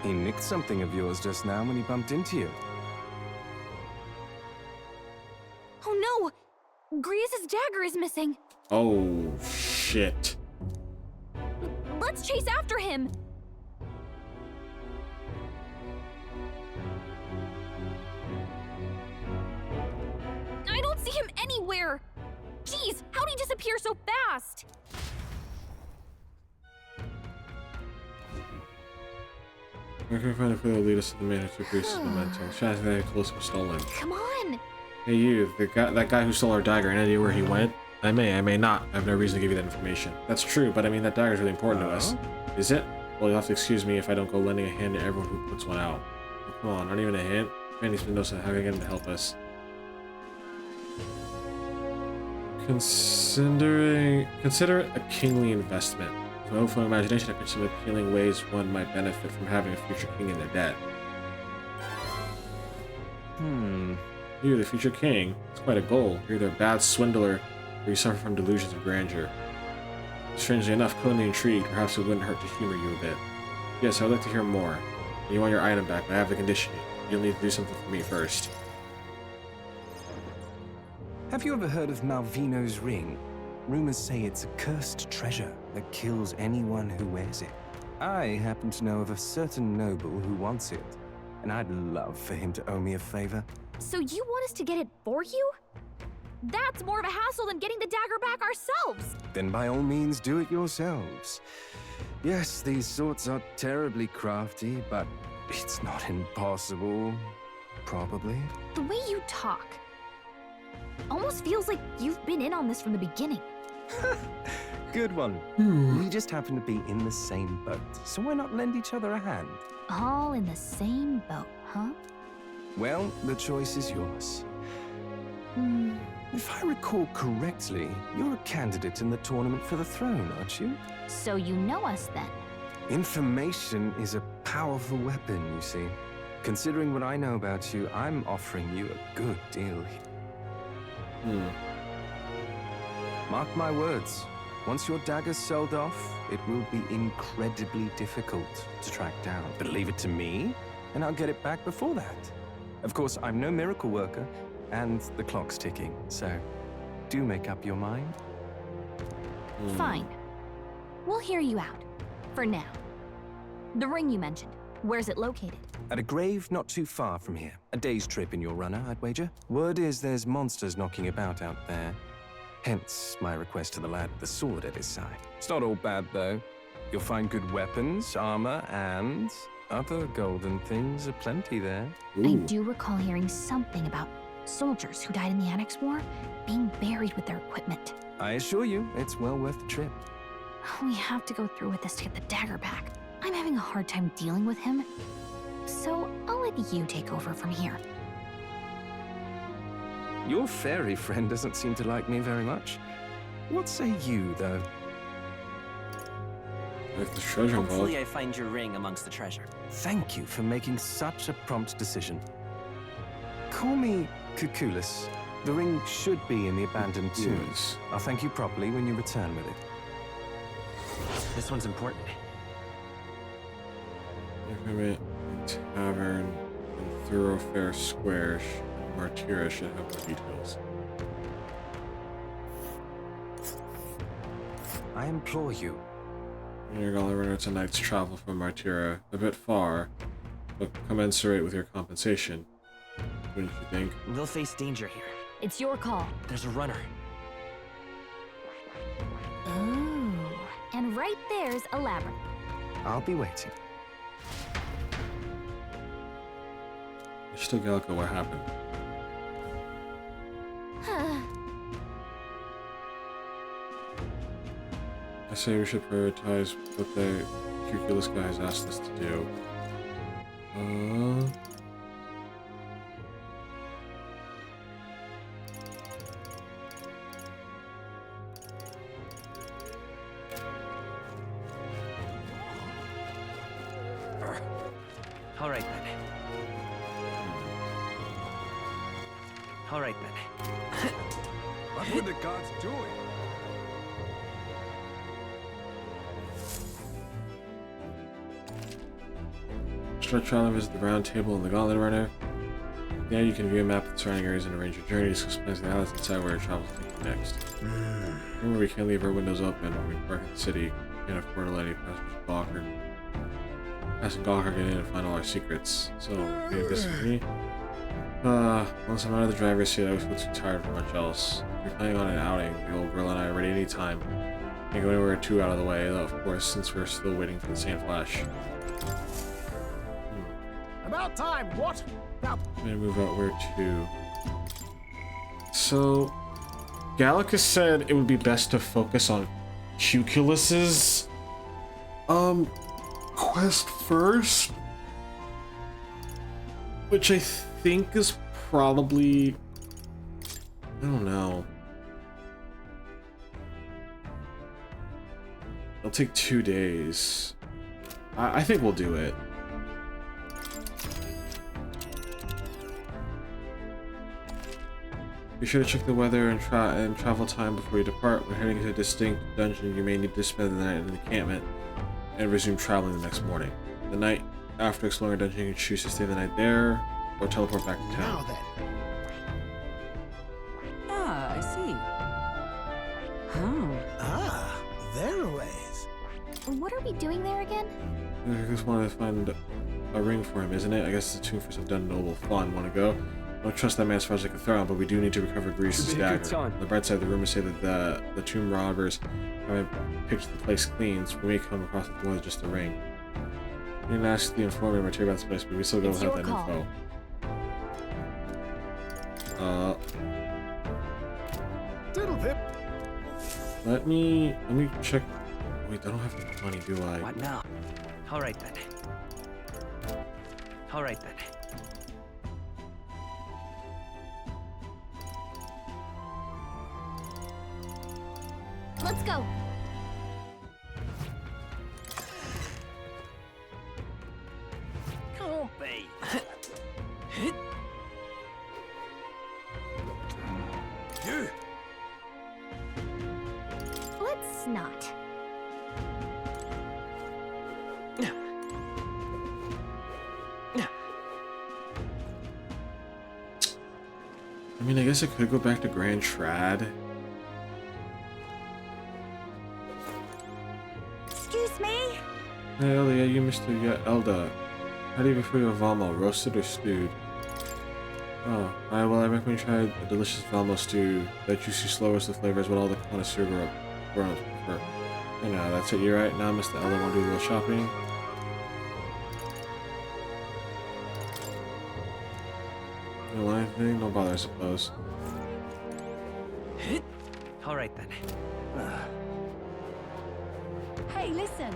He nicked something of yours just now when he bumped into you. Oh no! Griez's dagger is missing. Oh, shit. Let's chase after him. I don't see him anywhere. Jeez, how'd he disappear so fast? We're going to find a clue that'll lead us to the man who increases momentum. Chances that close was stolen. Come on. Hey you, that guy who stole our dagger, any idea where he went? I may not. I have no reason to give you that information. That's true, but I mean that dagger's really important to us. Is it? Well, you'll have to excuse me if I don't go lending a hand to everyone who puts one out. Oh, come on, not even a hint? Man needs to know how to get him to help us. Consider it a kingly investment. With my own imagination, I picture some appealing ways one might benefit from having a future king in their debt. You, the future king. It's quite a goal. You're either a bad swindler, or you suffer from delusions of grandeur. Strangely enough, killing me intrigued. Perhaps it wouldn't hurt to humor you a bit. Yes, I would like to hear more. You want your item back, but I have the condition. You'll need to do something for me first. Have you ever heard of Malvino's ring? Rumors say it's a cursed treasure that kills anyone who wears it. I happen to know of a certain noble who wants it, and I'd love for him to owe me a favor. So you want us to get it for you? That's more of a hassle than getting the dagger back ourselves. Then by all means do it yourselves. Yes, these sorts are terribly crafty, but it's not impossible. Probably. The way you talk almost feels like you've been in on this from the beginning. Good one. We just happen to be in the same boat, so why not lend each other a hand? All in the same boat, huh? Well, the choice is yours. If I recall correctly, you're a candidate in the tournament for the throne, aren't you? So you know us then? Information is a powerful weapon, you see. Considering what I know about you, I'm offering you a good deal here. Mark my words. Once your dagger's sold off, it will be incredibly difficult to track down. But leave it to me, and I'll get it back before that. Of course, I'm no miracle worker, and the clock's ticking, so do make up your mind. Fine. We'll hear you out. For now. The ring you mentioned, where's it located? At a grave not too far from here. A day's trip in your runner, I'd wager. Word is there's monsters knocking about out there. Hence my request to the lad with the sword at his side. It's not all bad, though. You'll find good weapons, armor, and other golden things aplenty there. I do recall hearing something about soldiers who died in the Annex War being buried with their equipment. I assure you, it's well worth the trip. We have to go through with this to get the dagger back. I'm having a hard time dealing with him. So I'll let you take over from here. Your fairy friend doesn't seem to like me very much. What say you, though? If the treasure involved. Hopefully I find your ring amongst the treasure. Thank you for making such a prompt decision. Call me Cuculus. The ring should be in the abandoned tomb. I'll thank you properly when you return with it. This one's important. Increment, Tavern, and Thoroughfare Square. Martyra should have more details. I implore you. Your gauntlet runner, it's a night's travel from Martyra. A bit far, but commensurate with your compensation. What did you think? We'll face danger here. It's your call. There's a runner. Ooh. And right there's a labyrinth. I'll be waiting. Still Gallica, what happened? I say we should prioritize what the Cuculus guy has asked us to do. All right then. All right then. What were the gods doing? Start travel and visit the round table and the gauntlet runner. There you can view a map of the surrounding areas and arrange your journey, discuss plans of the islands, and decide where your travel will take you next. Remember, we can't leave our windows open when we park in the city. We can't afford to let any passengers Gawker. Passing Gawker get in and find all our secrets. So, leave this with me. Once I'm out of the driver's seat, I always feel too tired for much else. If you're planning on an outing, the old girl and I are ready anytime. Can't go anywhere too out of the way, though, of course, since we're still waiting for the Sand Flash. About time, what? Now, I'm gonna move out where to. So, Gallica said it would be best to focus on Cuculus's quest first, which I think is probably, I don't know. It'll take 2 days. I think we'll do it. Be sure to check the weather and travel time before you depart. When heading into a distinct dungeon, you may need to spend the night in an encampment and resume traveling the next morning. The night after exploring a dungeon, you can choose to stay the night there or teleport back to town. now then. Ah, I see. Oh. Ah, there a ways. What are we doing there again? I just wanted to find a ring for him, isn't it? I guess it's a tomb for some done noble fun. Want to go? Don't trust that man as far as I can throw him, but we do need to recover Grease's Should be a good dagger. time. On the bright side, the rumors say that the tomb robbers haven't picked the place clean, so we may come across it more than just a ring. We didn't ask the informant material about this place, but we still go It's without your that call. info. Diddle pip. Let me check. Wait, I don't have enough money, do I? What now? All right then. All right then. Let's go. Can't be. You! Let's not. I mean, I guess I could go back to Grand Trad. Excuse me? Hey, Elia, you Mr. Elda. How do you prefer your Valmo, roasted or stewed? Oh, alright, well, I recommend you try a delicious Valmo stew. That juicy, slow roasted flavor is what all the connoisseur grown-ups prefer. I know, that's it, you're right. Now, Mr. Elda, want to do a little shopping? You don't want anything? No bother, I suppose. All right then. Hey, listen.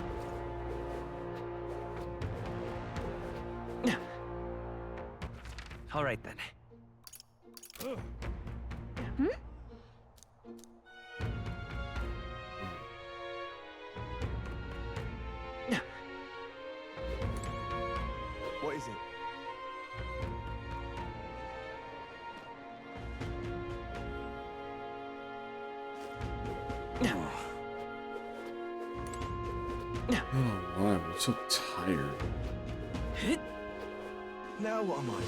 All right then. Hmm? What is it? Oh, wow, I'm so tired. Now what am I to do?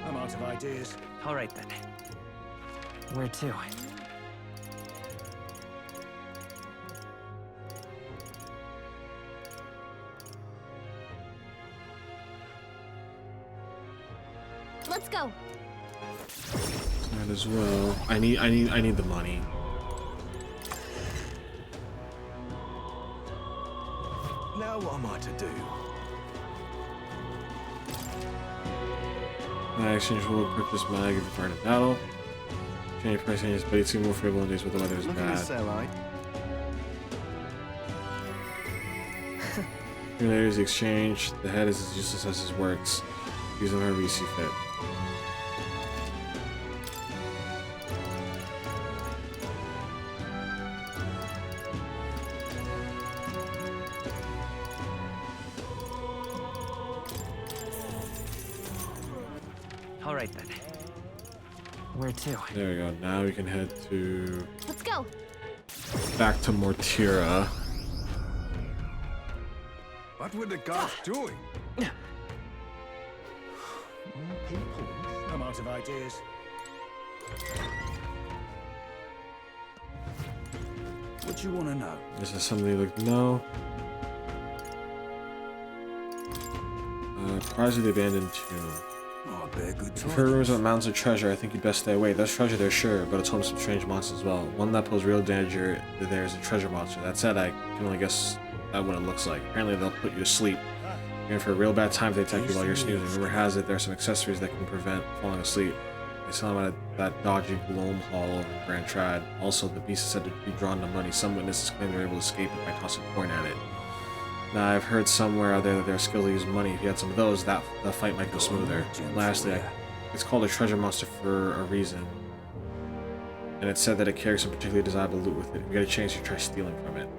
I'm out of ideas. All right then. Where to? Let's go. Might as well. I need the money. Now what am I to do? My exchange will purchase mag if you fight in battle. Change pricing is but it's more favorable in days where the weather is Look at bad. this ally. Here there's the exchange. The head is as useless as his works. Use them however you see fit. All right then. Where to? There we go. Now we can head to Let's go. back to Mortira. What were the guards doing? I'm out of ideas. What do you want to know? Is there something you look? No. Prize of the abandoned tomb. Oh, I bear good I've heard rumors about mountains of treasure. I think you'd best stay away. There's treasure there, sure, but it's home to some strange monsters as well. One that poses real danger there is a treasure monster. That said, I can only guess at what it looks like. Apparently, they'll put you to sleep. You're in for a real bad time if they attack you while you're snoozing. Rumor has it there are some accessories that can prevent falling asleep. They sell them at that dodgy Gloam Hall over in Grand Trad. Also, the beast is said to be drawn to money. Some witnesses claim they were able to escape it by tossing a coin at it. Now, I've heard somewhere out there that they're skilled to use money. If you had some of those, the fight might go smoother. Lastly, it's called a treasure monster for a reason. And it's said that it carries some particularly desirable loot with it. If you get a chance, you try stealing from it.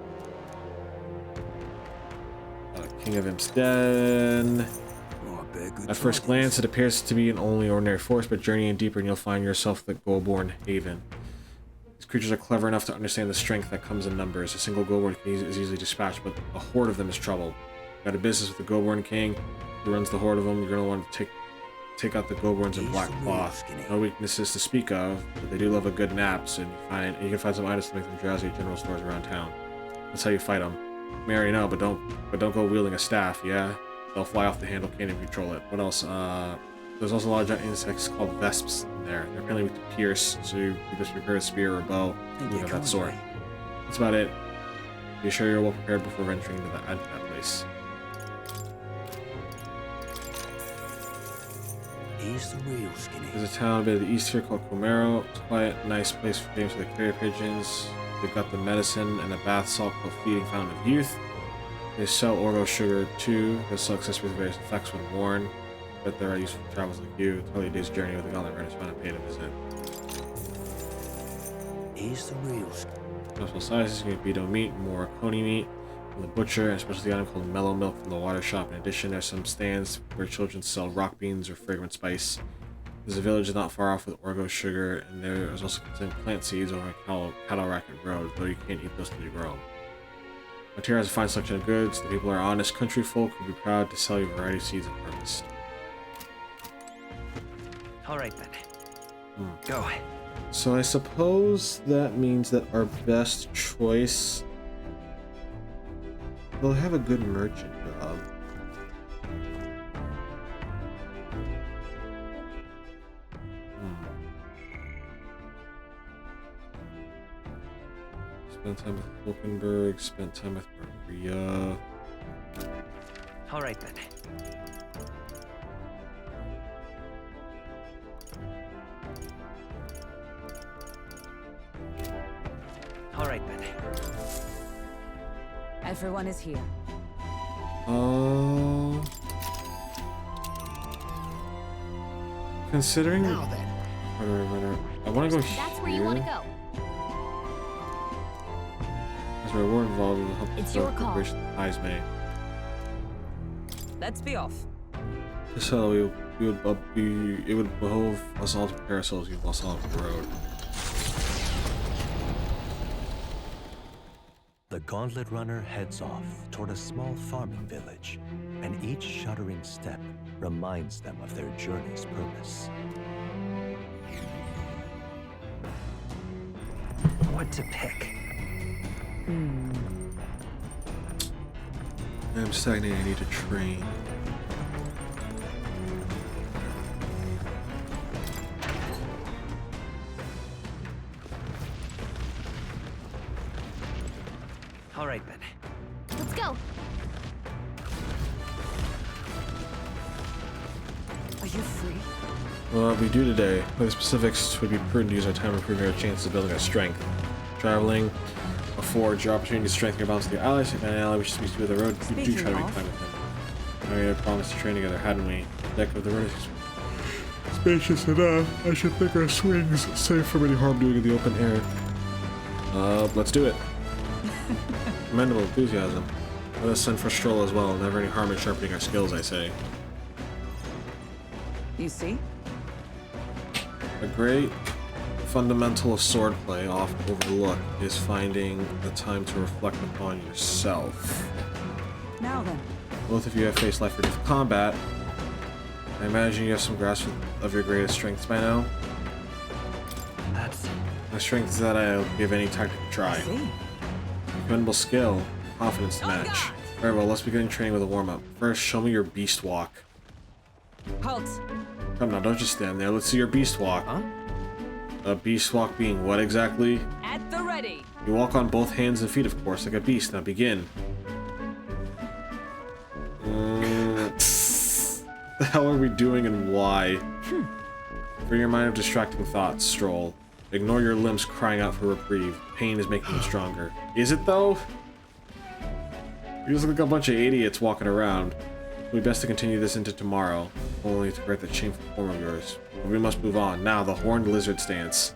King of Imp's Den. At first glance, it appears to be an only ordinary forest, but journey in deeper and you'll find yourself the Goldborn Haven. These creatures are clever enough to understand the strength that comes in numbers. A single Goldborn is easily dispatched, but a horde of them is trouble. Got a business with the Goldborn King, who runs the horde of them. You're going to want to take out the Goldborns in black cloth. No weaknesses to speak of, but they do love a good nap, so you can find some items to make them drowsy at general stores around town. That's how you fight them. We already know, but don't go wielding a staff, yeah? They'll fly off the handle, can't even control it. What else? There's also a lot of giant insects called vesps in there. They're apparently weak to pierce, so you just prepare a spear or a bow, something of that sort. That's about it. Be sure you're well prepared before venturing into that place. Here's the real skinny. There's a town a bit of the east here called Comero. It's a quiet, nice place for games for the carrier pigeons. They've got the medicine and a bath salt called Feeding Fountain of Youth. They sell Orgo sugar too. They sell accessories with various effects when worn. But they're useful for travels like you. It's probably a day's journey with a gauntlet runners trying to pay to visit. Here's the rules. Special sizes can be beto meat, more coney meat from the butcher, and especially the item called mellow milk from the water shop. In addition, there's some stands where children sell rock beans or fragrant spice. There's a village not far off with Orgo sugar, and there is also some plant seeds over on Cattle Racket Road, though you can't eat those till you grow. Ontario has a fine selection of goods. The people are honest country folk who will be proud to sell you a variety of seeds and harvest. All right then. Go. So I suppose that means that our best choice... They'll have a good merchant job. Spent time with Hulkenberg, spent time with Maria. All right then. All right then. Everyone is here. Considering... Now then. I want to go That's where you here. want to go. There's a reward involved in the help It's your call. Heismay. Let's be off. So it would behove us all to prepare ourselves to get lost off the road. The Gauntlet Runner heads off toward a small farming village, and each shuddering step reminds them of their journey's purpose. What to pick? I'm stagnating, I need to train. All right then. Let's go. Are you free? Well, we do today. For the specifics, would be prudent to use our time improving our chances of building our strength. Traveling affords your opportunity to strengthen your bonds with your allies. If an ally wishes to be with the road, we do try to make time with him. We had promised to train together, hadn't we? The deck of the road is spacious enough. I should think our swings safe from any harm doing in the open air. Let's do it. Commendable enthusiasm. Let us send for Stroll as well. Never any harm in sharpening our skills, I say. You see? A great fundamental of swordplay, often overlooked, is finding the time to reflect upon yourself. Now then. Both of you have faced life or death combat. I imagine you have some grasp of your greatest strengths by now. That's... My strength is that I'll give any tactic a try. Commendable skill, confidence to match. Very well, let's begin training with a warm-up. First, show me your beast walk. Halt. Come now, don't just stand there. Let's see your beast walk. Huh? A beast walk being what exactly? At the ready. You walk on both hands and feet, of course, like a beast. Now begin. The hell are we doing and why? Free your mind of distracting thoughts, Stroll. Ignore your limbs crying out for reprieve. Pain is making them stronger. Is it though? You just look like a bunch of idiots walking around. It would be best to continue this into tomorrow, only to correct that shameful form of yours. But we must move on. Now, the horned lizard stance.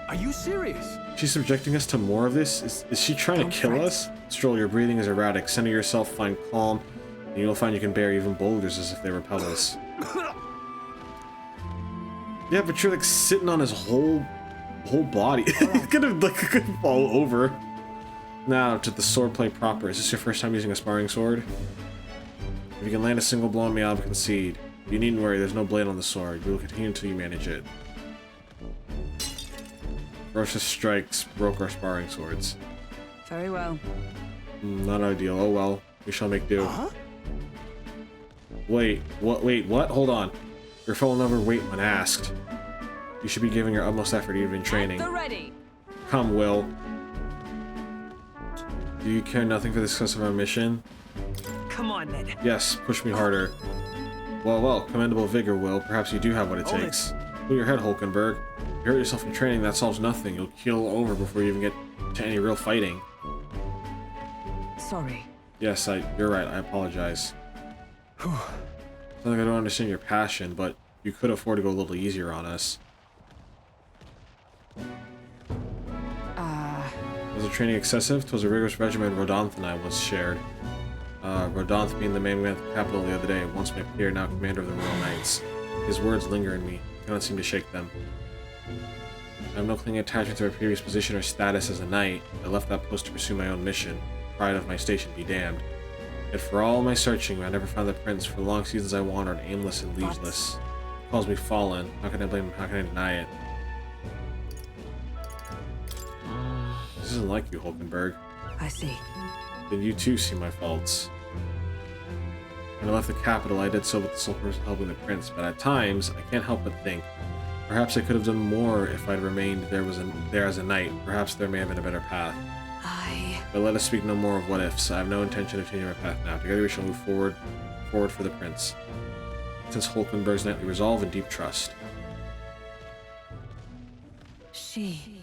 Are you serious? She's subjecting us to more of this? Is she trying to kill us? Stroll, your breathing is erratic. Center yourself, find calm, and you'll find you can bear even boulders as if they were pebbles. Yeah, but you're like sitting on his whole body. It's gonna could fall over. Now to the swordplay proper. Is this your first time using a sparring sword? If you can land a single blow on me, I'll concede. You needn't worry, there's no blade on the sword. You will continue until you manage it. Ferocious strikes broke our sparring swords. Very well. Not ideal. Oh well. We shall make do. Wait, what? Wait, what? Hold on. Your fellow never wait when asked. You should be giving your utmost effort even in training. At the ready. Come, Will. Do you care nothing for the success of our mission? Come on, then. Yes, push me harder. Well, commendable vigor, Will. Perhaps you do have what it takes. Pull your head, Hulkenberg. You hurt yourself in training, that solves nothing. You'll keel over before you even get to any real fighting. Sorry. Yes, you're right. I apologize. It's not like I don't understand your passion, but you could afford to go a little easier on us. Was the training excessive? 'Twas a rigorous regimen Rodonth and I once shared. Rodonth being the main man at the capital the other day, once my peer, now commander of the Royal Knights. His words linger in me. I cannot seem to shake them. I have no clinging attachment to my previous position or status as a knight. I left that post to pursue my own mission. Pride of my station be damned. Yet for all my searching, I never found the prince. For long seasons I wandered, aimless and leaseless. He calls me fallen. How can I blame him? How can I deny it? This isn't like you, Hulkenberg. I see. Then you too see my faults. When I left the capital, I did so with the sole purpose of helping the prince, but at times, I can't help but think, perhaps I could have done more if I'd remained there as a knight. Perhaps there may have been a better path. But let us speak no more of what ifs. I have no intention of changing my path now. Together we shall move forward for the prince. Since Hulkenberg's knightly resolve and deep trust. She.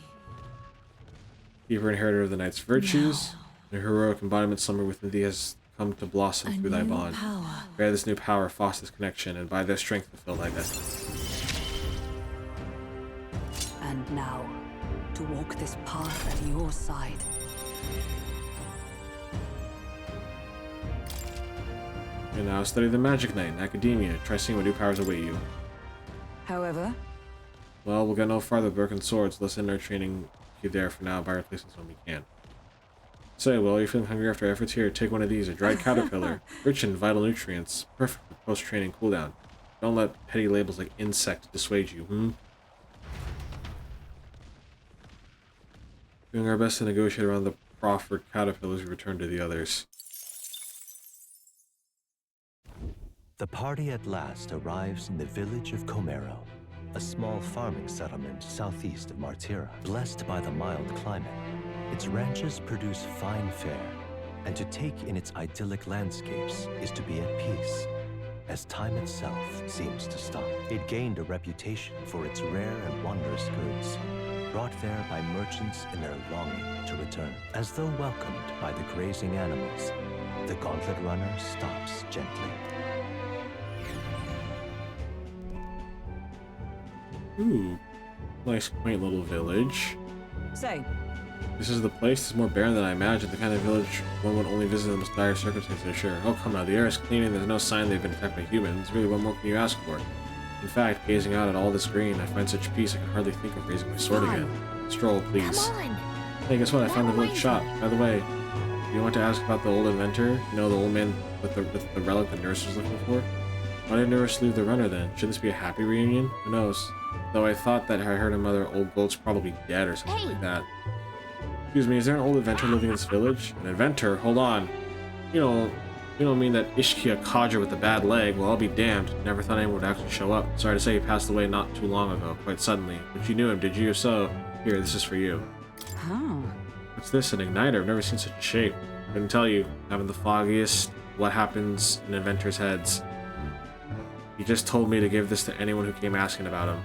Keeper inheritor of the knight's virtues, and her heroic embodiment slumber within thee has come to blossom through thy bond. Bear this new power, foster this connection, and by their strength fulfill thy destiny. And now, to walk this path at your side. And now study the Magic Knight in Academia. Try seeing what new powers await you. However? Well, we'll get no farther with broken swords. Let's end our training you there for now by replacing when we can. Say, well, you're feeling hungry after efforts here? Take one of these, a dried caterpillar. Rich in vital nutrients. Perfect for post-training cooldown. Don't let petty labels like insect dissuade you, Doing our best to negotiate around the proffered caterpillars, we return to the others. The party at last arrives in the village of Comero, a small farming settlement southeast of Martira. Blessed by the mild climate, its ranches produce fine fare, and to take in its idyllic landscapes is to be at peace, as time itself seems to stop. It gained a reputation for its rare and wondrous goods, brought there by merchants in their longing to return. As though welcomed by the grazing animals, the gauntlet runner stops gently. Ooh, nice quaint little village. Say. This is the place. It's more barren than I imagined. The kind of village one would only visit in the most dire circumstances, sure. Oh, come now. The air is clean and there's no sign they've been attacked by humans. Really, what more can you ask for? In fact, gazing out at all this green, I find such peace I can hardly think of raising my sword again. Stroll, please. Hey, guess what? I found the village shop. By the way, you want to ask about the old inventor? You know, the old man with the relic the nurse was looking for? Why did Nurse leave the runner then? Should this be a happy reunion? Who knows? Though I thought that I heard him other old goat's probably dead or something like that. Excuse me, is there an old inventor living in this village? An inventor? Hold on. You don't mean that Ishkia codger with the bad leg? Well, I'll be damned. Never thought anyone would actually show up. Sorry to say he passed away not too long ago, quite suddenly. But you knew him, did you? If so, here, this is for you. Huh. What's this? An igniter? I've never seen such a shape. Couldn't tell you. Haven't the foggiest what happens in inventors' heads. He just told me to give this to anyone who came asking about him.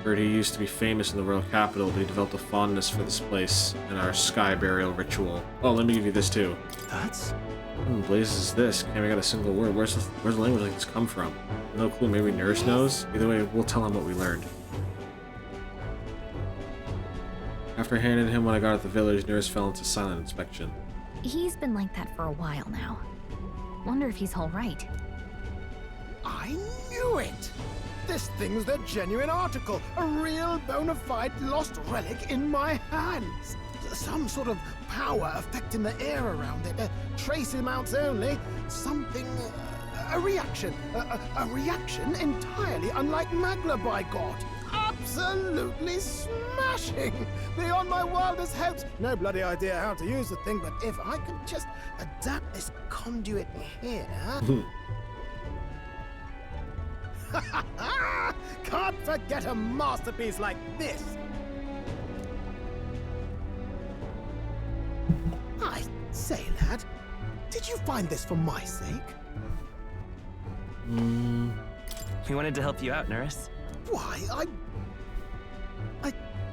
Heard he used to be famous in the royal capital, but he developed a fondness for this place and our sky burial ritual. Oh, let me give you this too. That's... What in blazes is this? Can't make out a single word. Where's the language like this come from? No clue. Maybe Nurse knows? Either way, we'll tell him what we learned. After handing him what I got at the village, Nurse fell into silent inspection. He's been like that for a while now. Wonder if he's all right. I knew it! This thing's the genuine article, a real bona fide lost relic in my hands. Some sort of power affecting the air around it, trace amounts only, something, a reaction. A reaction entirely unlike Magla, by God. Absolutely smashing! Beyond my wildest hopes. No bloody idea how to use the thing, but if I could just adapt this conduit here... Can't forget a masterpiece like this! I say, lad, did you find this for my sake? We wanted to help you out, Nurse. Why,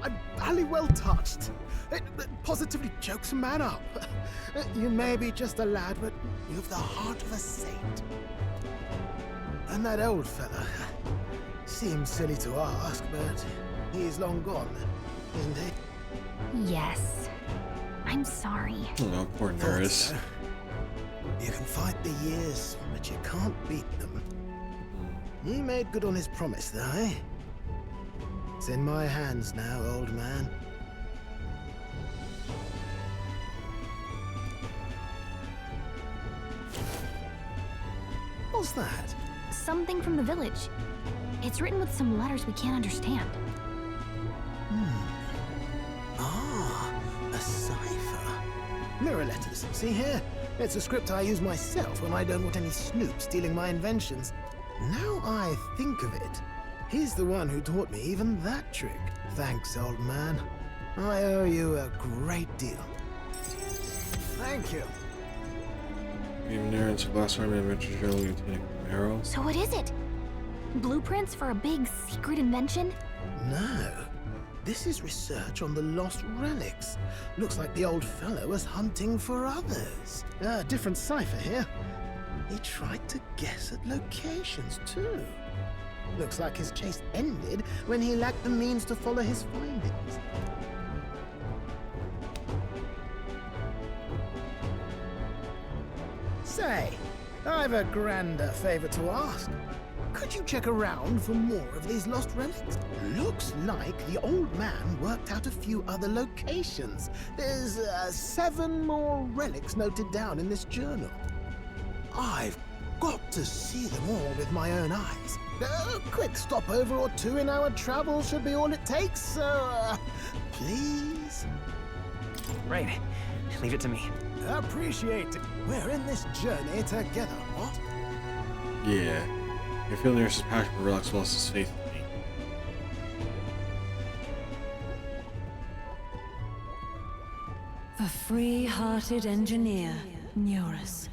I'm barely well touched. It positively chokes a man up. You may be just a lad, but you've the heart of a saint. And that old fella, seems silly to ask, but he's long gone, isn't he? Yes. I'm sorry. Oh, poor Nerys. So. You can fight the years, but you can't beat them. He made good on his promise, though, eh? It's in my hands now, old man. What's that? Something from the village. It's written with some letters we can't understand. Ah, a cipher. Mirror letters. See here? It's a script I use myself when I don't want any snoop stealing my inventions. Now I think of it, he's the one who taught me even that trick. Thanks, old man. I owe you a great deal. Thank you. Even Nerys, a glass army adventure journal Lieutenant Arrow. So what is it? Blueprints for a big secret invention? No. This is research on the lost relics. Looks like the old fellow was hunting for others. Different cipher here. He tried to guess at locations, too. Looks like his chase ended when he lacked the means to follow his findings. Say, I've a grander favor to ask. Could you check around for more of these lost relics? Looks like the old man worked out a few other locations. There's 7 more relics noted down in this journal. I've got to see them all with my own eyes. A quick stopover or 2 in our travels should be all it takes, so please? Right. Leave it to me. Appreciate it. We're in this journey together, what? Yeah. I feel Nerys' passion for relics lost his faith in me. The free-hearted engineer, Neurus.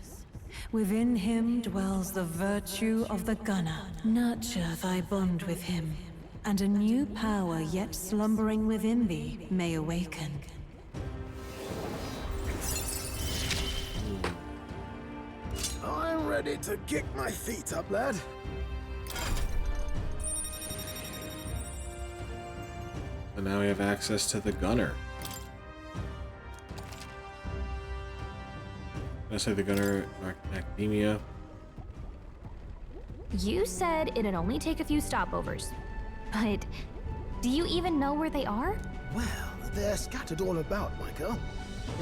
Within him dwells the virtue of the gunner. Nurture thy bond with him, and a new power yet slumbering within thee may awaken. I'm ready to kick my feet up, lad. And now we have access to the gunner. I say the gunner academia. You said it'd only take a few stopovers. But do you even know where they are? Well, they're scattered all about, Michael.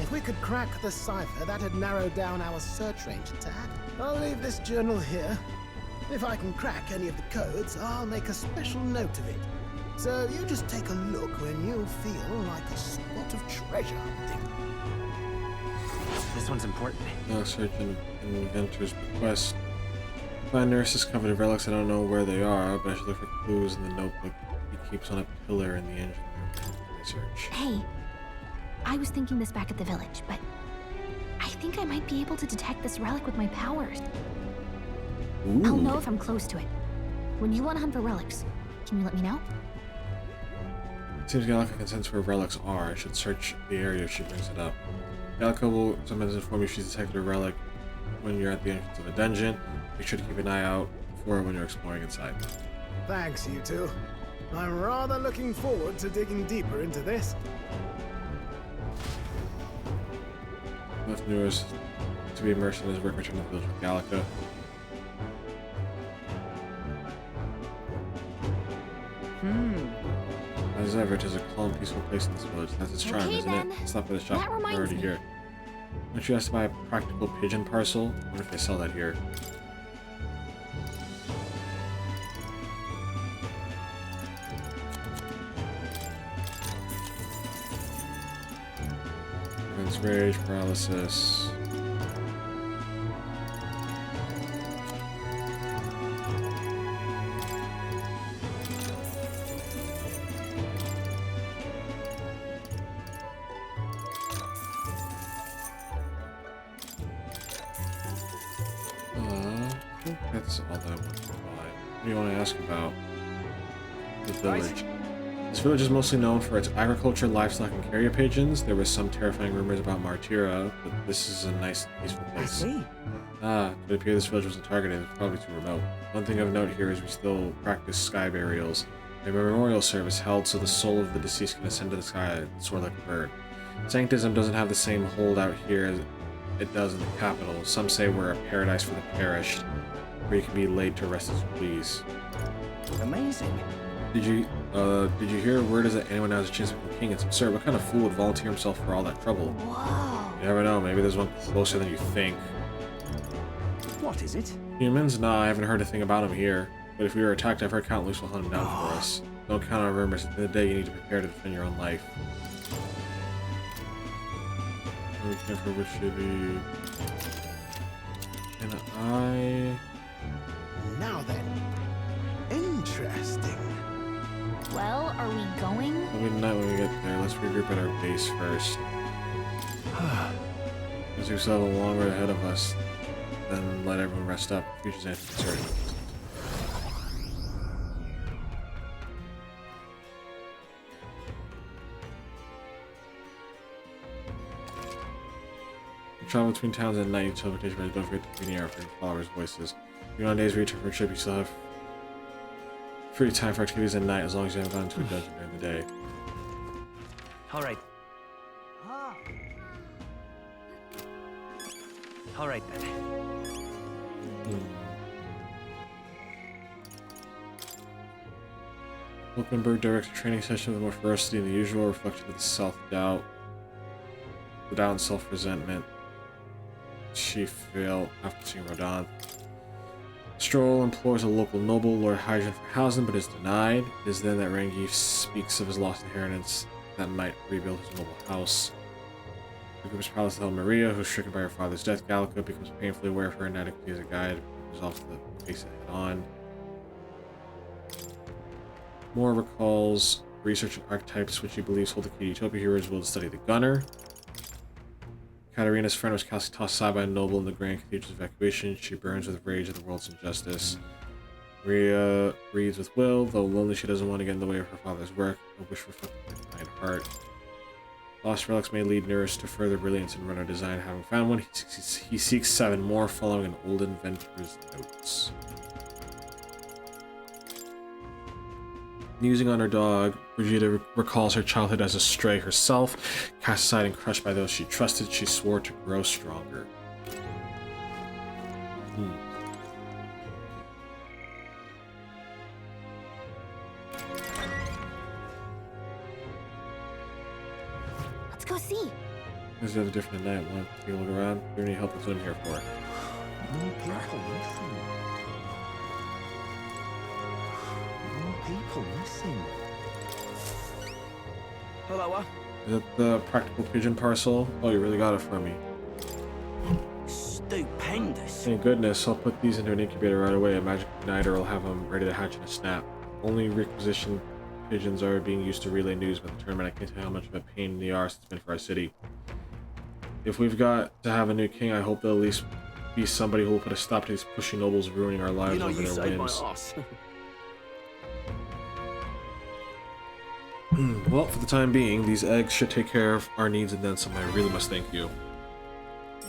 If we could crack the cipher, that'd narrow down our search range a tad. I'll leave this journal here. If I can crack any of the codes, I'll make a special note of it. So you just take a look when you feel like a spot of treasure hunting. This one's important. Now search an inventor's bequest. Find Nerys' coveted relics. I don't know where they are, but I should look for clues in the notebook he keeps on a pillar in the engine room. Research. Hey, I was thinking this back at the village, but I think I might be able to detect this relic with my powers. Ooh. I'll know if I'm close to it. When you want to hunt for relics, can you let me know? Seems Gallica can sense where relics are. I should search the area if she brings it up. Gallica will sometimes inform you she's detected a relic when you're at the entrance of a dungeon. Make sure to keep an eye out for it when you're exploring inside. Thanks, you two. I'm rather looking forward to digging deeper into this. Left Nerys to be immersed in his work return to the village with Gallica. As ever, it is a calm, peaceful place in this village. That's its charm, isn't it? Stop by the shop. That We're reminds already me. here. Don't you ask to buy a practical pigeon parcel? I wonder if they sell that here. Prevents rage, paralysis. I think that's all that I want to buy. What do you want to ask about the village? This village is mostly known for its agriculture, livestock, and carrier pigeons. There was some terrifying rumors about Martira, but this is a nice, peaceful place. I see. Ah, it appears this village wasn't targeted. It's probably too remote. One thing of note here is we still practice sky burials. A memorial service held so the soul of the deceased can ascend to the sky and soar like a bird. Sanctism doesn't have the same hold out here as it does in the capital. Some say we're a paradise for the perished, where you can be laid to rest as you please. Amazing. Did you hear word is that anyone has a chance of becoming king? It's absurd. What kind of fool would volunteer himself for all that trouble? Whoa. You never know. Maybe there's one closer than you think. What is it? Humans? Nah, I haven't heard a thing about him here. But if we were attacked, I've heard Count Luce will hunt him down for us. Don't count on rumors. At the end of the day, you need to prepare to defend your own life. Be careful which should be. Can I? Now then, interesting. Well, are we going? Maybe not when we get there. Let's regroup at our base first. Because we still have a long road ahead of us. Then let everyone rest up. Future's anything certain. Travel between towns at night, teleportation, but don't forget to be near for your followers' voices. Even on days where you return from a trip, you still have free time for activities at night as long as you haven't gone into a dungeon during the day. Alright. Alright then. Wilkenberg directs a training session with more ferocity than the usual, reflection of the self-doubt, the doubt and self-resentment. She failed after seeing Rodan. Stroll implores a local noble, Lord Hydrenhausen, but is denied. It is then that Rangi speaks of his lost inheritance that might rebuild his noble house. The group is powerless to help Maria, who is stricken by her father's death. Gallica becomes painfully aware of her inadequacy as a guide, resolves to face it head on. Moore recalls researching archetypes which he believes hold the key to Utopia. Heroes will study the gunner. Katarina's friend was cast tossed aside by a noble in the Grand Cathedral's evacuation. She burns with rage at the world's injustice. Maria reads with will, though lonely she doesn't want to get in the way of her father's work. A wish reflected in her kind heart. Lost relics may lead Nurse to further brilliance in runner design. Having found one, he seeks 7 more, following an old inventor's notes. Musing on her dog, Brigida recalls her childhood as a stray herself. Cast aside and crushed by those she trusted, she swore to grow stronger. Let's go see. There's a different night. Want to take a look around? Do you need help? What's in here for? People missing. Hello. Is that the practical pigeon parcel? Oh, you really got it for me. Stupendous. Thank goodness. I'll put these into an incubator right away. A magic igniter will have them ready to hatch in a snap. Only requisitioned pigeons are being used to relay news about the tournament. I can't tell how much of a pain in the arse it's been for our city. If we've got to have a new king, I hope there'll at least be somebody who will put a stop to these pushy nobles ruining our lives over their whims. Well, for the time being, these eggs should take care of our needs and then some. I really must thank you.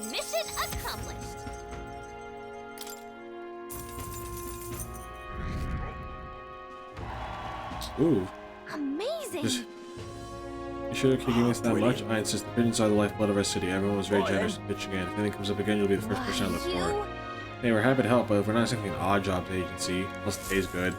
Mission accomplished. Ooh. Amazing. You sure keep giving us that much? I insist. The pigeons are the lifeblood of our city. Everyone was very generous in pitching in. If anything comes up again, you'll be the first person I look for. Hey, we're happy to help, but if we're not something an odd jobs agency, plus the pay's good.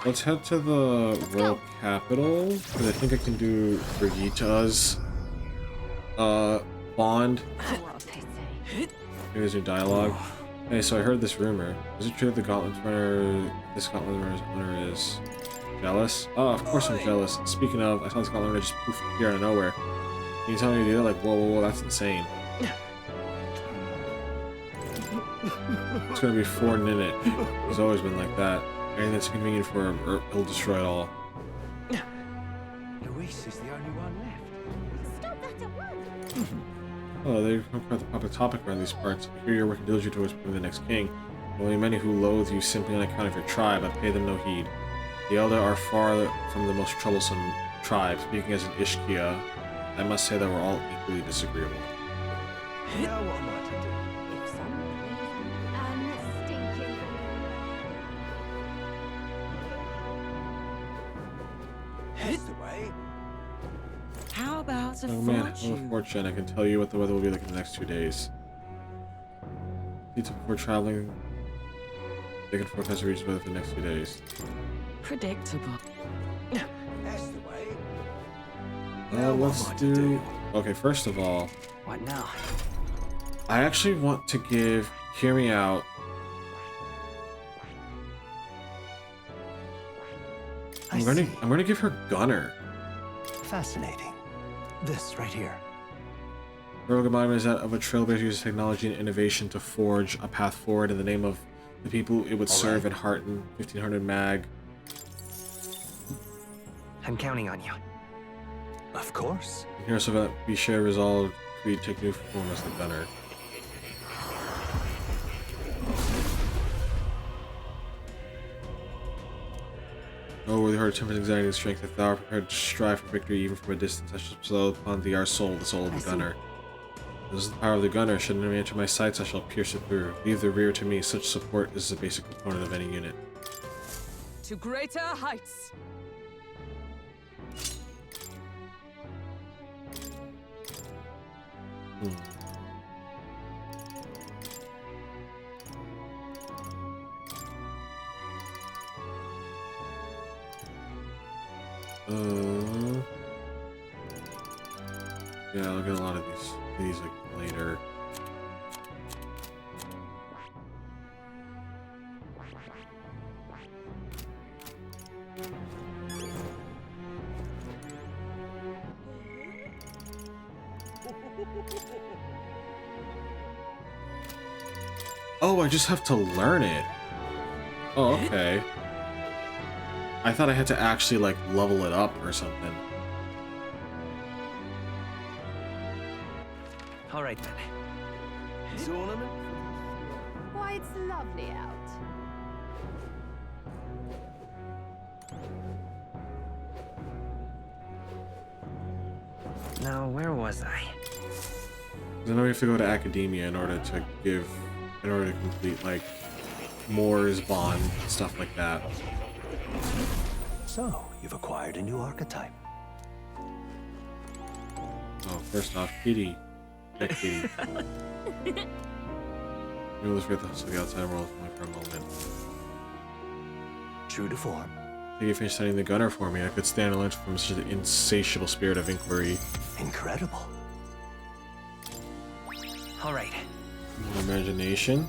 Let's head to the royal capital, because I think I can do Brigita's bond. Here's your dialogue. Hey, so I heard this rumor. Is it true that the Gauntlet runner's owner is jealous? Oh, of course I'm jealous. Speaking of, I saw this Gauntlet runner just poof here out of nowhere. Can you tell me to do that? Like, whoa, that's insane. It's gonna be 4 in it. He's always been like that. Anything that's convenient for him, or he'll destroy it all. Luis is the only one left. Stop that at once. Oh, they've become quite the popular topic around these parts. I hear you're working diligently towards becoming the next king. There will be many who loathe you simply on account of your tribe, but pay them no heed. The Elder are far from the most troublesome tribe. Speaking as an Ishkia, I must say that we're all equally disagreeable. Now what am I to do? If someone plays an way. How about a Oh man, fortune? I'm a fortune. I can tell you what the weather will be like in the next 2 days. Pizza before traveling. They can forecast the region's weather for the next 2 days. Predictable. That's the way. Let's do. Okay, first of all, What now? I actually want to give. Hear me out. I'm gonna give her Gunner. Fascinating. This right here. Heroic embodiment is that of a trailblazer uses technology and innovation to forge a path forward in the name of the people it would serve and hearten. 1500 mag. I'm counting on you. Of course. And here so that we share resolve, creed, take new form as the Gunner. Oh, with her temperance, anxiety, and strength, if thou art prepared to strive for victory even from a distance, I shall bestow upon thee our soul, the soul of the Gunner. This is the power of the Gunner. Should an enemy enter my sights, I shall pierce it through. Leave the rear to me. Such support is a basic component of any unit. To greater heights. Yeah, I'll get a lot of these like later. Oh, I just have to learn it. Oh, okay. I thought I had to actually like level it up or something. All right then. Why, it's lovely out. Now, where was I? I know we have to go to academia in order to complete like Moore's bond and stuff like that. So, you've acquired a new archetype. Oh, first off, Kitty. That Kitty. Maybe let's forget the hustle of the outside world for a moment. True to form. I think you finished studying the Gunner for me. I could stand alone from such an insatiable spirit of inquiry. Incredible. All right. Imagination.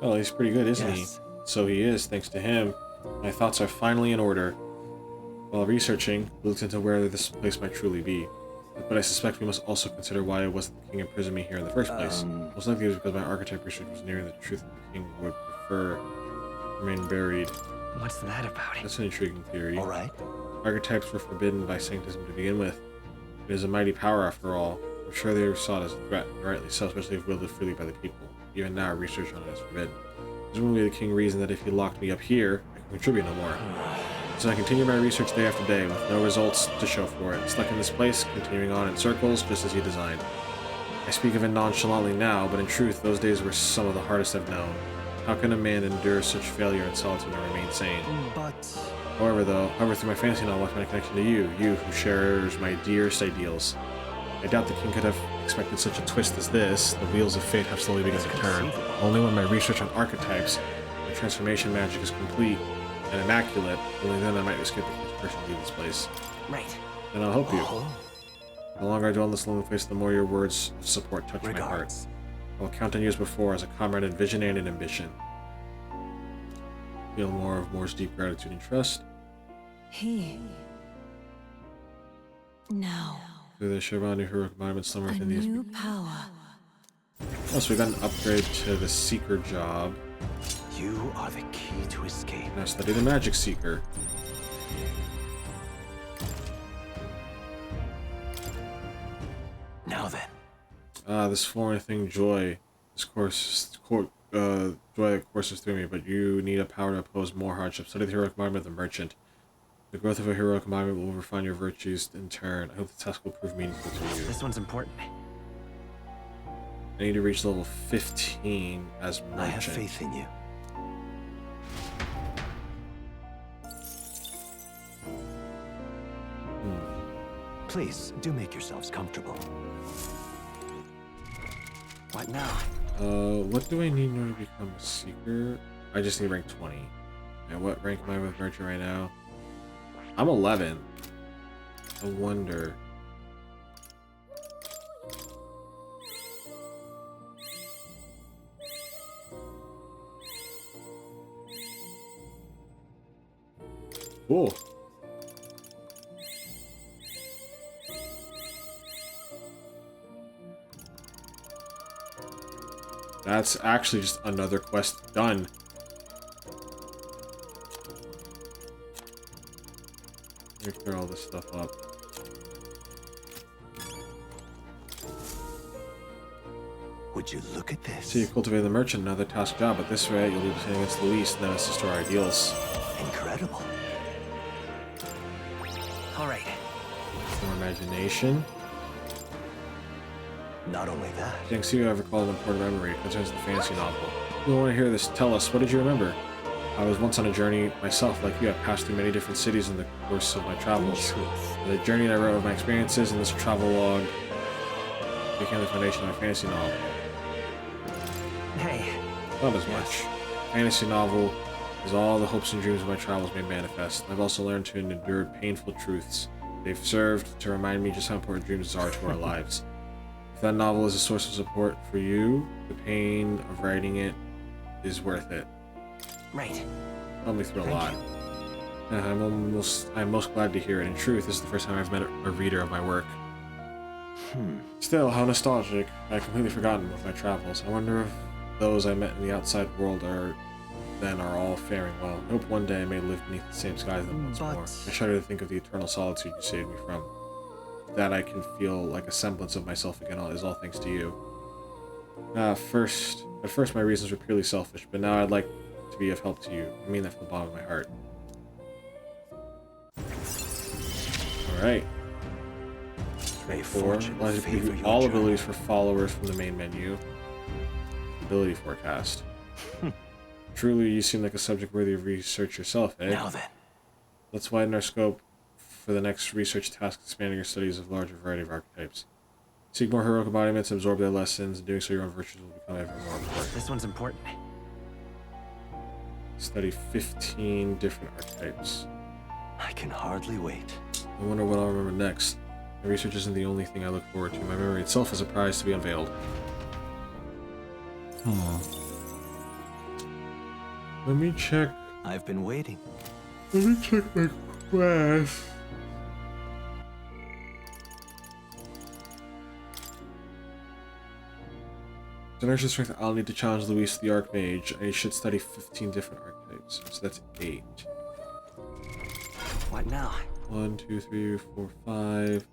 Oh, he's pretty good, isn't he? So he is, thanks to him. My thoughts are finally in order. While researching, we looked into where this place might truly be. But I suspect we must also consider why it wasn't the king imprisoned me here in the first place. Most likely it was because my archetype research was nearing the truth that the king would prefer remain buried. What's that about? That's an intriguing theory. Alright. Archetypes were forbidden by sanctism to begin with. It is a mighty power after all. I'm sure they saw it as a threat, and rightly so, especially if wielded freely by the people. Even now, research on it is forbidden. Presumably the king reasoned that if he locked me up here, I can contribute no more. So I continue my research day after day, with no results to show for it. Stuck in this place, continuing on in circles, just as he designed. I speak of it nonchalantly now, but in truth, those days were some of the hardest I've known. How can a man endure such failure and solitude and remain sane? But... However, through my fantasy novel, I my connection to you who shares my dearest ideals. I doubt the king could have expected such a twist as this. The wheels of fate have slowly begun to turn. Only when my research on archetypes and transformation magic is complete and immaculate, only then I might escape the king's pressure to leave this place. Right. And I'll help you. The longer I dwell in this lonely place, the more your words of support touch my heart. I will count on you as before, as a comrade in vision and in ambition. Feel more of Moore's deep gratitude and trust. Now. Through the Shirvani heroic embodiment somewhere within these. New power. Oh, so we got an upgrade to the Seeker job. You are the key to escape. Now study the Magic Seeker. Now then. This foreign thing, joy. This joy that courses through me, but you need a power to oppose more hardships. Study the heroic embodiment of the merchant. The growth of a heroic embodiment will refine your virtues in turn. I hope the task will prove meaningful to you. This one's important. I need to reach level 15 as merchant. I have faith in you. Please, do make yourselves comfortable. What now? What do I need in order to become a seeker? I just need rank 20. And what rank am I with merchant right now? I'm 11. I wonder. Cool. That's actually just another quest done. Let me clear all this stuff up. Would you look at this? So you cultivate the merchant, another task job, but this way you'll be defending against Luis and then assist to our ideals. Incredible. All right. More imagination. Not only that. Thanks to you, I've recalled an important memory. It concerns the fantasy novel. If you want to hear this, tell us, what did you remember? I was once on a journey myself, like you. I passed through many different cities in the course of my travels. The journey I wrote of my experiences in this travel log became the foundation of my fantasy novel. Hey. Not as much. Fantasy novel is all the hopes and dreams of my travels made manifest. I've also learned to endure painful truths. They've served to remind me just how important dreams are to our lives. If that novel is a source of support for you, the pain of writing it is worth it. Right. Helped me through a lot. Yeah, I'm most glad to hear it. In truth, this is the first time I've met a reader of my work. Still, how nostalgic. I'd completely forgotten of my travels. I wonder if those I met in the outside world are all faring well. I hope one day I may live beneath the same skies as them once more. I shudder to think of the eternal solitude you saved me from. That I can feel like a semblance of myself again is all thanks to you. At first my reasons were purely selfish, but now I'd like to be of help to you. I mean that from the bottom of my heart. Alright. Rank 4. Allows you to preview all abilities for followers from the main menu. Ability forecast. Truly, you seem like a subject worthy of research yourself, eh? Now then. Let's widen our scope for the next research task, expanding your studies of a larger variety of archetypes. Seek more heroic embodiments, absorb their lessons, and doing so your own virtues will become ever more important. This one's important. Study 15 different archetypes. I can hardly wait. I wonder what I'll remember next. My research isn't the only thing I look forward to. My memory itself is a prize to be unveiled. Let me check. I've been waiting. Let me check my quest. To nurture strength, I'll need to challenge Luis the Archmage. I should study 15 different archetypes. So that's 8. What now? 1, 2, 3, 4, 5,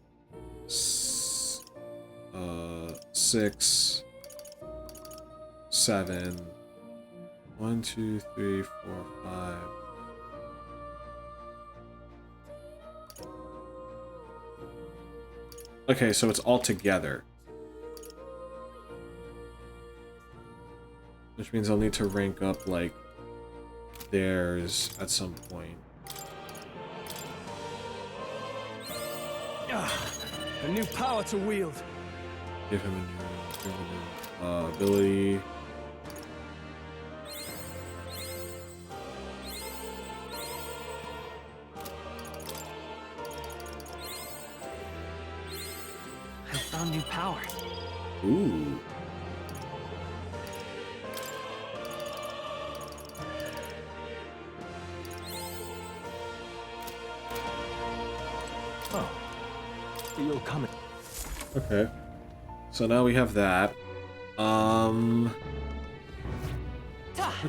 6, 7. 1, 2, 3, 4, 5. Okay, so it's all together. Which means I'll need to rank up, like, theirs at some point. A new power to wield. Give him a new ability. I found new power. Ooh. Oh. You'll come. Okay. So now we have that. What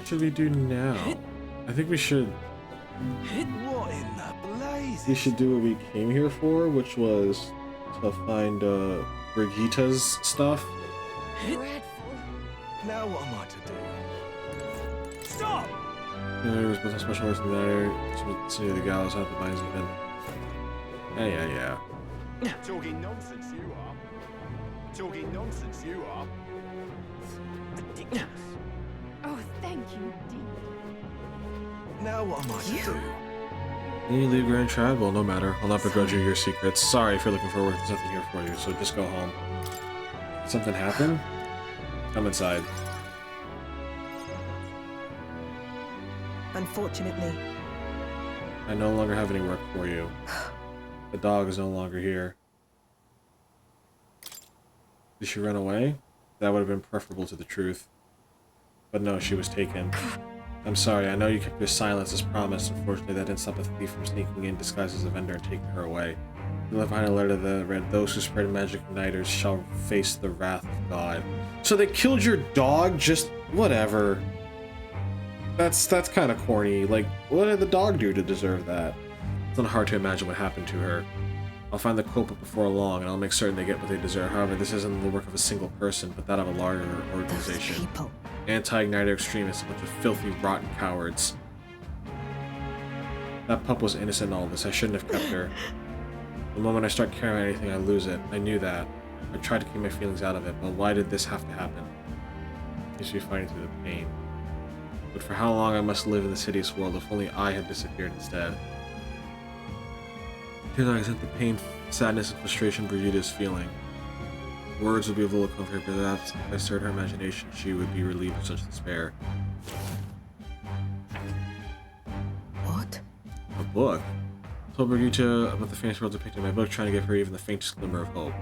should we do now? I think we should. What in the blaze? We should do what we came here for, which was to find Brigitta's stuff. Now what am I to do? Stop! There was a special horse in that area. It's near the gallows, out the mines even. Yeah. Talking nonsense, you are. Talking nonsense, you are. Ridiculous. Oh, thank you, dear. Now what am I to do? Then you leave Grand Triad? Well, no matter. I'll not begrudge you your secrets. Sorry if you're looking for work. There's nothing here for you, so just go home. Something happen? Come inside. Unfortunately. I no longer have any work for you. The dog is no longer here. Did she run away? That would have been preferable to the truth. But no, she was taken. I'm sorry, I know you kept your silence as promised. Unfortunately, that didn't stop a thief from sneaking in disguised as a vendor and taking her away. You left behind a letter that read, "Those who spread magic igniters shall face the wrath of God." So they killed your dog? Just whatever. That's kind of corny. Like, what did the dog do to deserve that? It's not hard to imagine what happened to her. I'll find the culprit before long, and I'll make certain they get what they deserve. However, this isn't the work of a single person, but that of a larger organization. Anti-Igniter extremists, a bunch of filthy, rotten cowards. That pup was innocent in all this. I shouldn't have kept her. The moment I start caring about anything, I lose it. I knew that. I tried to keep my feelings out of it, but why did this have to happen? Seems to be fighting through the pain. But for how long I must live in this hideous world if only I had disappeared instead? Here I resent the pain, sadness, and frustration Brigitte is feeling. Words would be of little comfort, but perhaps if I stirred her imagination, she would be relieved of such despair. What? A book? I told Brigitte about the famous world depicted in my book, trying to give her even the faintest glimmer of hope.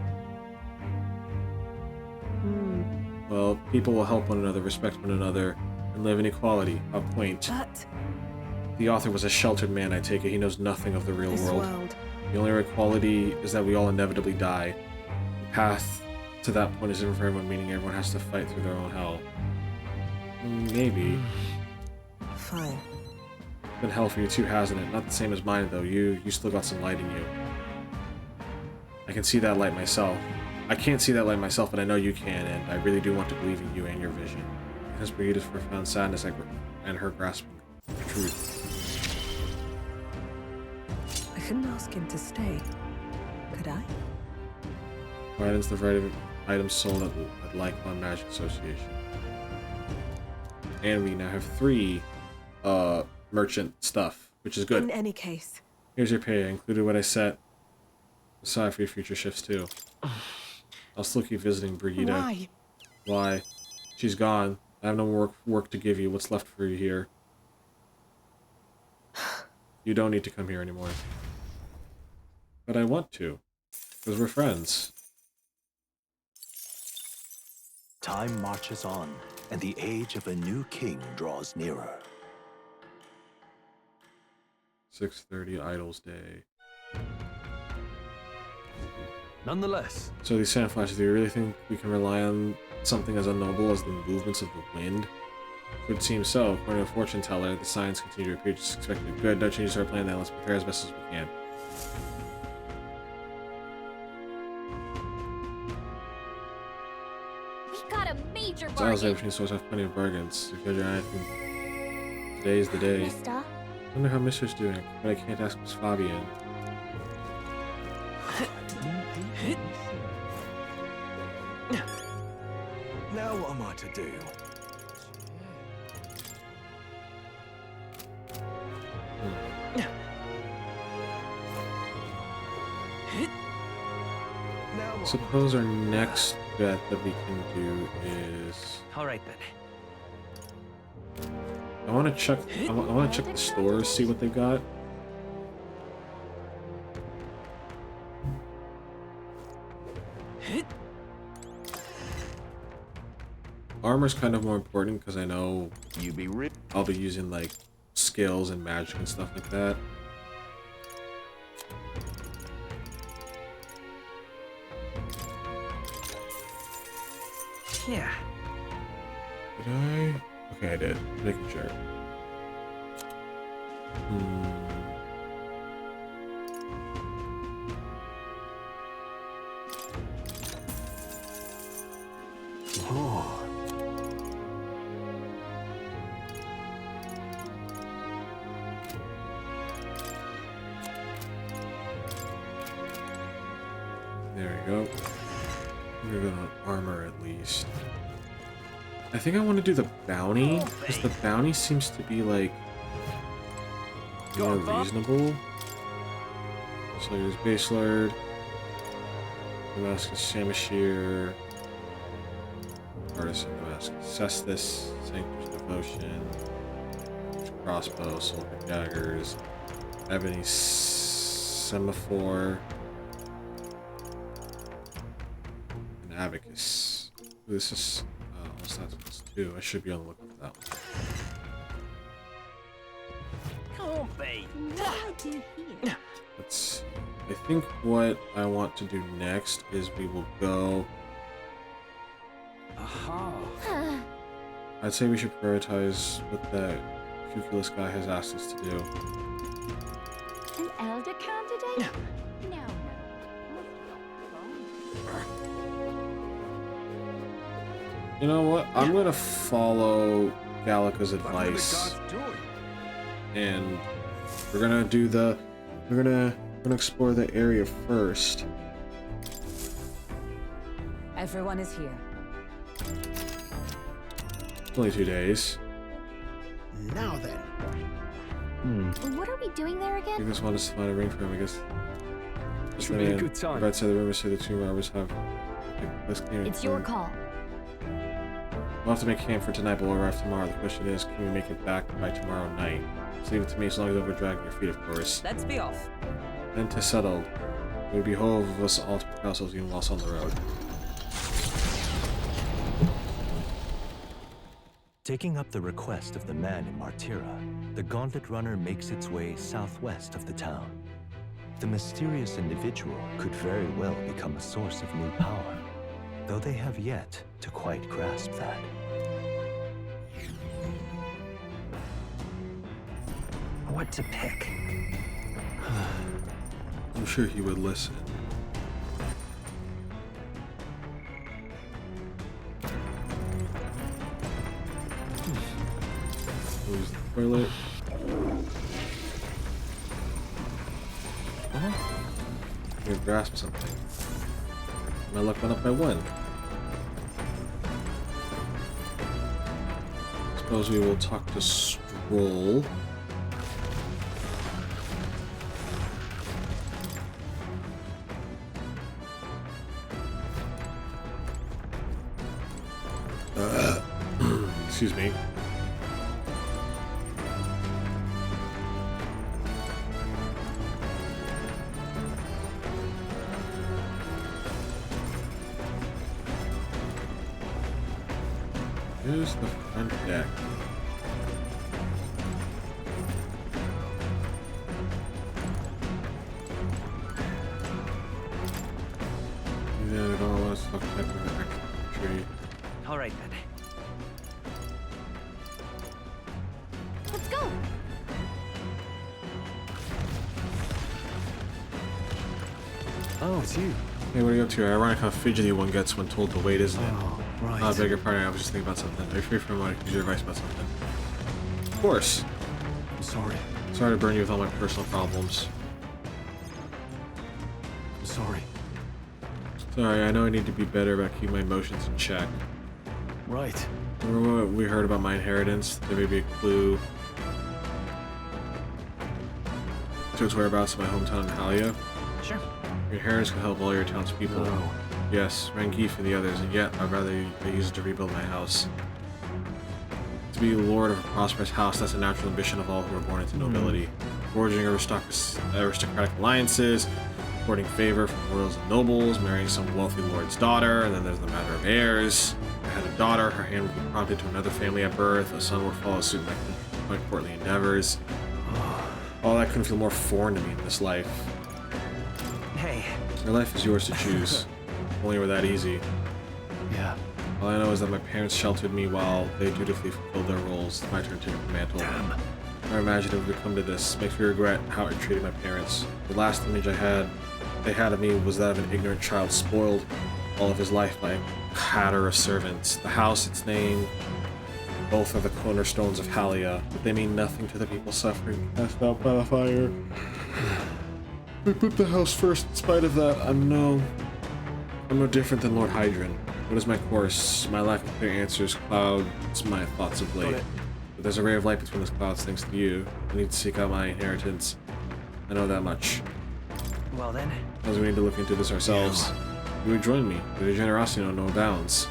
Well, people will help one another, respect one another, and live in equality. How quaint. But the author was a sheltered man, I take it. He knows nothing of the real world. The only equality is that we all inevitably die. The path to that point is different for everyone, meaning everyone has to fight through their own hell. Maybe. Fine. It's been hell for you too, hasn't it? Not the same as mine, though. You still got some light in you. I can see that light myself. I can't see that light myself, but I know you can, and I really do want to believe in you and your vision. Because Brigitte's profound sadness and her grasping the truth. I couldn't ask him to stay, could I? Items the variety of items sold at Lycon Magic Association. And we now have 3 merchant stuff, which is good. In any case. Here's your pay. I included what I set aside for your future shifts too. I'll still keep visiting Brigitte. Why? Why? She's gone. I have no more work to give you. What's left for you here? You don't need to come here anymore. But I want to. Because we're friends. Time marches on, and the age of a new king draws nearer. 6:30 Idols Day. Nonetheless. So these sand flashes, do you really think we can rely on something as unknowable as the movements of the wind? It would seem so. According to a fortune teller, the signs continue to appear just expected. Good, don't change our plan then. Let's prepare as best as we can. We got a major It's always bargain. between stores have plenty of bargains. If you're anything, today's the day. Mister? I wonder how Mister's doing, but I can't ask Miss Fabian. Now what am I to do? Suppose our next bet that we can do is. All right then. I want to check. I want to check the stores, see what they've got. Armor's kind of more important because I know I'll be using like skills and magic and stuff like that. Yeah. Did I? Okay, I did. Making sure. Oh. There we go. I'm gonna go on armor at least. I think I want to do the bounty, because the bounty seems to be like more reasonable. Slayer's Base Lord. Damascus Shamashir. Artisan Damascus Cestus. Sanctus Devotion. Crossbow, Silver Daggers. Ebony Semaphore. And Abacus. This is what's that supposed to do? I should be on the lookout for that one. Can't be. What do you here? Let's see. I think what I want to do next is we will go. Aha. I'd say we should prioritize what the Cuculus guy has asked us to do. An elder candidate? No. You know what? I'm gonna follow Gallica's advice, and we're gonna do the. We're gonna explore the area first. Everyone is here. Only 2 days. Now then. What are we doing there I again? just want us to find a ring for him, I guess. Should be a good time. I'd say the rumors say the two robbers have. It's your call. We'll have to make camp for tonight, but we'll arrive tomorrow. The question is, can we make it back by tomorrow night? Just leave it to me as long as you don't go dragging your feet, of course. Let's be off. Then to settled. It would behoove of us all to prepare ourselves getting lost on the road. Taking up the request of the man in Martyra, the Gauntlet Runner makes its way southwest of the town. The mysterious individual could very well become a source of new power, though they have yet to quite grasp that. What to pick? I'm sure he would listen. Close the toilet. You grasp something. My luck went up by 1. Suppose we will talk to Stroll. Excuse me. Here's the front deck. Yeah, we don't want to talk about the tree. All right then. Let's go. Oh, it's you. Hey, what are you up to? Ironic how fidgety one gets when told to wait, isn't it? Oh, right. I beg your pardon, I was just thinking about something. Are you free for a moment? Use your advice about something. Of course. I'm sorry. Sorry to burn you with all my personal problems. I'm sorry. Sorry, I know I need to be better about keeping my emotions in check. Right. Remember what we heard about my inheritance? There may be a clue to its whereabouts in my hometown in Halia. Sure. Your inheritance can help all your townspeople. No. Yes, Rangif and the others, and yet I'd rather they use it to rebuild my house. To be lord of a prosperous house, that's a natural ambition of all who are born into nobility. Forging aristocratic alliances, courting favor from royals and nobles, marrying some wealthy lord's daughter, and then there's the matter of heirs. If I had a daughter, her hand would be prompted to another family at birth, a son would follow suit in my courtly endeavors. All that couldn't feel more foreign to me in this life. Hey. Your life is yours to choose. If only it were that easy. Yeah. All I know is that my parents sheltered me while they dutifully fulfilled their roles. It's my turn to take up the mantle. Damn. I imagine it would come to this. Makes me regret how I treated my parents. The last image they had of me was that of an ignorant child spoiled all of his life by a patter of servants. The house, its name, both are the cornerstones of Halia, but they mean nothing to the people suffering, cast out by the fire. We put the house first. In spite of that, I'm no different than Lord Hydron. What is my course? My lack of clear answers clouds my thoughts of late. But there's a ray of light between the clouds thanks to you. I need to seek out my inheritance. I know that much. Well then. Because we need to look into this ourselves. You would join me. Your generosity knows no bounds.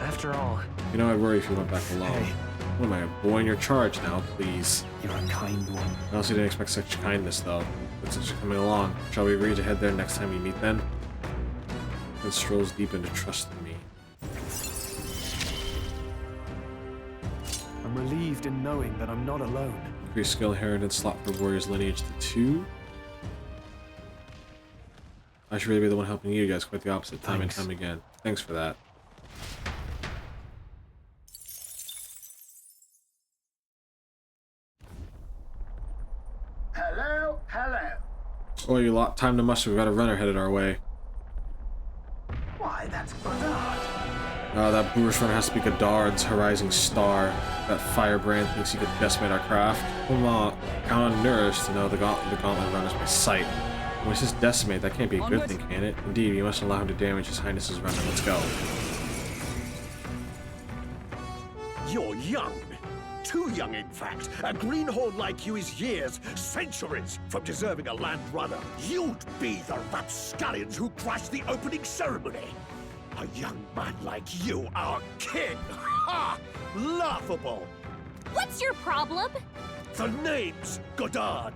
After all. You know, I'd worry if you went back alone. Hey. What am I, a boy in your charge now, please? You're a kind one. I also didn't expect such kindness, though. But since you're coming along, shall we agree to head there next time we meet then? It strolls deep into trust in me. I'm relieved in knowing that I'm not alone. Increase skill inheritance slot for warrior's lineage to 2. I should really be the one helping you guys, quite the opposite, time and time again. Thanks for that. Hello, hello. Oh, you lot time to muster. We've got a runner headed our way. Why, that's Godard. That Boorish runner has to be Godard's Horizon Star. That firebrand thinks he could decimate our craft. Come on, count on Nurse to know the gauntlet runners by sight. When it says decimate, that can't be a good thing, can it? Indeed, you must allow him to damage His Highness's runner. Let's go. You're young. Too young, in fact. A greenhorn like you is years, centuries from deserving a land runner. You'd be the rapscallions who crashed the opening ceremony. A young man like you, our king. Ha! Laughable. What's your problem? The name's Godard.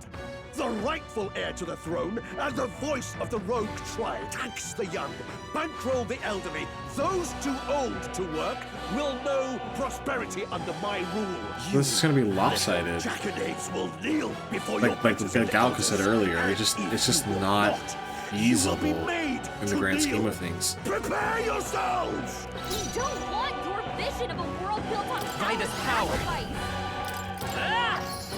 The rightful heir to the throne and the voice of the rogue tribe. Tax the young, bankroll the elderly. Those too old to work will know prosperity under my rule. This is gonna be lopsided. Jackanapes will kneel before Like Galka said earlier, it's just not feasible in the grand scheme of things. Prepare yourselves! We don't want your vision of a world built on Midas power. Nice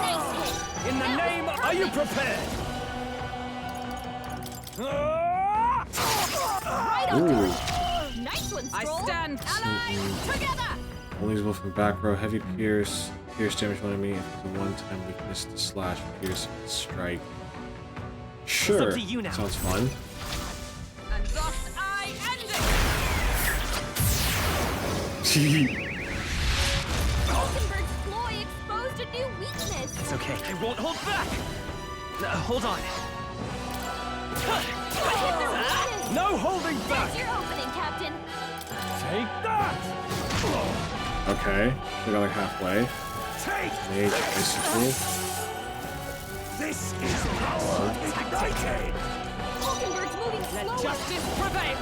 hit. In the name, are you prepared? Right on. Ooh. Nice one, I Stroll. stand allied together. Only visible from back row. Heavy pierce damage one enemy. If it's a one-time weakness to slash, pierce, strike. Sure. It's up to you now. Sounds fun. And thus I end Falkenberg's ploy exposed a new weakness. It's okay. I won't hold back. Hold on. No holding back. There's your opening, Captain. Take that. Okay. We got like halfway. Mage, icicle. This is power ignited! Falkenberg's moving Let slower. justice prevail.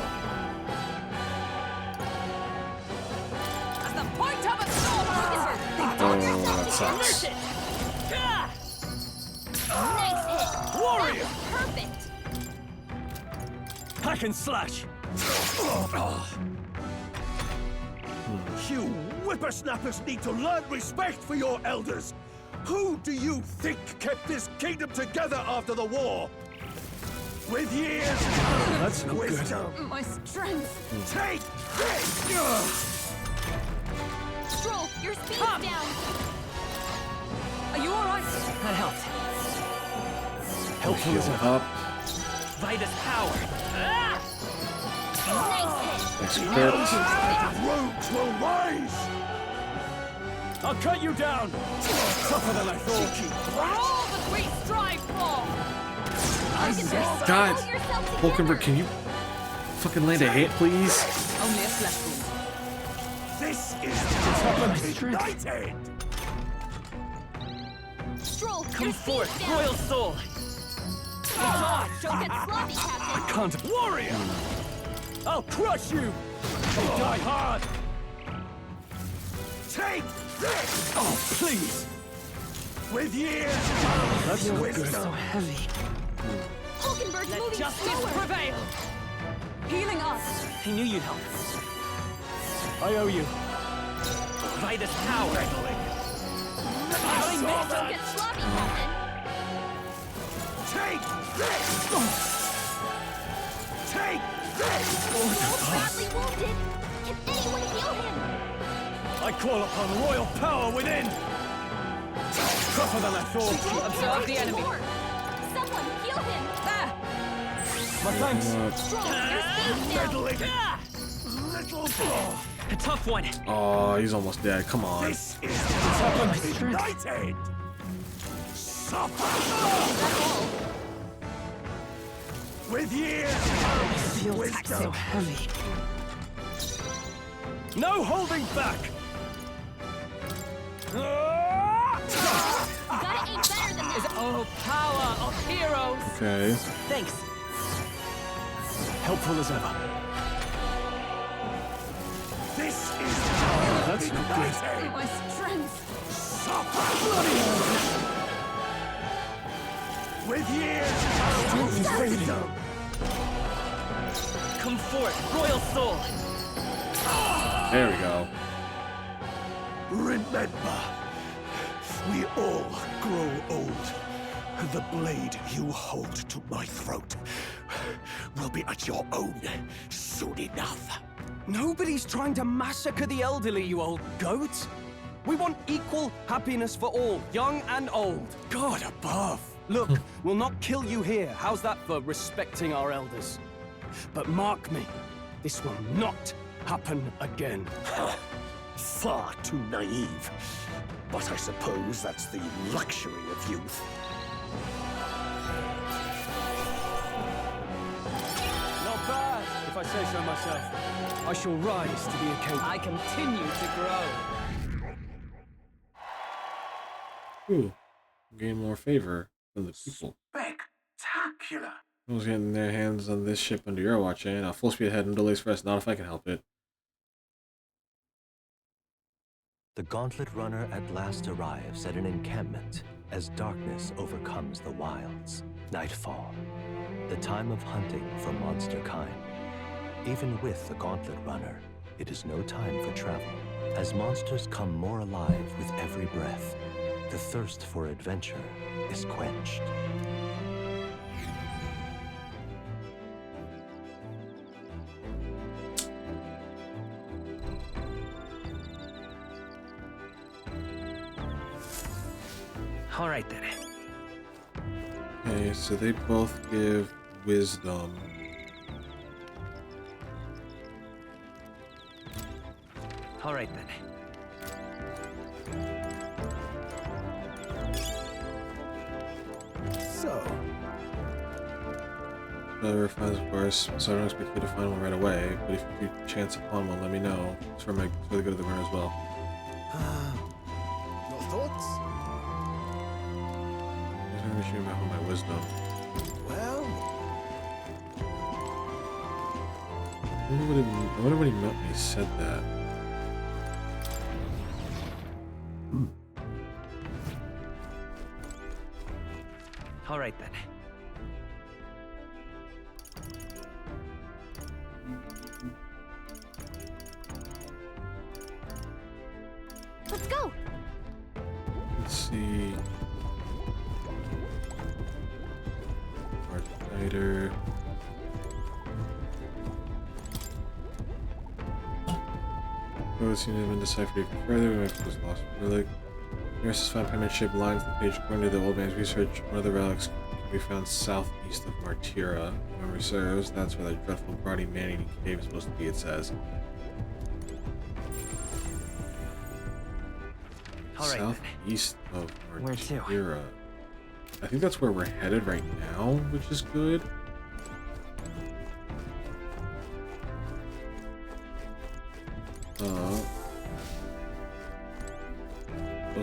As the point of a sword. Oh, that sucks. Nice hit. Warrior. Perfect. Hack and slash. You whippersnappers need to learn respect for your elders! Who do you think kept this kingdom together after the war? With years That's of not good. wisdom! My strength. Take this! Stroll, your speed's Come. down. Are you all right? That helped. Heal up. Vitus power. Nice hit. Nice crit. Rogues will rise! I'll cut you down. Tougher than I thought. For all that we strive for. God. Falkenberg, can you fucking land a hit, please? Only a flesh wound. This is power ignited! Stroll, Come your forth, speed's down. royal soul. Don't get sloppy, Captain. Can't. Warrior. I'll crush you. You'll die hard. Take this! Oh, please. With years That's of not good. wisdom! So heavy. Falkenberg's Let moving justice slower. prevail. Healing us. I knew you'd help. I owe you. Vitus power. Don't get sloppy, Captain. Take this! Take this! Stroll's badly wounded. Can anyone heal him? I call upon royal power within. Tougher than I thought. Observe the enemy. Someone heal him. There. My thanks. Stroll, your speed's down. Meddling! Little A tough one. Oh, he's almost dead. Come on. This is how ignited! Suffer! With years comes Feels wisdom. so heavy. No holding back! You gotta aim better than that. Oh, power of heroes! Okay. Thanks. Helpful as ever. This is That's not good. My strength. Suffer! Bloody hell! With years comes wisdom. Come forth, royal soul. There we go. Remember, we all grow old. The blade you hold to my throat will be at your own soon enough. Nobody's trying to massacre the elderly, you old goat. We want equal happiness for all, young and old. God above. Look, we'll not kill you here. How's that for respecting our elders? But mark me, this will not happen again. Far too naive. But I suppose that's the luxury of youth. Not bad, if I say so myself. I shall rise to the occasion. I continue to grow. Ooh. Gain more favor from the people. Spectacular. Who's getting their hands on this ship under your watch, eh? Now full speed ahead, no delays for us, not if I can help it. The Gauntlet Runner at last arrives at an encampment as darkness overcomes the wilds. Nightfall, the time of hunting for monster kind. Even with the Gauntlet Runner, it is no time for travel, as monsters come more alive with every breath. The thirst for adventure is quenched. All right then. Okay, so they both give wisdom. All right then. So, Another finds, of course, so I don't expect you to find one right away, but if you chance upon one, let me know. It's for the good of the runner as well. your thoughts? I'm going to shoot about my wisdom. Well, I wonder what he meant when he said that. All right then. Let's go. Let's see. Fighter. Oh, it seems to have been deciphered even further. We might have just lost relic. Nearest found penmanship lines the page. According to the old man's research, one of the relics can be found southeast of Martira. If memory serves, that's where the dreadful brawny man-eating cave is supposed to be, it says. All right, Southeast of Where to? Martira. I think that's where we're headed right now, which is good.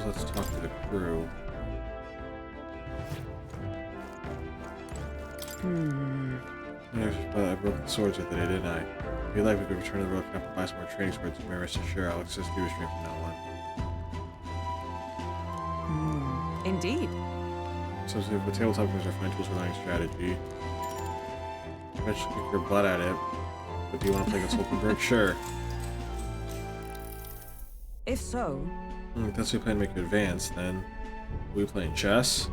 Let's talk to the crew. I broke the swords with it, didn't I? If you'd like, we could return to the road camp and buy some more training swords. You may rest assured I'll assist you with strength from now on. Indeed. So the tabletop games are fine tools for learning strategy. Eventually kick your butt at it. But do you want to play against Hulkenberg? Sure. If so... If that's what you plan to make you advance, then... Are we playing chess?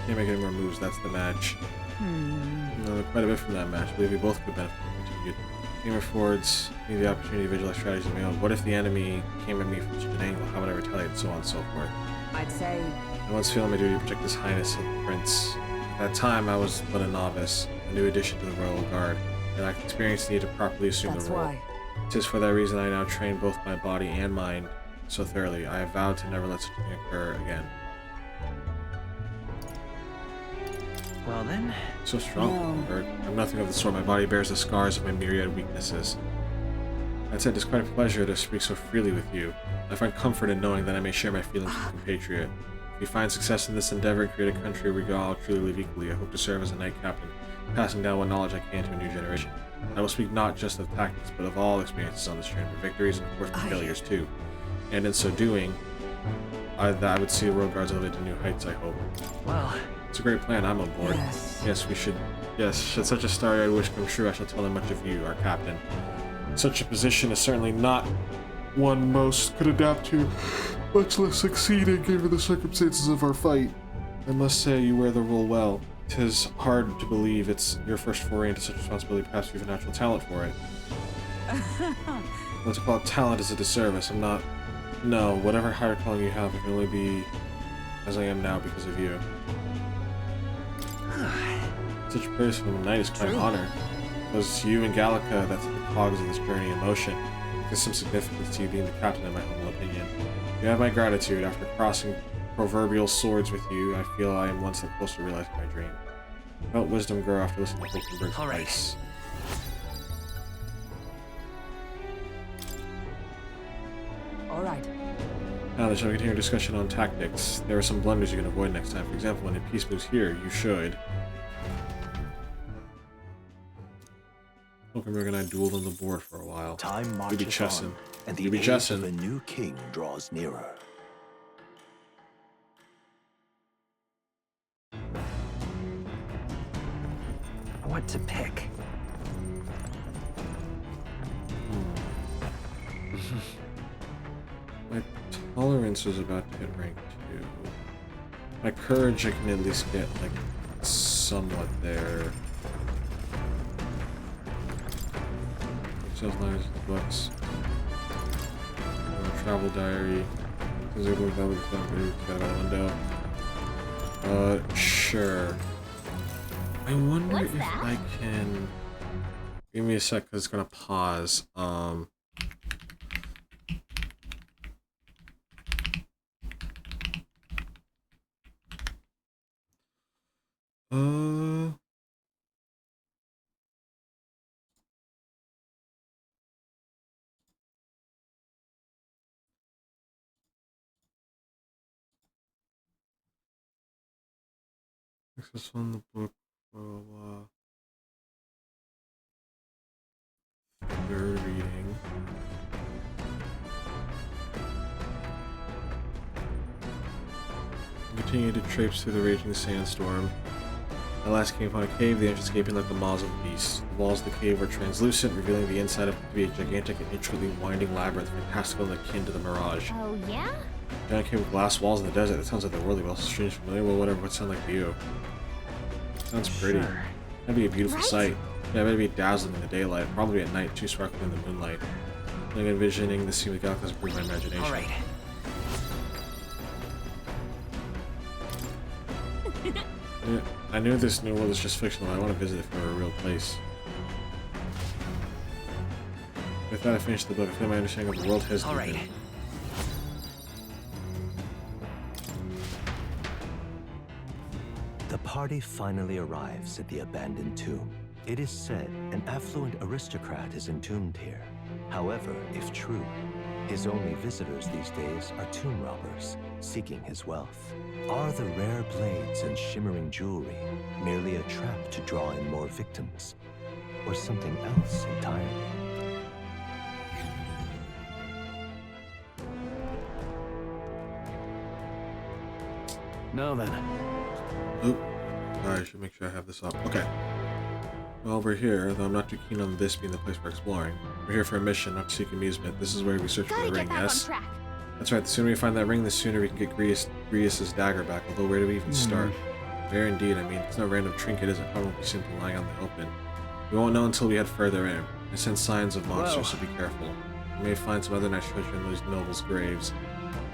Can't make any more moves, that's the match. No, quite a bit from that match. I believe we both could benefit from continued. Game affords me the opportunity to visualize strategies of my own. What if the enemy came at me from such an angle? How would I retaliate? And so on and so forth. I'd say... I once feel my duty to protect His Highness of the Prince. At that time, I was but a novice, and a new addition to the Royal Guard. I lack experience needed to properly assume That's the role. why. It is for that reason I now train both my body and mind so thoroughly. I have vowed to never let such a thing occur again. Well then. So strong, Bird. I'm nothing of the sort. My body bears the scars of my myriad weaknesses. That said, it's quite a pleasure to speak so freely with you. I find comfort in knowing that I may share my feelings with a compatriot. If we find success in this endeavor and create a country where we all truly live equally, I hope to serve as a knight captain, passing down what knowledge I can to a new generation. I will speak not just of tactics, but of all experiences on this journey, for victories and of course for failures too. And in so doing, I would see the Royal Guards elevate to new heights, I hope. Well, it's a great plan, I'm on board. Yes, we should. Yes, should such a starry-eyed wish come true, I shall tell them much of you, our captain. Such a position is certainly not one most could adapt to, much less succeed in given the circumstances of our fight. I must say you wear the role well. 'Tis hard to believe it's your first foray into such responsibility. Perhaps you have a natural talent for it. Let's call it talent is a disservice. I'm not. No, whatever higher calling you have, I can only be as I am now because of you. Such praise from the knight is quite an honor. It was you and Gallica that's the cogs of this journey in motion. There's some significance to you being the captain, in my humble opinion. You have my gratitude. After crossing proverbial swords with you, I feel I am one step closer to realizing my dream. Felt wisdom grow after listening to Hulkenberg's advice. Alright. Now, let's continue our discussion on tactics. There are some blunders you can avoid next time. For example, when a piece moves here, you should. Hulkenberg and I dueled on the board for a while. Time marches on, and the age of a new king draws nearer. What to pick? My tolerance is about to hit rank 2. My courage I can at least get, like, somewhat there. Self-knowledge books. Travel diary. Sure. I wonder if I can... Give me a sec, because it's gonna pause. Access on the book. Third reading. Continue to traipse through the raging sandstorm. At last came upon a cave, the entrance gaping like the maws of a beast. The walls of the cave were translucent, revealing the inside of it to be a gigantic and intricately winding labyrinth, fantastical and akin to the Mirage. Oh, yeah? Giant cave with glass walls in the desert. That sounds like the worldly well. Strange, familiar. Well, whatever. What sound like to you? Sounds pretty. Sure. That'd be a beautiful sight. Yeah, it'd be dazzling in the daylight. Probably at night too, sparkling in the moonlight. Like envisioning the scene with Galactus improved my imagination. All right. Yeah, I knew this new world is just fictional. I want to visit it for a real place. With that, I finished the book. I feel my understanding of the world has. All right. The party finally arrives at the abandoned tomb. It is said an affluent aristocrat is entombed here. However, if true, his only visitors these days are tomb robbers, seeking his wealth. Are the rare blades and shimmering jewelry merely a trap to draw in more victims, or something else entirely? Now then. Oop. I should make sure I have this up. Okay. Well, we're here, though I'm not too keen on this being the place we're exploring. We're here for a mission, not to seek amusement. This is where we search for the ring, yes? That's right, the sooner we find that ring, the sooner we can get Grius' dagger back, although where do we even start? There indeed, I mean, it's no random trinket, is it? Probably won't be simply lying on the open. We won't know until we head further in. I sense signs of monsters, so be careful. We may find some other nice treasure in those nobles' graves.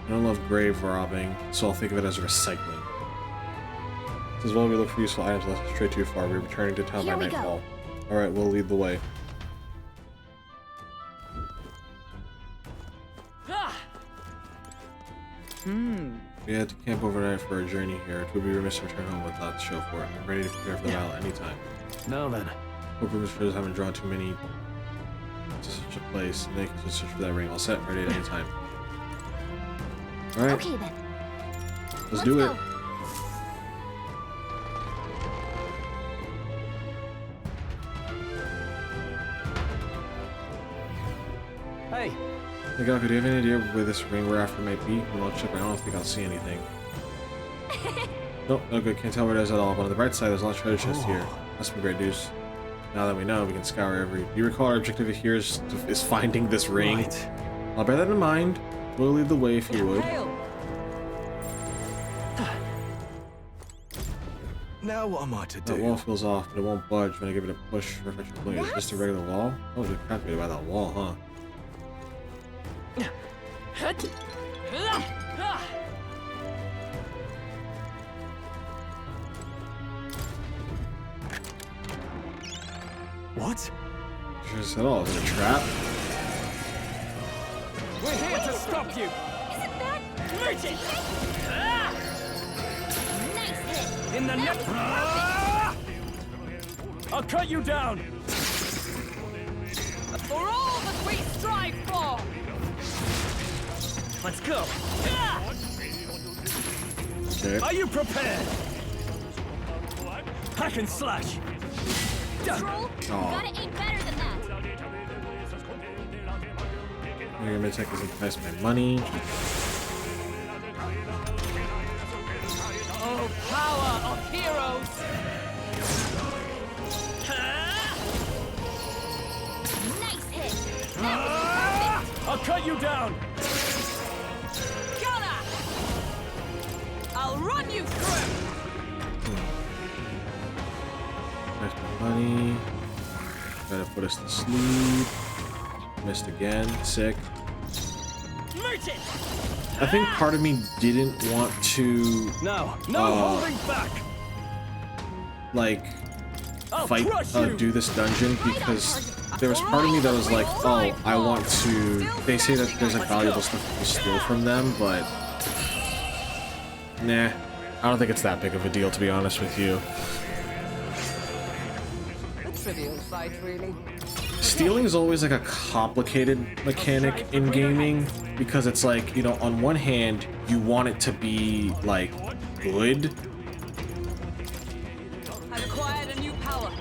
I don't love grave robbing, so I'll think of it as recycling. As well, we look for useful items left stray too far. We're returning to town by Here we go. nightfall. Alright, we'll lead the way. We had to camp overnight for our journey here. It would be remiss to return home without the show for it. I'm ready to prepare for the battle anytime. Now then. Hope Mr. haven't drawn too many to such a place. Make us search for that ring. All set, ready at any time. Alright. Okay then. Let's do go. it. Hey. Hey, Gaku, do you have any idea where this ring we're after might be? Well, check, I don't think I'll see anything. Nope, no good. Can't tell where it is at all. But on the bright side, there's a lot of treasure chests here. That's some great news. Now that we know, we can scour every... You recall our objective here is finding this ring. Right. I'll bear that in mind. We'll lead the way if you would. Now what am I to do? That wall feels off, but it won't budge when I give it a push for effective play. It's just a regular wall? Oh, you're captivated by that wall, huh? What? Just at all. Is it a trap? We're here to stop you! Isn't that merchant? Nice hit. In the net! I'll cut you down! For all that we strive for! Let's go. Okay. Are you prepared? Hack and slash! Troll, you gotta aim better than that. You're gonna take this entice my money. Oh, power of heroes! Nice hit! That was perfect! I'll cut you down! Gonna! I'll run you through! Nice my money. Try to put us to sleep. Missed again. Sick. Merchant! I think part of me didn't want to... No holding back! Like... I'll fight, crush you! do this dungeon, because there was part of me that was like, oh, I want to... They say that there's like valuable stuff to steal from them, but... Nah. I don't think it's that big of a deal, to be honest with you. A trivial fight, really. Stealing is always like a complicated mechanic in gaming, because it's like, you know, on one hand, you want it to be, like, good. I've acquired a new power.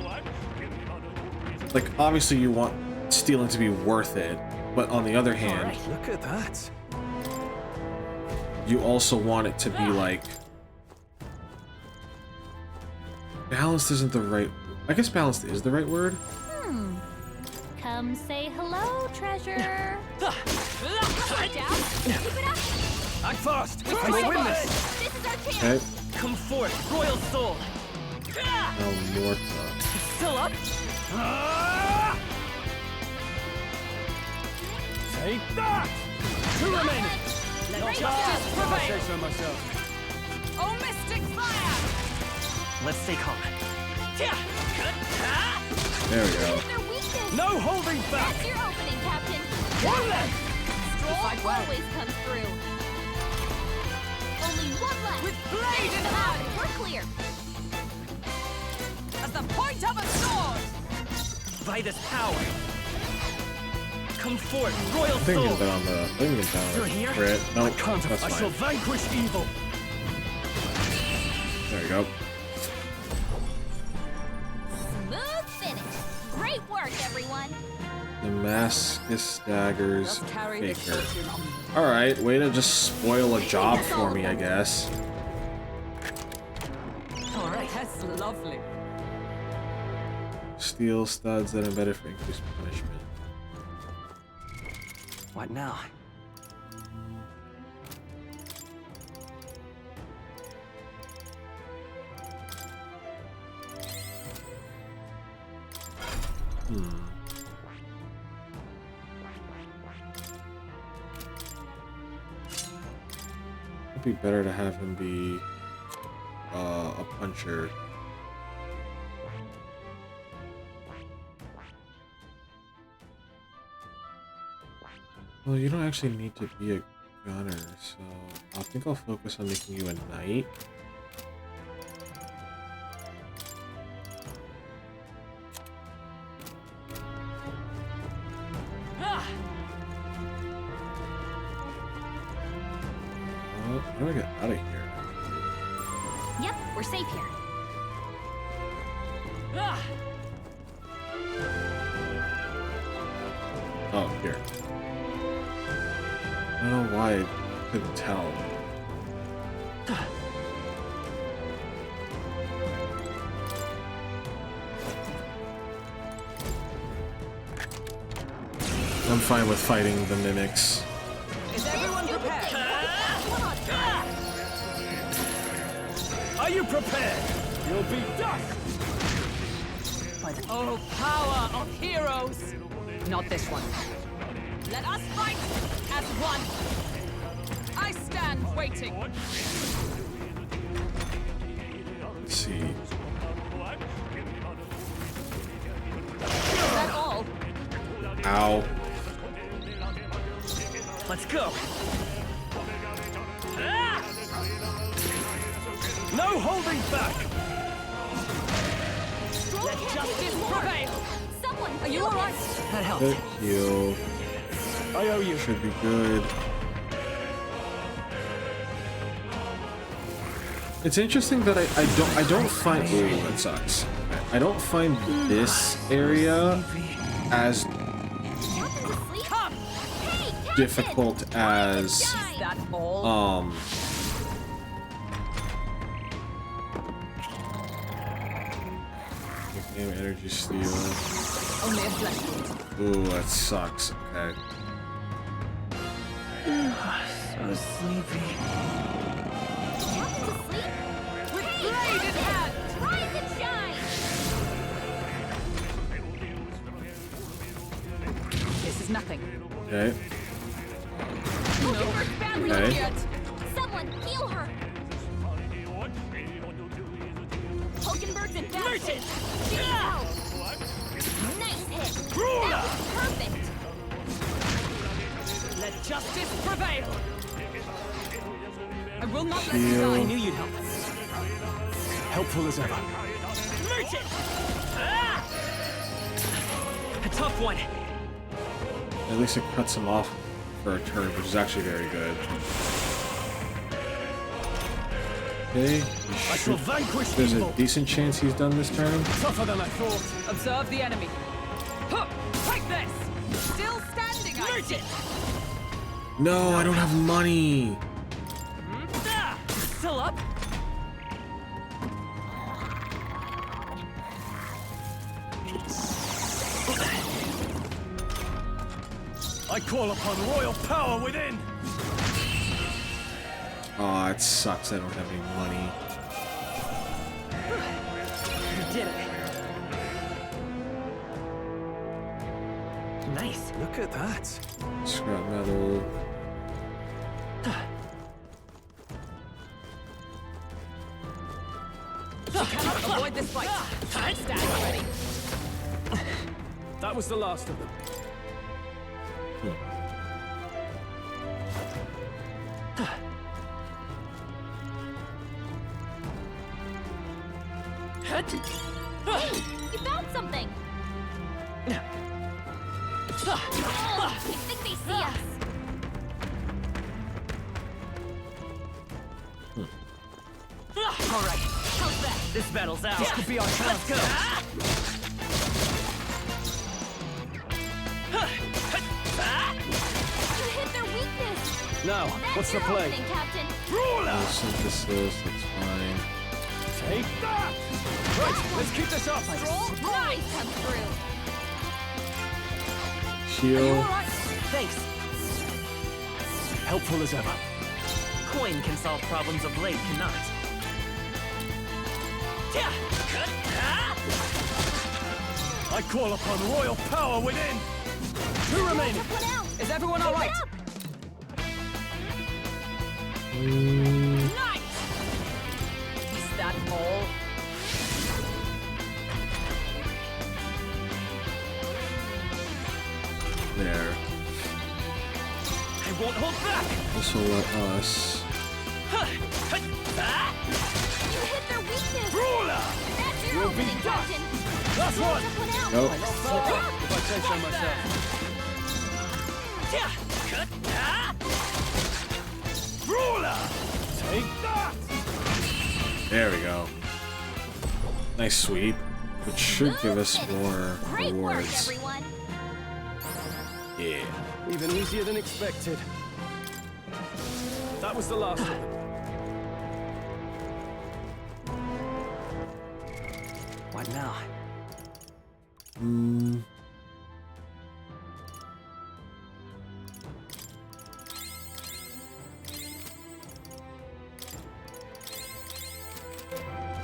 Like, obviously you want stealing to be worth it, but on the other hand, Look at that. you also want it to be, like... Balanced isn't the right... I guess balanced is the right word. Come say hello, treasure. Down. Keep it up. Act fast! We'll win this! This is our chance. Okay. Come forth, royal soul. Now Northa. Still up? Take that! Two remaining! Let justice I prevail. say so myself. Oh, mystic fire! Let's stay calm. There we go. Their weakness. No holding back! That's your opening, Captain. One left! Stroll always comes through. Only one left. With blade in hand! We're clear. As the point of a sword! By this power. Come forth, royal I think soul. it's on the... I think it's You're on here? crit. No, I can't. that's I shall fine. vanquish evil. There we go. Smooth finish. Great work, everyone. Damascus daggers Just carry the faker. fortune on me. Alright, way to just spoil a job for me, I guess. All right, that's lovely. Steel studs that are better for increased punishment. What now? It'd be better to have him be a puncher. Well, you don't actually need to be a gunner, so I think I'll focus on making you a knight. How do I get out of here? Yep, we're safe here. Oh, here. I don't know why I couldn't tell. I'm fine with fighting the mimics. Is everyone prepared? Are you prepared? You'll be dust! Oh, power of heroes! Not this one. Let us fight as one! I stand waiting! Let's see. Is that all? Ow. Let's go! No holding back! Let justice prevail! Someone, are you alright? That helps. Thank you. I owe you. Should be good. It's interesting that I don't find that sucks. I don't find this area as difficult as energy steal. Only a flesh wound. Ooh, that sucks. Okay. So sleepy. With blade in hand! Rise and shine! This is nothing. Okay. No, badly Okay. yet. Someone, heal her! Hulkenberg's in bad shape. She needs help. Nice hit. That was perfect. Let justice prevail. I will not let you Heal. die. I knew you'd help. Helpful as ever. Merchant! Ah! A tough one. At least it cuts him off for a turn, which is actually very good. Okay. I shall vanquish There's a evil. decent chance he's done this turn. Tougher than I thought. Observe the enemy. Huh! Take this! Still standing, I see. No, I don't have money. Still up? I call upon royal power within! Oh, it sucks. I don't have any money. You did it. Nice. Look at that. Scrap metal. You cannot avoid this fight. Stand ready. That was the last of them. Hey, you found something! Oh, I think they see us. All right. How's that? This battle's out. This could be our chance. Let's go. You hit their weakness. Now, That's what's the your play? opening, Captain. No synthesis, that's fine. Take that! Right, let's keep this up. Nice come through. Heal. Thanks. Helpful as ever. Coin can solve problems a blade cannot. I call upon royal power within! Two remaining! Is everyone alright? Nice! Is that that all? There. I won't hold back. This will let us. You hit their weakness! Ruler! That's your You'll be opening, done. Captain! Last one! Put out. Nope. If I say so myself. Ruler! Take that! There we go. Nice sweep, which should give us more Great work, rewards. everyone! Yeah. Even easier than expected. That was the last of them. What now?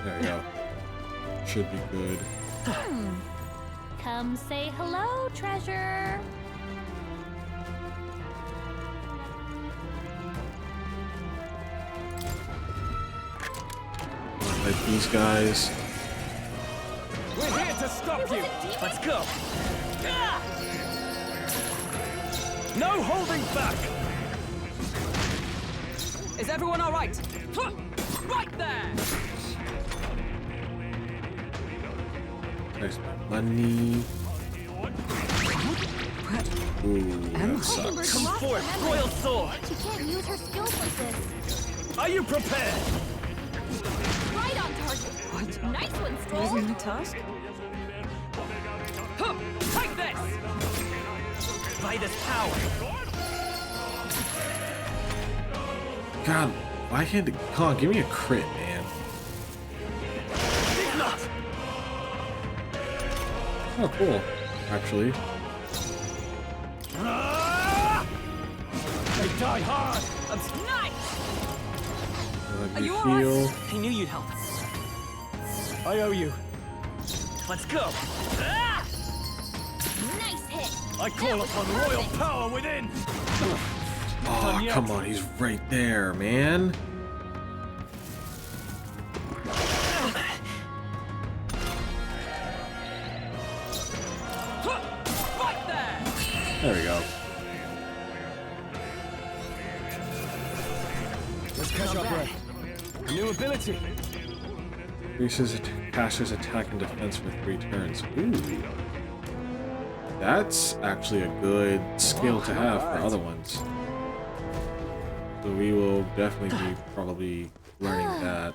There we go. Should be good. Come say hello, treasure! Like these guys. We're here to stop you! Let's go! No holding back! Is everyone all right? Right there! There's my money. Ooh, that sucks. Come forth, royal sword! She can't use her skills like this. Are you prepared? Right on target! What? Nice one, Stroll! Losing the task? Take this! By this power! God, why can't it? Come on, give me a crit, man. Oh, cool. Actually. They die hard! That's nice! Let Are me you heal. alright? I knew you'd help. I owe you. Let's go! Nice hit! I call upon royal power within! Oh, come on, he's right there, man. Right there! There we go. Let's catch our breath. A new ability. Increases caster's attack and defense for 3 turns. Ooh. That's actually a good skill to have for other ones. So we will definitely be probably learning that.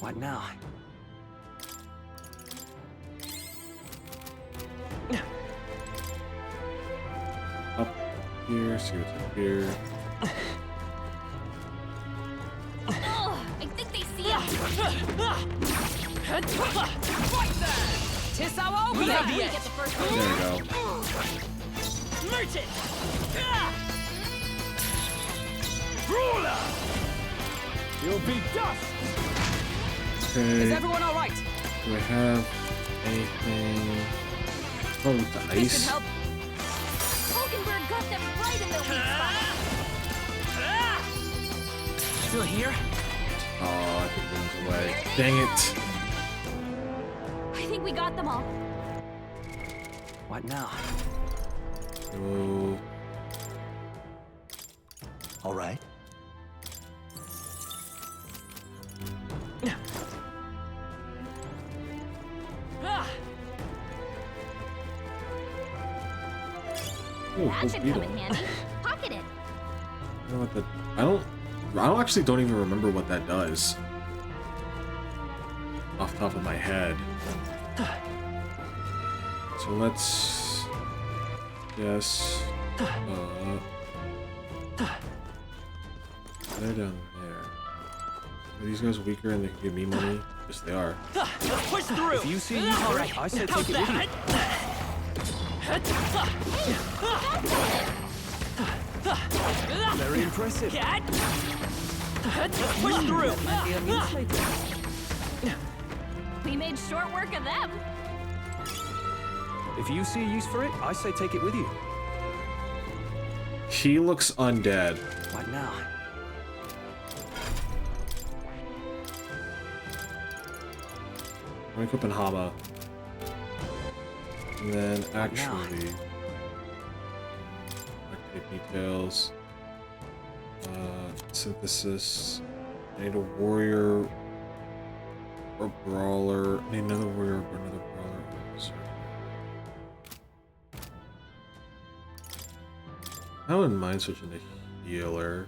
What now? Up here, see what's up here. Oh, I think they see us! Right there! Tis our own We get get the first one. There we go. Merchant! Ruler! You'll be dust! Is Okay. everyone all right? Do I have anything? Oh, with the This ice. can help. Hulkenberg got them right in their weak spot. Still here? Oh, I think it went away. Dang it. I think we got them all. What now? Oh. All right. Ah, Ooh, That cool should beetle. come in handy. Pocket it. I don't know what that. I don't actually don't even remember what that does. Off the top of my head. So let's. Yes. They're down there. Are these guys weaker and they can give me money? Yes, they are. Let's push through! If you see use for it, I say take it with you. Very impressive. let's push through! We made short work of them. If you see use for it, I say take it with you. He looks undead. What now? I'm equipping Hama. And then actually, activate details, synthesis. I need a warrior or brawler. I need another warrior or another brawler. Sorry. I wouldn't mind switching to healer.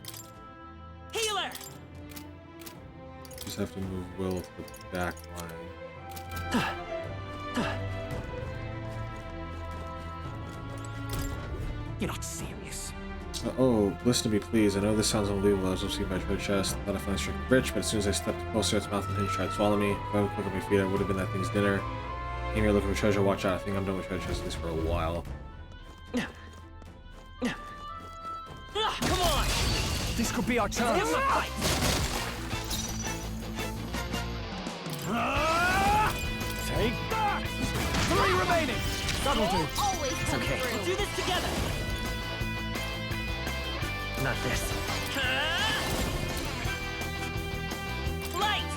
Healer! Just have to move Will to the back line. You're not serious. Oh, listen to me, please. I know this sounds unbelievable. I was looking at my treasure chest. Thought I found strict rich, but as soon as I stepped closer, its mouth and hinge tried to swallow me. If I would click on my feet, I would have been that thing's dinner. Came here looking for treasure. Watch out. I think I'm done with treasure chests, at least for a while. Come on! This could be our chance. Give him a fight! Take that! 3 remaining! That'll do. Always It's come okay. through. We'll do this together. Not this. Light!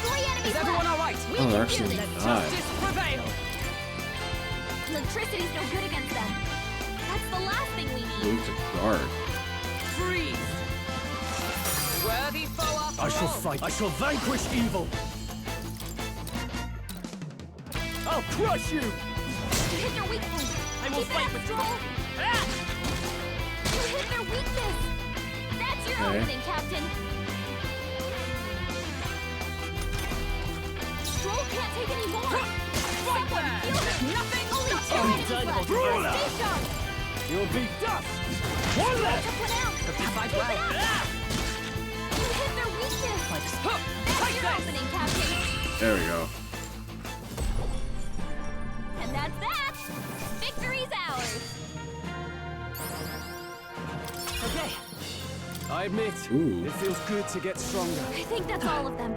3 enemies Is everyone left. alright? We Oh, they're can do actually this. not. Justice prevail! Electricity's no good against them. That's the last thing we need. Move to guard. Freeze! Worthy foe after I shall all. fight. I shall vanquish evil. I'll crush you! You hit their weak point. I will Keep fight it with up, you. Stroll. You hit their weakness. That's your Okay. opening, Captain. Stroll can't take any more. Right there! Heal. Nothing Only 2 stops enemies done left. with Ruler. Stay sharp. You'll be dust! One Stroll left! took one out. Fight Keep well. it up. You hit their weakness. That's your opening, Captain. There we go. And that's that. Victory's ours. Okay. I admit, Ooh. it feels good to get stronger. I think that's all of them.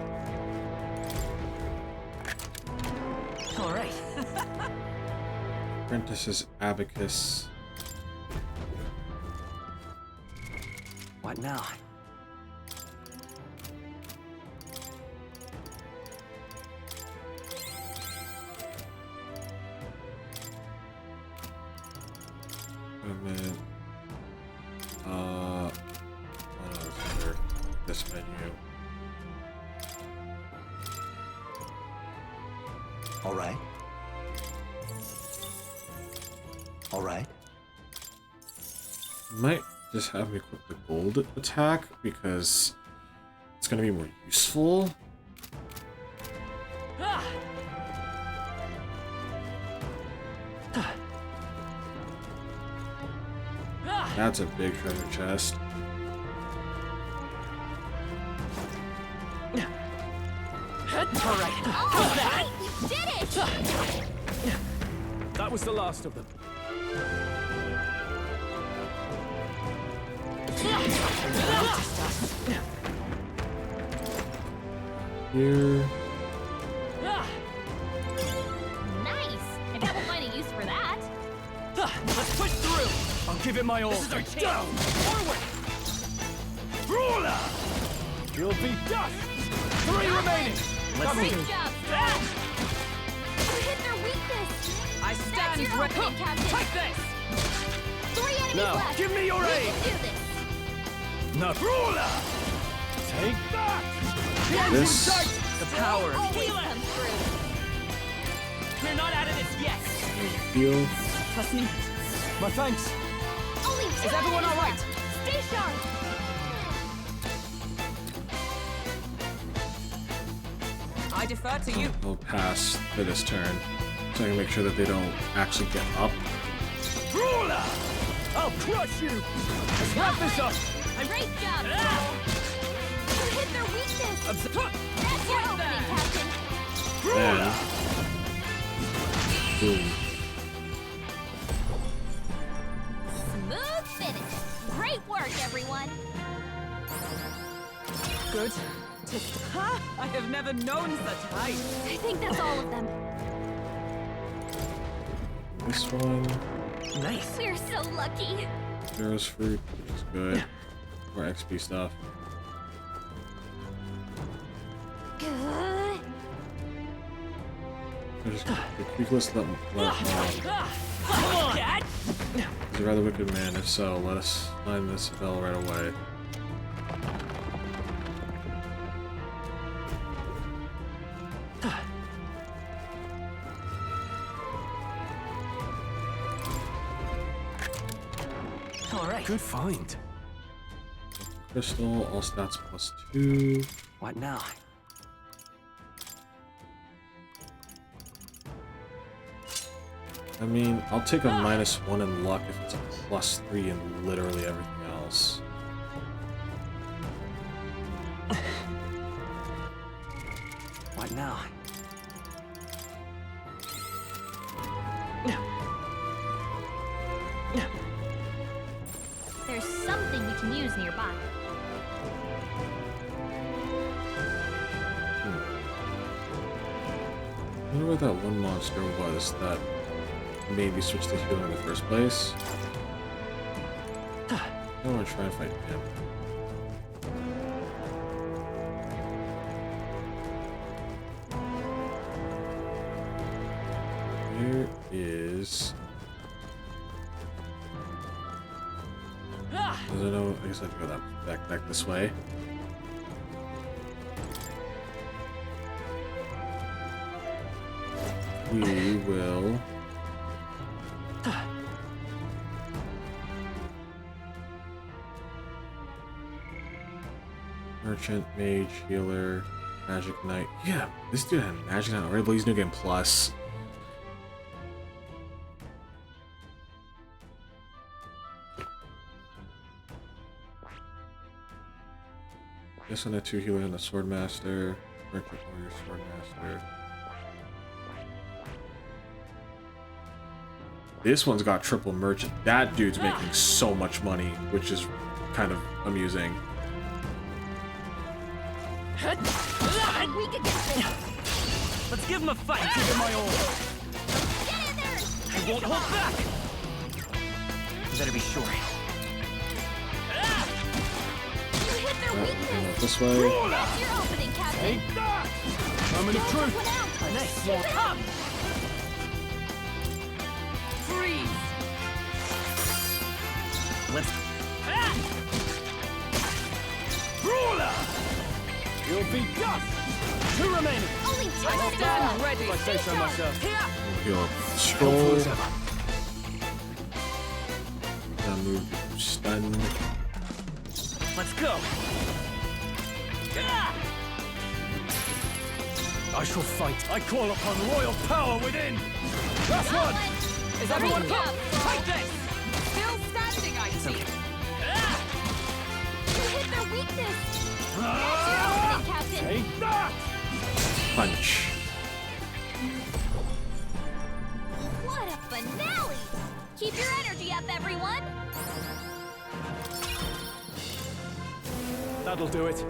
All right. Apprentice's Abacus. What now? Equipment. Oh, it's under this menu. All right. All right. Might just have me equip the gold attack because it's going to be more useful. That's a big treasure chest. All right. All right, we did it. That was the last of them. Here. Nice. I bet we'll find a use for that. Let's push through. I'll give it my all. This is our chance. Forward. Ruler! You'll be dust! 3 remaining! Let's Great see. job, Stroll. You hit their weakness. I That's stand your ready. opening, Captain. Take this! 3 enemies Now, left. give me your We aid. can do this. No. Ruler! Take that! This. The power of Always healer. comes through. We're not out of this yet. Heal. Trust me. My thanks. Only 2 Is everyone enemies all right? left. Stay sharp. I defer to you. I'll pass for this turn so I can make sure that they don't actually get up. Ruler! I'll crush you! Let's wrap this up! Great job, Stroll. You hit their weakness. That's your opening, Captain. And boom. Smooth finish. Great work, everyone. Good. Ha! I have never known such height. I think that's all of them. This one. Nice. We're so lucky. Zero's fruit, which is good. More XP stuff. Good. Ridiculous. He's a rather wicked man. If so, let us find this bell right away. All right. Good find. Crystal, all stats +2. What now? I mean, I'll take a -1 in luck if it's a +3 in literally everything else. What now? There's something we can use nearby. I wonder what that one monster was that made me switch to healing in the first place. I want to try and fight him. Here is... I don't know, I guess I have to go back this way. We will... Merchant, Mage, Healer, Magic Knight. Yeah, this dude had Magic Knight already, but he's New Game Plus. This one had 2 Healer and the Sword Master. Merchant, Warrior, Sword Master. This one's got triple merchant. That dude's making so much money, which is kind of amusing. Let's give him a fight. Give him my all. I won't hold back. You better be sure. You hit their weakness. This way. That's your opening, Captain. Take that! I'm in the truth. Nice. Come. Freeze. Let's. Brawler. You'll be dust. 2 remaining. Only 2 I'm ready. If I say so myself. Here. Heal up. Scroll. Now move. Stun. Let's go. I shall fight. I call upon royal power within. Last one. Is everyone up? Take this. Still standing, I see. You hit their weakness. That's your opening, Captain. Take that. Punch. What a finale! Keep your energy up, everyone. That'll do it.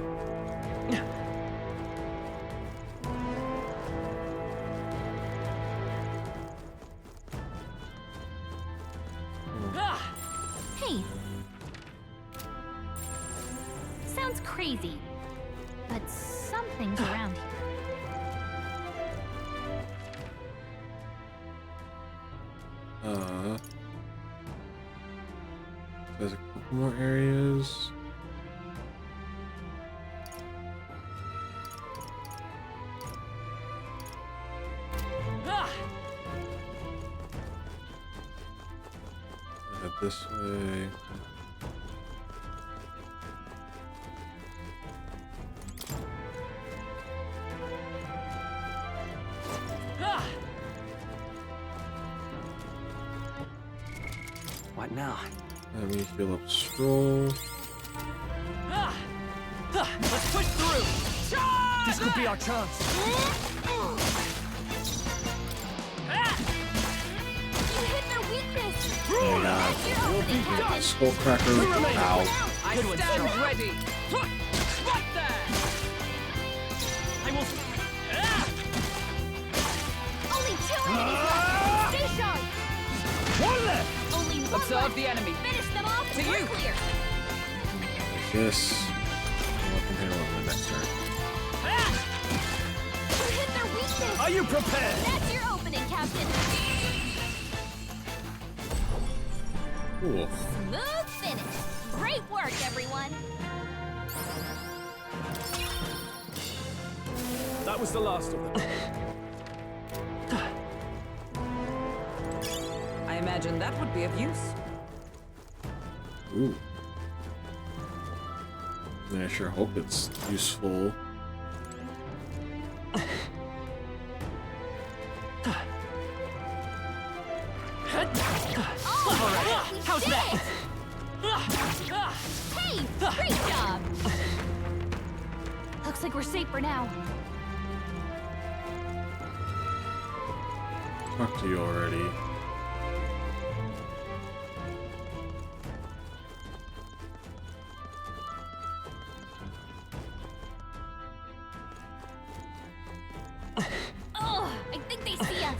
Hey. Sounds crazy, but something's around here. There's a couple more areas. Head this way. What now? Let me heal up Stroll. Let's push through. Charge! This could be our chance. You hit their weakness. And, That's your opening, Captain. Skullcracker. Ow. I stand ready. Right there. I will. Only 2 enemies left. Stay sharp. One left. Only 1 Observe left. the enemy. Finish them off. To We're you. clear. This. I'll can handle it in the next turn. You hit their weakness. Are you prepared? That's your Captain. Cool. Smooth finish. Great work, everyone. That was the last of them. I imagine that would be of use. Ooh. I sure hope it's useful. How's that? Hey, great job. Looks like we're safe for now. Talk to you already. Oh, I think they see us.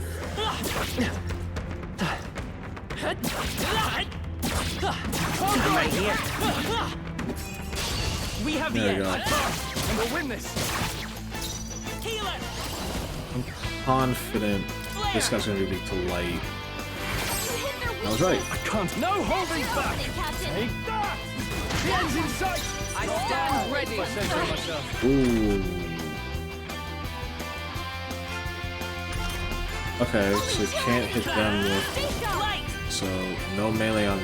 Right here. We have the There you edge. go. And we'll win this. I'm confident this guy's gonna be weak to light. I was right. I can't. No holding back. Take that. The end's in sight. I stand ready. I say so myself. Ooh. Okay, so you can't hit them with. So no melee on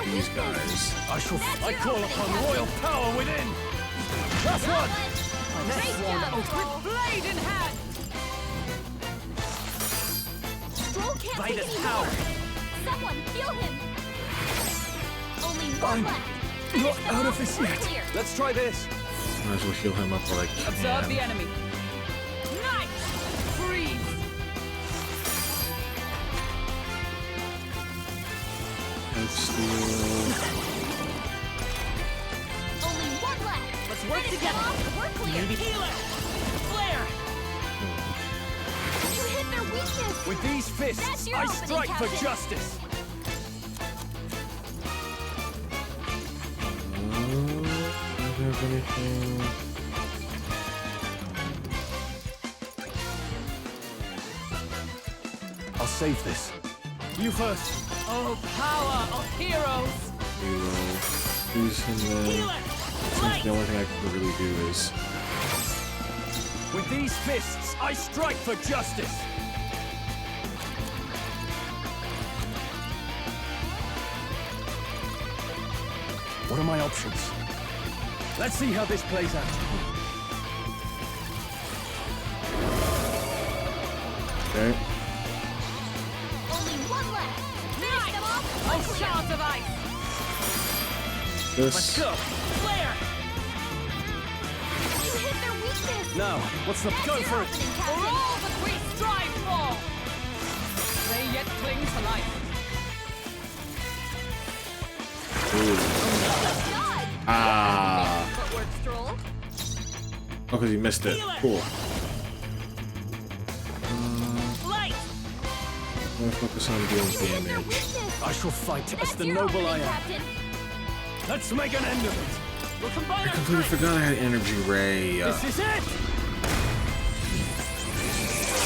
these guys. I call upon royal power within. Last one. Next one. With blade in hand. Stroll can't By take the any power. more. Someone heal him. Only one I'm left. not Finish them out of off. this We're yet. clear. Let's try this. Might as well heal him up while I Observe the can. enemy. Night. Freeze. Steal. Only one left. Let's work Finish them together. off. We're clear. Healer. Flare. You hit their weakness. With these That's fists, your I opening, strike for Captain. justice. Do I have anything? I'll save this. You first. Oh, power of heroes. We will use him then. I think the only thing I can really do is. With these fists, I strike for justice. What are my options? Let's see how this plays out. Okay. Only one left. Finish them off. Oh, We're clear. shards of ice. This. Let's go. Flare. You hit their weakness. Now, what's the That's go your for it? opening, For Captain. all that we strive for. They yet cling to life. Ooh. God. Ah. Footwork stroll. Oh, because he missed it. Cool. Light. I'm gonna focus on dealing damage. I shall fight as That's the your noble I opening, am. Captain. Let's make an end of it. We'll combine I our completely strength. forgot I had energy ray. This is it.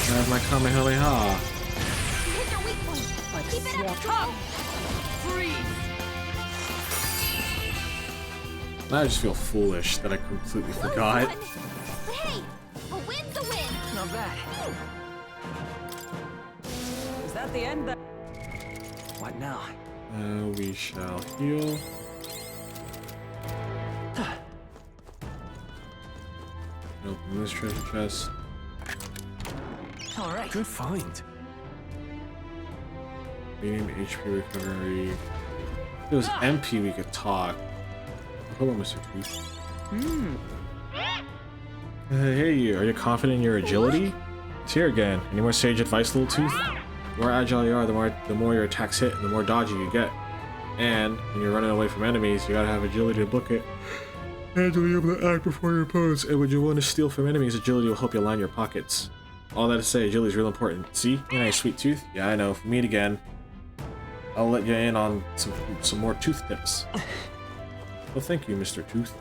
I have my Kamehameha. You hit their weak point. Keep it up, Come. Freeze. I just feel foolish that I completely forgot. But hey, a win's a win. Not bad. Is that the end? What now? We shall heal. Open this treasure chest. All right. Good find. Medium HP recovery. If it was MP, we could talk. Hold on, Mr. Tooth. Hey, you. Are you confident in your agility? It's here again. Any more sage advice, little Tooth? The more agile you are, the more your attacks hit, and the more dodgy you get. And when you're running away from enemies, you gotta have agility to book it. And to be able to act before your opponents. And when you want to steal from enemies, agility will help you line your pockets. All that to say, agility is real important. See? You nice, sweet Tooth? Yeah, I know. Meet again. I'll let you in on some more tooth tips. Well, thank you, Mr. Tooth.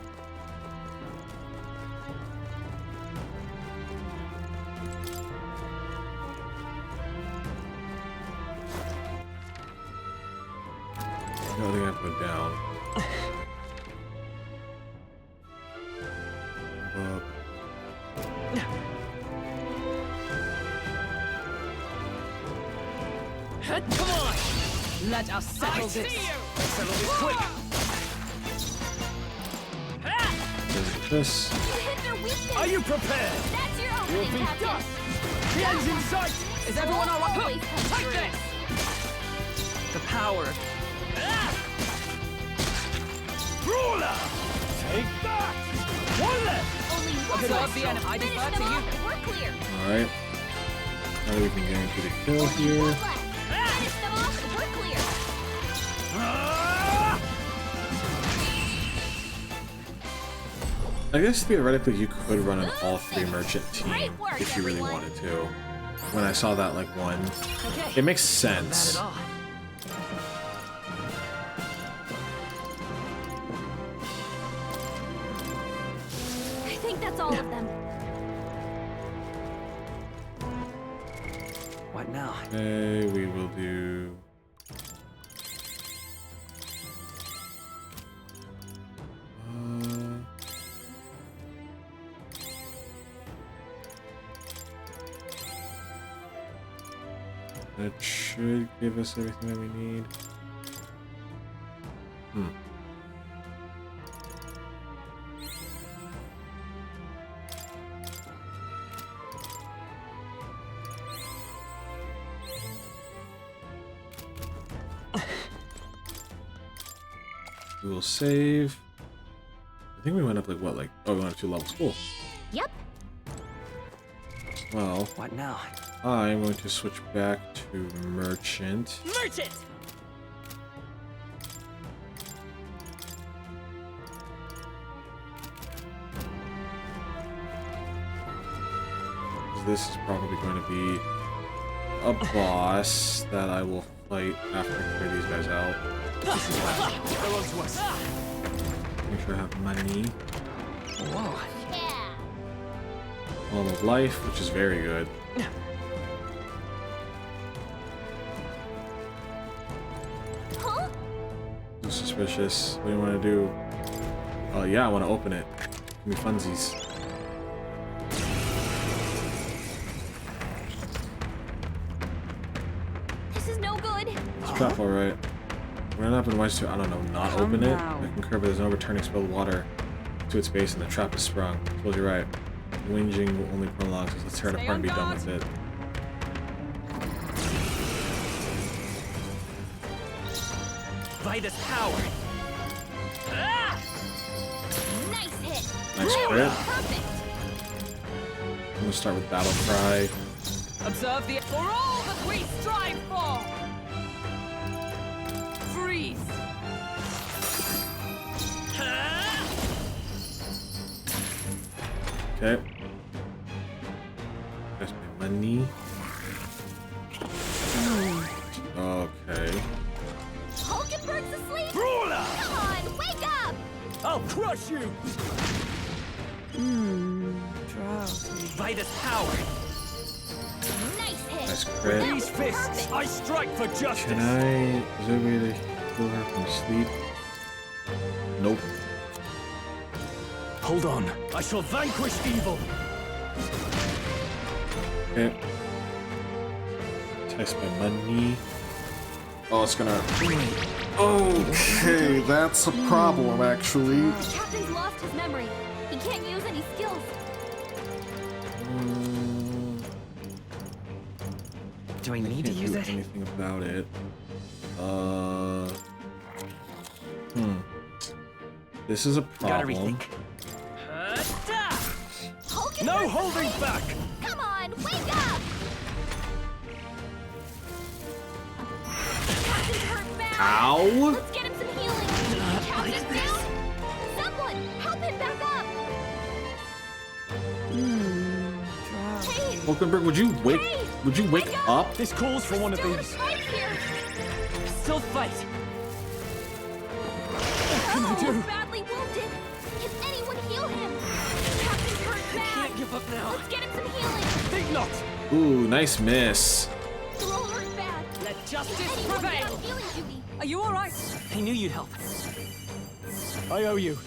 No, I think I have to go down. Come on! Let us settle this. Settle this quick. This. Are you prepared? That's your You'll opening, be Captain. done. The end's in sight. Is everyone all right? Always come Take through. this. The power. Brawler. Take that. One left. Only one Absorb left. the enemy. I Finish defer them to you. off and we're clear. Alright. Now we can guarantee the kill Only here. one left. Finish them off and we're clear. I guess theoretically you could run an all-three merchant team if you really wanted to. When I saw that like one, it makes sense. I think that's all of them. What now? Okay, we will do. That should give us everything that we need. We will save. I think we went up like what? Like, oh, we went up 2 levels. Cool. Yep. Well, What now? I'm going to switch back to merchant. Merchant. This is probably going to be a boss that I will fight after I clear these guys out. Make sure I have money. Whoa. All of life, which is very good. Huh? Too suspicious. What do you want to do? Oh yeah, I want to open it. Give me funsies. This is no good. It's trap alright. When it happened once to, I don't know, not open it. I concur, but there's no returning spilled water to its base and the trap is sprung. I suppose you're right. The whinging will only prolong, so let's tear it apart and be done with it. Vitus power. Nice hit. Nice crit. Perfect. I'm gonna start with Battle Cry. Observe the for all that we strive for. Freeze. Okay. That's my money. Okay. Hulkenberg's asleep. Brawler. Come on, wake up. I'll crush you. Drowsy. Vitus power. Nice hit. Nice crit. These fists, I strike for justice. Can I... Is there a way to heal her from sleep? Nope. Hold on. I shall vanquish evil. Okay. Test my money. Oh, it's gonna... Okay, that's a problem, actually. The captain's lost his memory. He can't use any skills. Do I need to use it? Anything about it? This is a Gotta problem. rethink. No holding back. Come on, wake up. Captain's hurt bad. Ow! Let's get him some healing. Captain's down. Someone, help him back up. Hey, Hulkenberg, would you wake up? This calls for one of still in a these. fight here. Still fight. Oh, badly wounded. Can anyone heal him? Captain's hurt bad. Can't give up now. Let's get him some healing. Think not. Ooh, nice miss. They're all hurt bad. Let justice Anyone prevail. on healing duty. Are you all right? I knew you'd help. I owe you.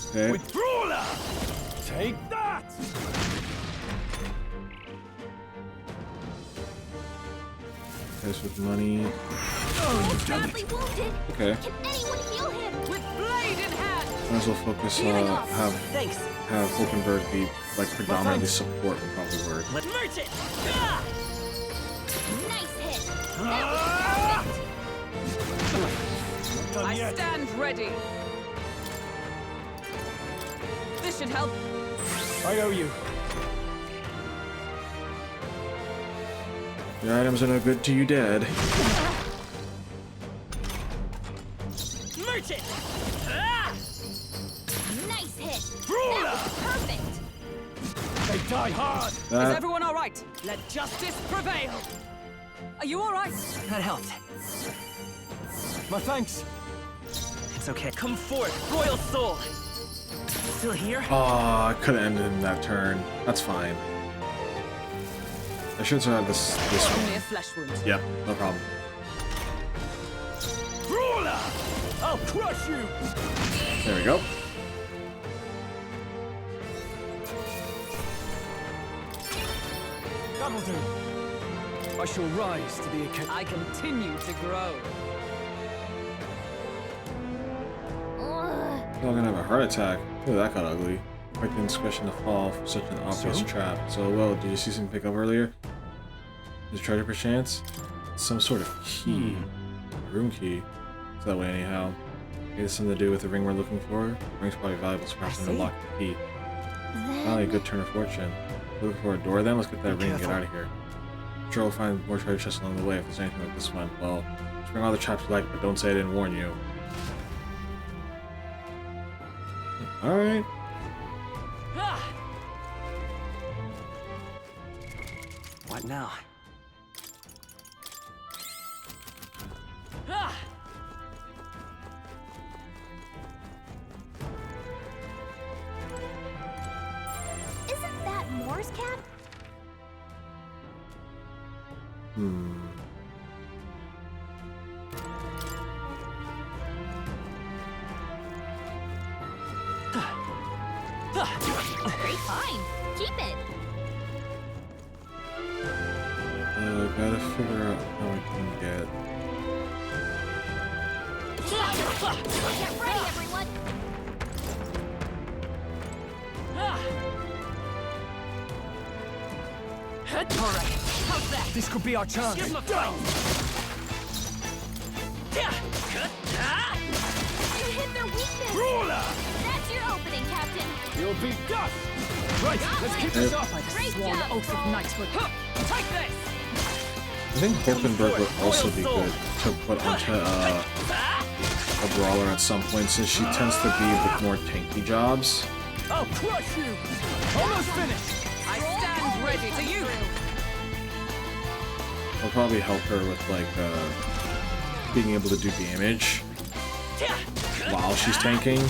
Okay. With brawler! Take that! Guys with money. Oh, badly wounded. Okay. Can anyone heal him? With blade in hand. Might as well focus have Hulkenberg be like predominantly support would probably work. Let's merge it! Nice hit. I stand ready. This should help. I owe you. Your items are no good to you dead. Merge it! Nice hit. Brawler! That was perfect. They die hard! Is everyone all right? Let justice prevail. Are you all right? That helped. My thanks. It's okay. Come forth, royal soul. Still here? Oh, I could have ended in that turn. That's fine. I should survive this Only a one. flesh wound. Yep, no problem. Brawler! I'll crush you! There we go. That'll do. I shall rise to the occasion. I continue to grow. I'm gonna have a heart attack. Ooh, that got ugly. Quite the indiscretion to fall for such an obvious trap. So, well, did you see something pick up earlier? The treasure perchance? Some sort of key. A room key. It's that way anyhow. Maybe it's something to do with the ring we're looking for. The ring's probably valuable, so perhaps to unlock the key. Finally, a good turn of fortune. Looking for a door then? Let's get that ring and get out of here. I'm sure we'll find more treasure chests along the way if there's anything like this one. Well, just bring all the traps you like, but don't say I didn't warn you. Alright. What now? Isn't that Moore's cap? Very fine. Keep it. Gotta figure out how we can get. Get ready, everyone. All right, how's that? This could be our chance. Give him a fight. You hit their weakness. Brawler! That's your opening, Captain. You'll be dust! Right, let's keep this up. By the Great sworn job, oath of Cole. knighthood. Take this! I think Hulkenberg would also be good to put onto a brawler at some point, since she tends to be with more tanky jobs. I'll crush you! Almost finished! I stand ready to you. It'll probably help her with like being able to do damage while she's tanking. You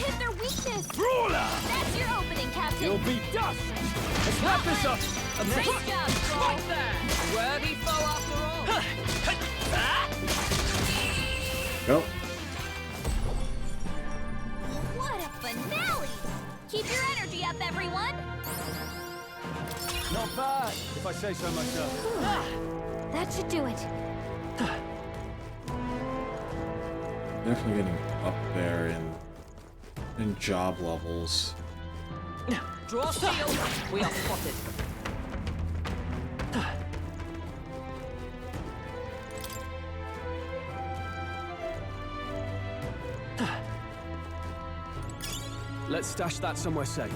hit their weakness. Brawler! That's your opening, Captain. You'll be dust! Let's wrap this up! Nice job, Cole. Right there! Worthy foe after all. Go. What a finale! Keep your energy up, everyone. Not bad, if I say so myself. That should do it. Definitely getting up there in job levels. Draw shield. We are spotted. Let's stash that somewhere safe.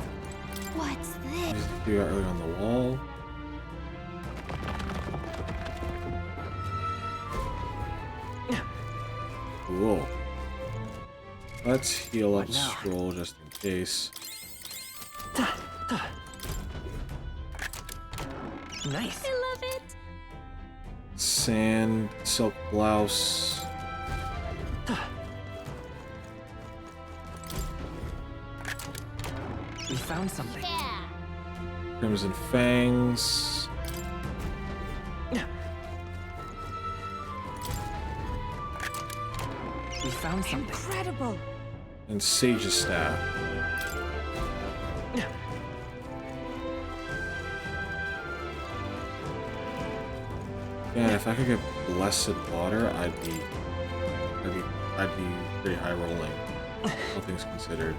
What's this? Just figure out earlier on the wall. Cool. Let's heal up Scroll just in case. Nice. I love it. Sand, silk blouse. We found something. Yeah. Crimson fangs. We found something. Incredible. And Sage's staff. Yeah, if I could get blessed water, I'd be pretty high rolling. All things considered.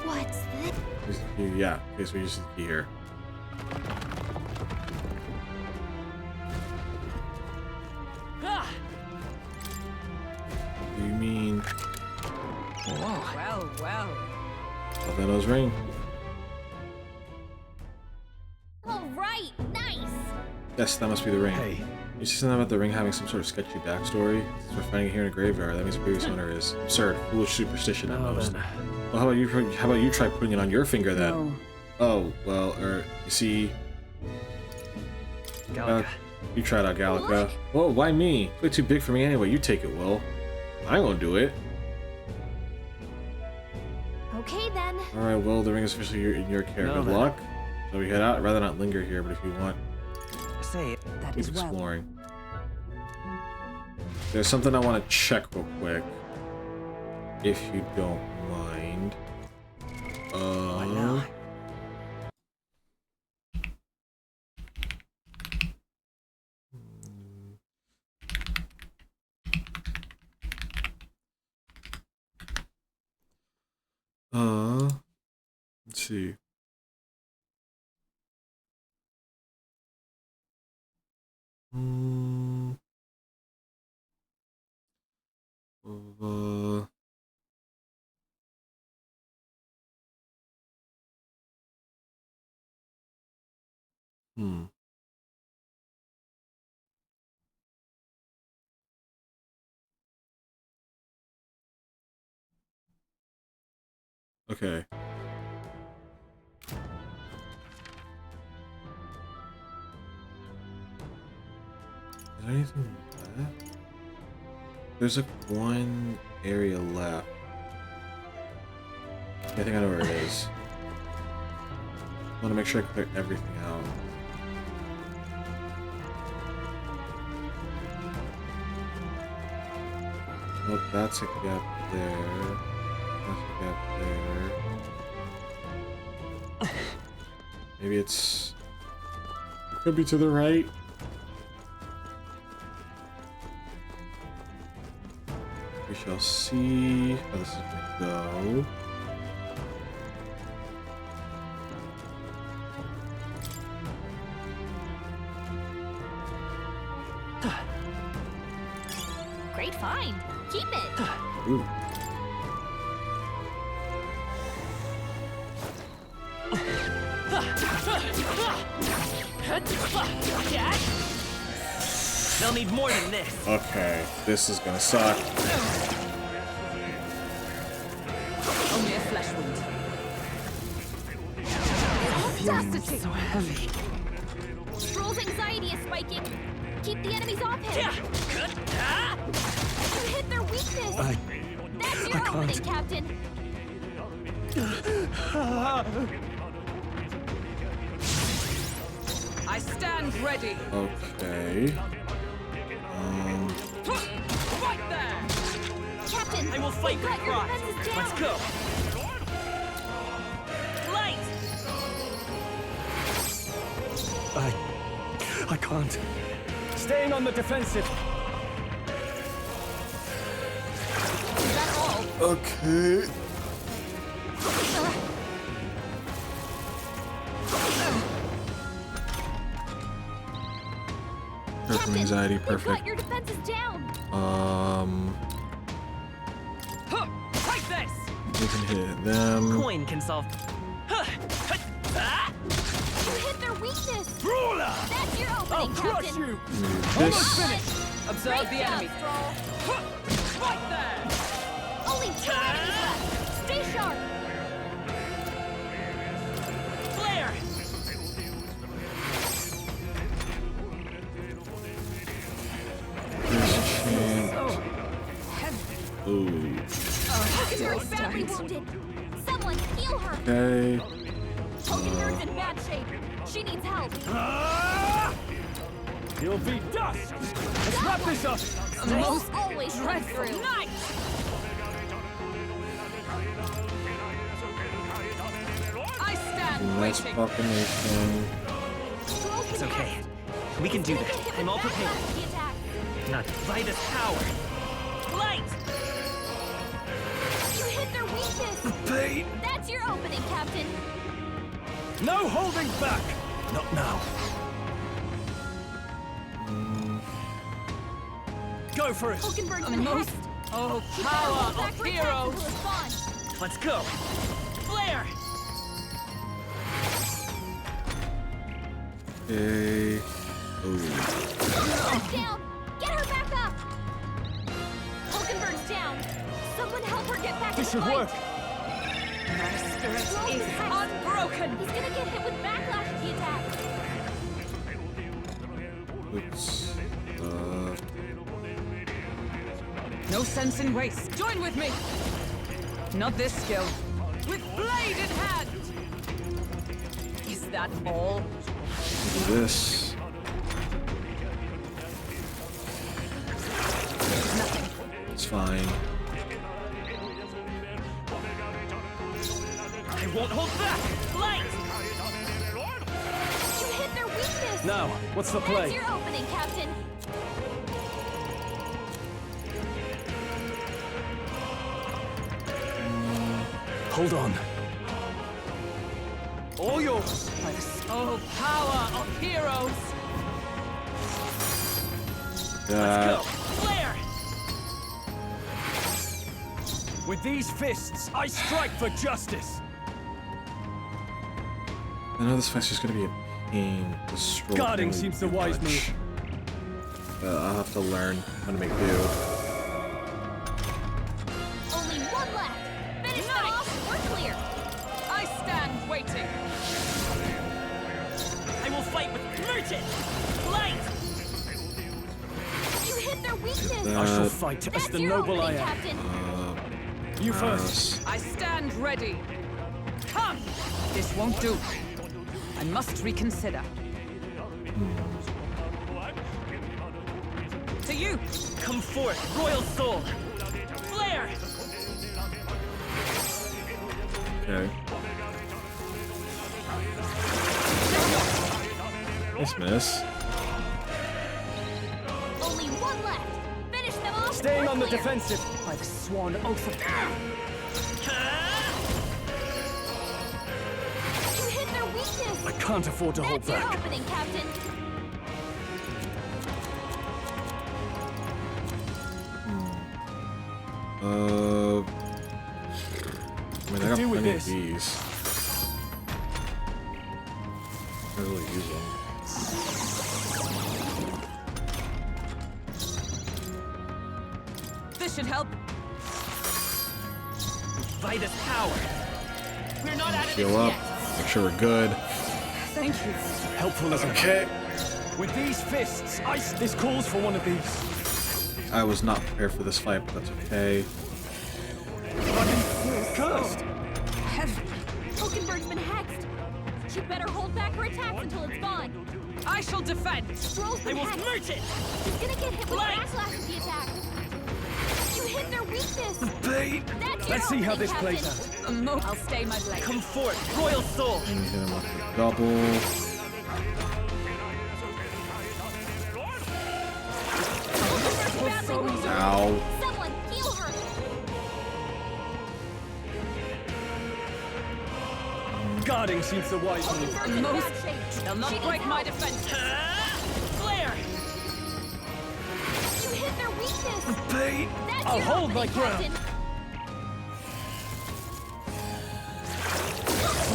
What's this? Yeah, okay, so we use the key here. Do you mean... Well, well. Valeno's ring? All right, nice. Yes, that must be the ring. Hey. You see something about the ring having some sort of sketchy backstory? Since we're finding it here in a graveyard, that means the previous owner is absurd, foolish superstition at most. Then. Well, how about you try putting it on your finger then? No. Oh, well, you see... Gallica. You tried out Gallica. Whoa, why me? It's way too big for me anyway. You take it, Will. I ain't gonna do it. Okay then. Alright, well, the ring is officially in your care. No, Good then. luck. So we head out. I'd rather not linger here, but if you want, Say it. That keep is well. exploring. There's something I want to check real quick. If you don't mind. Let's see. Okay. Is there anything left? There's one area left. I think I know where it is. I want to make sure I clear everything out. Nope, that's a gap there. That's a gap there. Maybe it's... Could be to the right. We shall see how this is gonna go. Great find. Keep it. Ooh. They'll need more than this. Okay, this is gonna suck. Only a flesh wound. Audacity! So heavy. Troll's anxiety is spiking. Keep the enemies off him. You hit their weakness. That's your opening, Captain. I stand ready. Okay. Right there. Captain, I will fight we've for got your pride. defenses down. Let's go. Light. I can't. Staying on the defensive. Okay. Perfect anxiety, We've perfect. got your defenses down. Take this. We can hit them. Coin can solve. You hit their weakness. Brawler. That's your opening, Captain. Move Almost this. finished. Observe Great the job, enemy. Stroll. Right there. Only 2 enemies left. Stay sharp. Flare. Ooh. She's badly wounded. Someone heal her. Okay. Hulkenberg's in bad shape. She needs help. You'll be dust! Let's wrap this up! Most always dreadful through. night! I stand Nice waiting. proclamation. It's okay. We can do that. I'm all prepared. Now divide this power. Light! You hit their weakness. Pain! That's your opening, Captain. No holding back! Not now. Go for it! Hulkenberg's been Most hacked. oh You better hold power back of for attacks heroes! until it's gone. Let's go. Flare! Okay. Ooh. Hulk's down. Get her back up. Hulkenberg's down. Someone help her get back This in the should fight. work. My spirit Stroll's is been hacked. unbroken! He's gonna get hit with backlash if he attacks. Oops. No sense in waste. Join with me! Not this skill. With blade in hand! Is that all? Do this. It's fine. I won't hold back. Light! You hit their weakness. Now, what's the That's play? your opening, Captain. Hold on. All yours. By the oh power of heroes! That. Go. Flare! With these fists, I strike for justice. I know this fight's just gonna be a pain to stroke. Guarding really seems the too wise much. move. I'll have to learn how to make do. Only one left. Finish them off. We're clear. I stand waiting. I will fight with merchant. Light! You hit their weakness. I shall fight as That's the your noble I opening, am. Captain. You first. I stand ready. Come! This won't do. I must reconsider. To you! Come forth, royal soul. Flare! Okay. Nice miss. Only one left. Finish them off. Staying We're on the clear. defensive. By the sworn oath of... You hit their weakness. I can't afford to hold That's your back. opening, Captain. I mean, I got do with plenty of this. these. I really use them. This should help. Vitus power. We're not out of Heal this up. yet. Make sure we're good. Thank you. Helpful as Okay. With these fists, this calls for one of these. I was not prepared for this fight, but that's okay. Cursed. Heaven. Hulkenberg's been hexed. She better hold back her attacks until it's gone. I shall defend. Stroll's I been will hexed. merge it. She's gonna get hit with Light. backlash if he attacks. You hit their weakness. Pain. That's your Let's see how opening, this plays Captain. out. I'll stay my blade. Come forth, royal soul. And hit him with the double. Hulkenberg's badly wounded. Ow. Someone heal her. Guarding seems the wise move. Hulkenberg's in Most- bad shape. They'll not She break needs my help. defense. Flare! You hit their weakness. Pain. That's I'll your hold my opening, ground. Captain.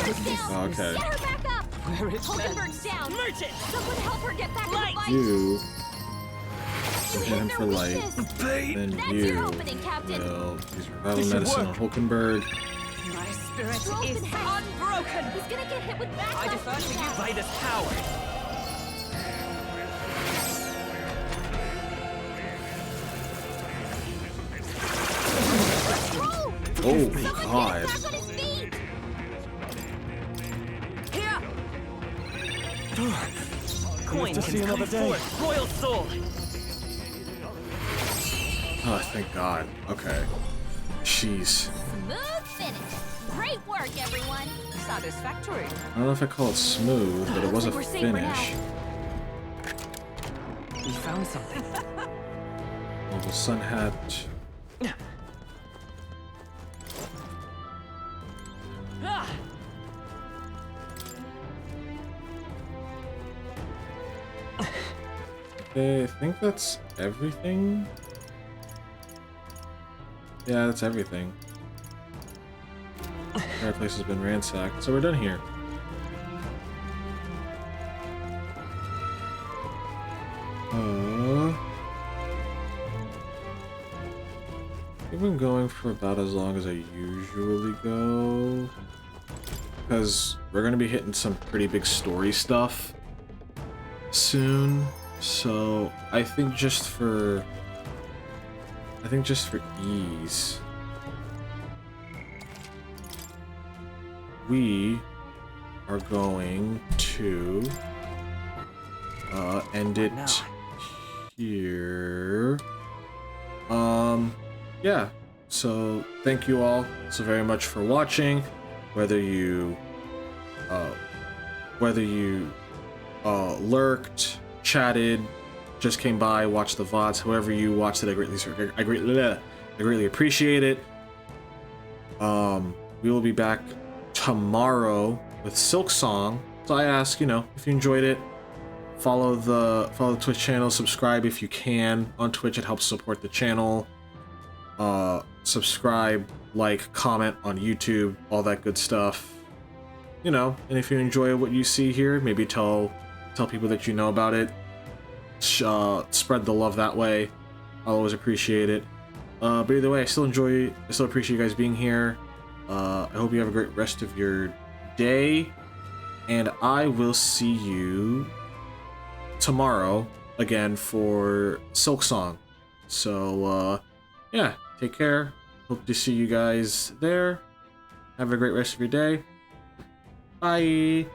Hulkenberg's down. Okay. Get her back up. Where it Hulkenberg's down. Merge it. Someone help her get back Light. in the fight. You You hit him their for light. weakness. Pain. Then That's you your opening, Captain. will use revival This should medicine on work. Hulkenberg. My spirit Stroll's is been hacked. unbroken. He's gonna get hit with backlash. I defer to you. Vitus power. Oh God. Coin to see can another come day. forth, royal soul. Oh, thank God. Okay. Jeez. Smooth finish. Great work, everyone. Satisfactory. I don't know if I call it smooth, but it was a Looks like we're safe for now. finish. We found something. Oh, the sun hat. Ah, Okay, I think that's everything. Yeah, that's everything. The fireplace has been ransacked, so we're done here. I've been going for about as long as I usually go, because we're gonna be hitting some pretty big story stuff soon. So I think just for ease, we are going to end it here. Yeah, so thank you all so very much for watching, whether you lurked, chatted, just came by, watched the VODs, however you watched it. I greatly appreciate it. We will be back tomorrow with Silk Song. So I ask, you know, if you enjoyed it, follow the Twitch channel, subscribe if you can on Twitch. It helps support the channel. Subscribe, like, comment on YouTube, all that good stuff. You know, and if you enjoy what you see here, maybe tell people that you know about it. Spread the love that way. I'll always appreciate it. But either way, I still appreciate you guys being here. I hope you have a great rest of your day, and I will see you tomorrow again for Silk Song. So yeah, take care. Hope to see you guys there. Have a great rest of your day. Bye.